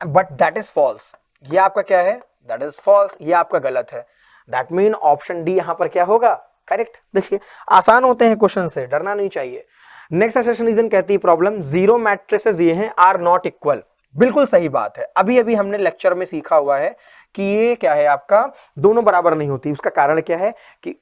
but that is false. ये आपका क्या है, दैट इज फॉल्स, ये आपका गलत है। दैट मीन ऑप्शन डी यहां पर क्या होगा, करेक्ट। देखिए आसान होते हैं क्वेश्चन से, डरना नहीं चाहिए। नेक्स्ट असर्शन रीजन कहती है प्रॉब्लम जीरो मैट्रिसेस ये हैं आर नॉट इक्वल। बिल्कुल सही बात है, अभी अभी हमने लेक्चर में सीखा हुआ है कि ये क्या है आपका, दोनों बराबर नहीं होती। उसका कारण क्या है, कि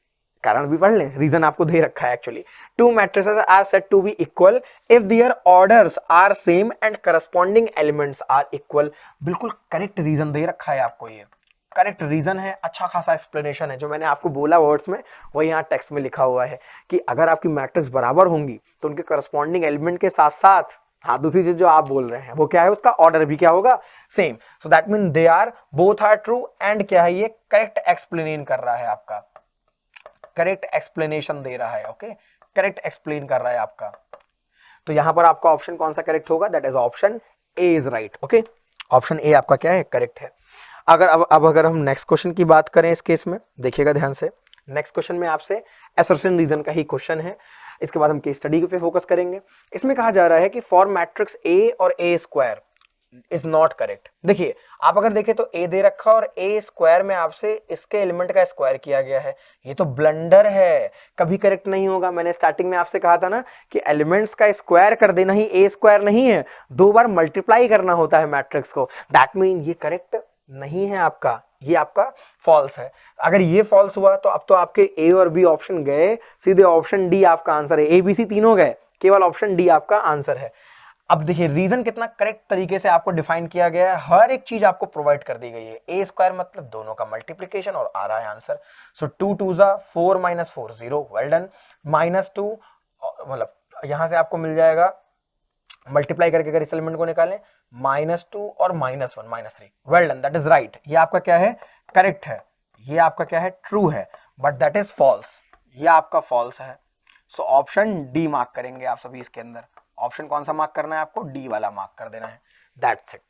कारण भी पढ़ लें, रीजन आपको दे रखा है actually. Two matrices are said to be equal if their orders are same and corresponding elements are equal. बिल्कुल करेक्ट रीजन दे रखा है आपको, ये करेक्ट रीजन है। अच्छा खासा एक्सप्लेनेशन है, जो मैंने आपको बोला वर्ड्स में वही यहाँ टेक्स्ट में लिखा हुआ है कि अगर आपकी मैट्रिक्स बराबर होंगी तो उनके करस्पॉन्डिंग एलिमेंट के साथ साथ, हाँ दूसरी चीज जो आप बोल रहे हैं वो क्या है, उसका ऑर्डर भी क्या होगा, same. So that mean they are both are true and क्या है, ये करेक्ट एक्सप्लेन कर रहा है आपका, करेक्ट एक्सप्लेनेशन दे रहा है। ओके, करेक्ट एक्सप्लेन कर रहा है आपका। तो यहां पर आपका ऑप्शन कौन सा करेक्ट होगा, that is option A is right. Okay, option A आपका क्या है, करेक्ट है। अगर अब अगर हम नेक्स्ट क्वेश्चन की बात करें इस केस में, देखिएगा ध्यान से। नेक्स्ट क्वेश्चन में आपसे असर्शन रीजन का ही क्वेश्चन है। इसके बाद हम केस स्टडी पे फोकस करेंगे। इसमें कहा जा रहा है कि फॉर मैट्रिक्स ए और ए स्क्वायर इज नॉट करेक्ट। देखिए आप अगर देखें तो ए दे रखा और ए स्क्वायर में आपसे इसके एलिमेंट का स्क्वायर किया गया है, ये तो ब्लंडर है, कभी करेक्ट नहीं होगा। मैंने स्टार्टिंग में आपसे कहा था ना कि एलिमेंट्स का स्क्वायर कर देना ही ए स्क्वायर नहीं है, 2 बार मल्टीप्लाई करना होता है मैट्रिक्स को। दैट मीन ये करेक्ट नहीं है आपका, ये आपका फॉल्स है। अगर ये फॉल्स हुआ तो अब तो आपके ए और बी ऑप्शन गए, सीधे ऑप्शन डी आपका आंसर है। ए बी सी तीनों गए, केवल ऑप्शन डी आपका आंसर है। अब देखिए रीजन कितना करेक्ट तरीके से आपको डिफाइन किया गया है, हर एक चीज आपको प्रोवाइड कर दी गई है। ए स्क्वायर मतलब दोनों का मल्टीप्लीकेशन और आ रहा है आंसर। सो 2 2 4 -4 0, वेल डन। -2 मतलब यहां से आपको मिल जाएगा, मल्टीप्लाई करके अगर इस एलिमेंट को निकालें, -2 और -1 -3, well done, that is right. ये आपका क्या है, करेक्ट है। ये आपका क्या है, ट्रू है, बट दैट इज फॉल्स, ये आपका फॉल्स है। सो ऑप्शन डी मार्क करेंगे आप सभी इसके अंदर। ऑप्शन कौन सा मार्क करना है आपको, डी वाला मार्क कर देना है। That's it.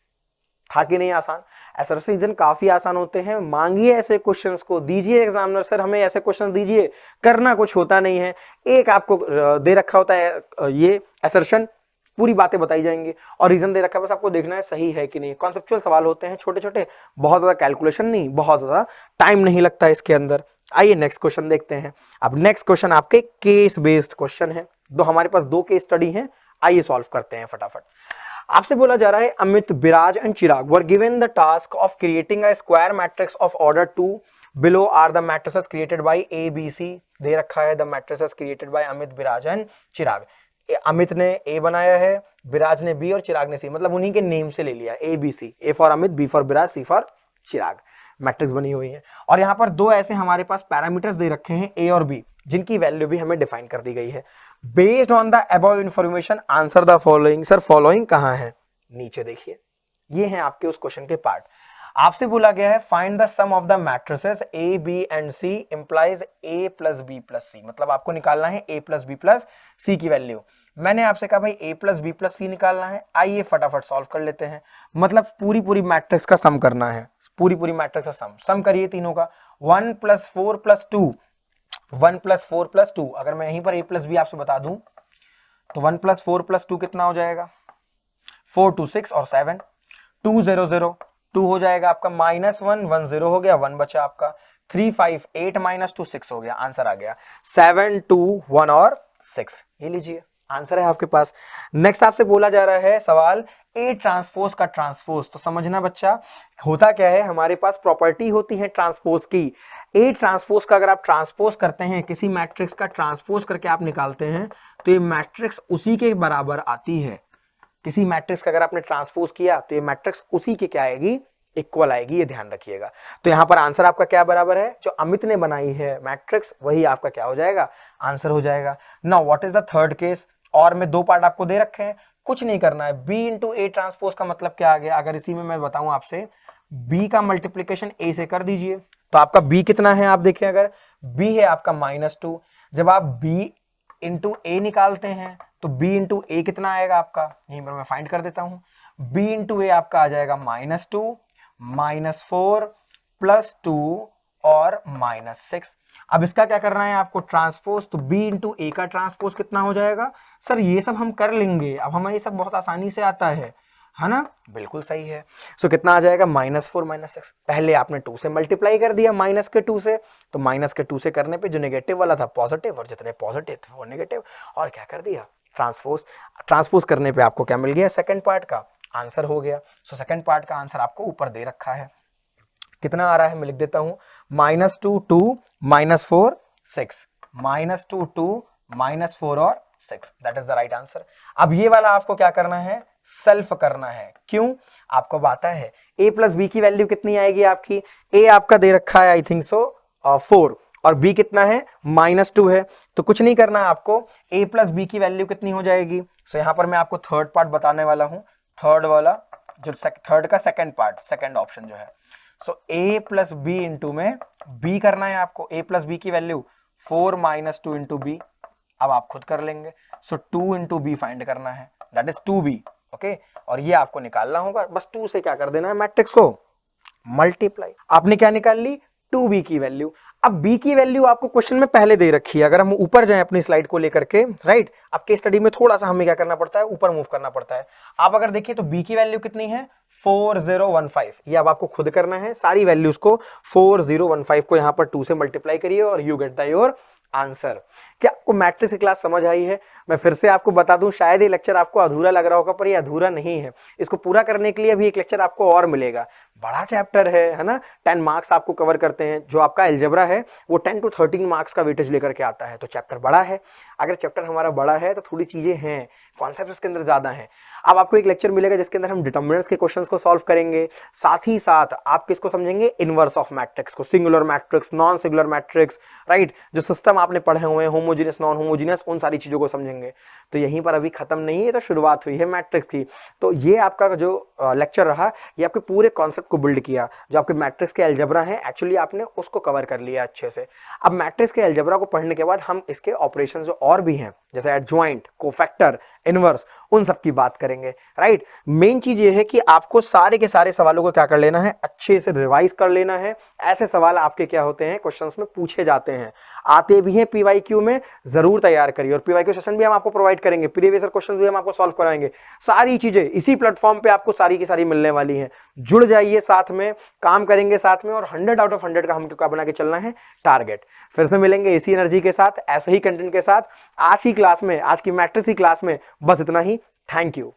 था कि नहीं आसान? असर्शन रीजन काफी आसान होते हैं। मांगिए ऐसे क्वेश्चंस को, दीजिए एग्जामिनर सर हमें ऐसे क्वेश्चन दीजिए, करना कुछ होता नहीं है। एक आपको दे रखा होता है ये असर्शन, पूरी बातें बताई जाएंगी, और रीजन दे रखा है, बस आपको देखना है सही है कि नहीं। कॉन्सेप्चुअल सवाल होते हैं छोटे छोटे, बहुत ज्यादा कैलकुलेशन नहीं, बहुत ज्यादा टाइम नहीं लगता इसके अंदर। आइए नेक्स्ट क्वेश्चन देखते हैं। अब नेक्स्ट क्वेश्चन आपके केस बेस्ड क्वेश्चन है। हमारे पास 2 केस स्टडी हैं, आइए सॉल्व करते हैं फटाफट। आपसे बोला जा रहा है Amit, Viraj and Chirag were given the task of creating a square matrix of order 2 below are the matrices created by A B C. दे रखा है the matrices created by Amit, Viraj and Chirag. Amit ने ए बनाया है, विराज ने बी और चिराग ने सी, मतलब उन्हीं के नेम से ले लिया, A B C, A for Amit, B for Viraj, C for Chirag. Matrix बनी हुई है और यहाँ पर 2 ऐसे हमारे पास पैरामीटर्स दे रखे हैं ए और बी, जिनकी वैल्यू भी हमें डिफाइन कर दी गई है। Based on the above information answer the following. Sir following कहाँ है, नीचे देखिए, ये हैं आपके उस क्वेश्चन के पार्ट। आपसे बोला गया है find the sum of the matrices A B and C implies A plus B plus C, मतलब आपको निकालना है A plus B plus C की वैल्यू। मैंने आपसे कहा भाई a plus B plus C निकालना है, आइए फटाफट सॉल्व कर लेते हैं। मतलब पूरी मैट्रिक्स का सम करना है, पूरी मैट्रिक्स का सम करिए तीनों का। 1 + 4 + 2, 1 + 4 + 2, अगर मैं यहीं पर a प्लस बी आपसे बता दूं तो 1 + 4 + 2 कितना हो जाएगा, 4 2 6 और 7, 2 0 0 2 हो जाएगा आपका, -1 1 0 हो गया, 1 बचा आपका, 3 5 8 -2 6 हो गया, आंसर आ गया 7 2 1 और 6। ये लीजिए आंसर है आपके पास। नेक्स्ट आपसे बोला जा रहा है सवाल A ट्रांसपोज का ट्रांसपोज। तो समझना बच्चा, होता क्या है, हमारे पास प्रॉपर्टी होती है ट्रांसपोज की। A ट्रांसपोज का अगर आप ट्रांसपोज करते हैं, किसी मैट्रिक्स का ट्रांसपोज करके आप निकालते हैं, तो ये मैट्रिक्स उसी के बराबर आती है। किसी मैट्रिक्स का अगर आपने ट्रांसपोज किया तो ये मैट्रिक्स उसी के क्या आएगी, इक्वल आएगी, ये ध्यान रखिएगा। तो यहां पर आंसर आपका क्या बराबर है, जो अमित ने बनाई है मैट्रिक्स वही आपका क्या हो जाएगा, आंसर हो जाएगा। Now what is the third case, और में 2 पार्ट आपको दे रखे हैं, कुछ नहीं करना है। B × A ट्रांसपोज का मतलब क्या आ गया, अगर इसी में मैं बताऊं आपसे, B का मल्टीप्लीकेशन A से कर दीजिए, तो आपका B कितना है, आप देखें अगर B है आपका -2, जब आप B × A निकालते हैं तो B × A कितना आएगा आपका, यहीं पर मैं फाइंड कर देता हूं, B × A आपका आ जाएगा -2 -4 +2 और -6। अब इसका क्या करना है आपको, ट्रांसपोज, तो B × A का ट्रांसपोज कितना हो जाएगा, सर ये सब हम कर लेंगे, अब हमें ये सब बहुत आसानी से आता है ना, बिल्कुल सही है। सो कितना आ जाएगा, -4 -6, पहले आपने 2 से मल्टीप्लाई कर दिया माइनस के 2 से, तो माइनस के 2 से करने पे जो नेगेटिव वाला था पॉजिटिव, और जितने पॉजिटिव थे वो नेगेटिव, और क्या कर दिया, ट्रांसपोज करने पे आपको क्या मिल गया, सेकंड पार्ट का आंसर हो गया। सो सेकंड पार्ट का आंसर आपको ऊपर दे रखा है, कितना आ रहा है, मैं लिख देता हूं, -2 2 -4 6, -2 2 -4 और 6, that is the right answer. अब ये वाला आपको क्या करना है, सेल्फ करना है। क्यों, आपको आता है a + b की वैल्यू कितनी आएगी आपकी, a आपका दे रखा है आई थिंक सो 4, और b कितना है, -2 है, तो कुछ नहीं करना है आपको, a + b की वैल्यू कितनी हो जाएगी। सो यहां पर मैं आपको थर्ड पार्ट बताने वाला हूं, थर्ड वाला जो थर्ड का सेकंड पार्ट, सेकंड ऑप्शन जो है। सो a + b इंटू में b करना है आपको, a + b की वैल्यू 4 - 2 इंटू b, अब आप खुद कर लेंगे। सो 2 इंटू b फाइंड करना है, दैट इज 2b, ओके, और ये आपको निकालना होगा, बस 2 से क्या कर देना है, मैट्रिक्स को मल्टीप्लाई। आपने क्या निकाल ली, 2b की वैल्यू। अब b की वैल्यू आपको क्वेश्चन में पहले दे रखी है, अगर हम ऊपर जाएं अपनी स्लाइड को लेकर के, राइट, आपके स्टडी में थोड़ा सा हमें क्या करना पड़ता है, ऊपर मूव करना पड़ता है। आप अगर देखिए तो b की वैल्यू कितनी है, 4015, ये अब आपको खुद करना है, सारी वैल्यूज को 4015 को यहां पर 2 से मल्टीप्लाई करिए और you get the your answer. क्या आपको मैट्रिक्स की क्लास समझ आई है? मैं फिर से आपको बता दूं, शायद ये लेक्चर आपको अधूरा लग रहा होगा, पर ये अधूरा नहीं है। इसको पूरा करने के लिए अभी एक लेक्चर आपको और मिलेगा, बड़ा चैप्टर है ना, 10 मार्क्स आपको कवर करते हैं। जो आपका अलजेब्रा है वो 10 to 13 मार्क्स का वेटेज लेकर के आता है, तो चैप्टर बड़ा है। अगर चैप्टर हमारा बड़ा है तो थोड़ी चीजें हैं, कॉन्सेप्ट उसके अंदर ज्यादा हैं। अब आपको एक लेक्चर मिलेगा जिसके अंदर हम डिटर्मिनेंट्स के क्वेश्चंस को सॉल्व करेंगे, साथ ही साथ आप किसको समझेंगे, इनवर्स ऑफ मैट्रिक्स को, singular matrix, non singular matrix, right, जो सिस्टम आपने पढ़े हुए हैं, होमोजेनियस, नॉन होमोजेनियस, उन सारी चीजों को समझेंगे। तो यहीं पर अभी खत्म नहीं है, तो शुरुआत हुई है मैट्रिक्स की। तो ये आपका जो लेक्चर रहा, ये आपके पूरे कॉन्सेप्ट को बिल्ड किया। जो आपके मैट्रिक्स के अलजेब्रा है, एक्चुअली आपने उसको कवर कर लिया अच्छे से। अब मैट्रिक्स के अलजेब्रा को पढ़ने के बाद हम इसके ऑपरेशन जो और भी हैं, जैसे एडजॉइंट, कोफैक्टर, इनवर्स, उन सब की बात करेंगे, राइट। मेन चीज ये है कि आपको सारे के सारे सवालों को क्या कर लेना है, अच्छे से रिवाइज कर लेना है। ऐसे सवाल आपके क्या होते हैं, क्वेश्चंस में पूछे जाते हैं, आते भी हैं पीवाईक्यू में, जरूर तैयार करिए। और पीवाईक्यू सेशन भी हम आपको प्रोवाइड करेंगे, प्रीवियस ईयर क्वेश्चंस भी हम आपको सॉल्व कराएंगे। सारी चीजें इसी प्लेटफॉर्म पे आपको सारी की सारी मिलने वाली हैं। जुड़ जाइए, साथ में काम करेंगे साथ में, और 100 आउट ऑफ 100 का हमको क्या बना के चलना है, टारगेट। फिर से मिलेंगे इसी एनर्जी के साथ, ऐसे ही कंटेंट के साथ। आज की क्लास में, आज की मैट्रिक्स की क्लास में बस इतना ही। Thank you.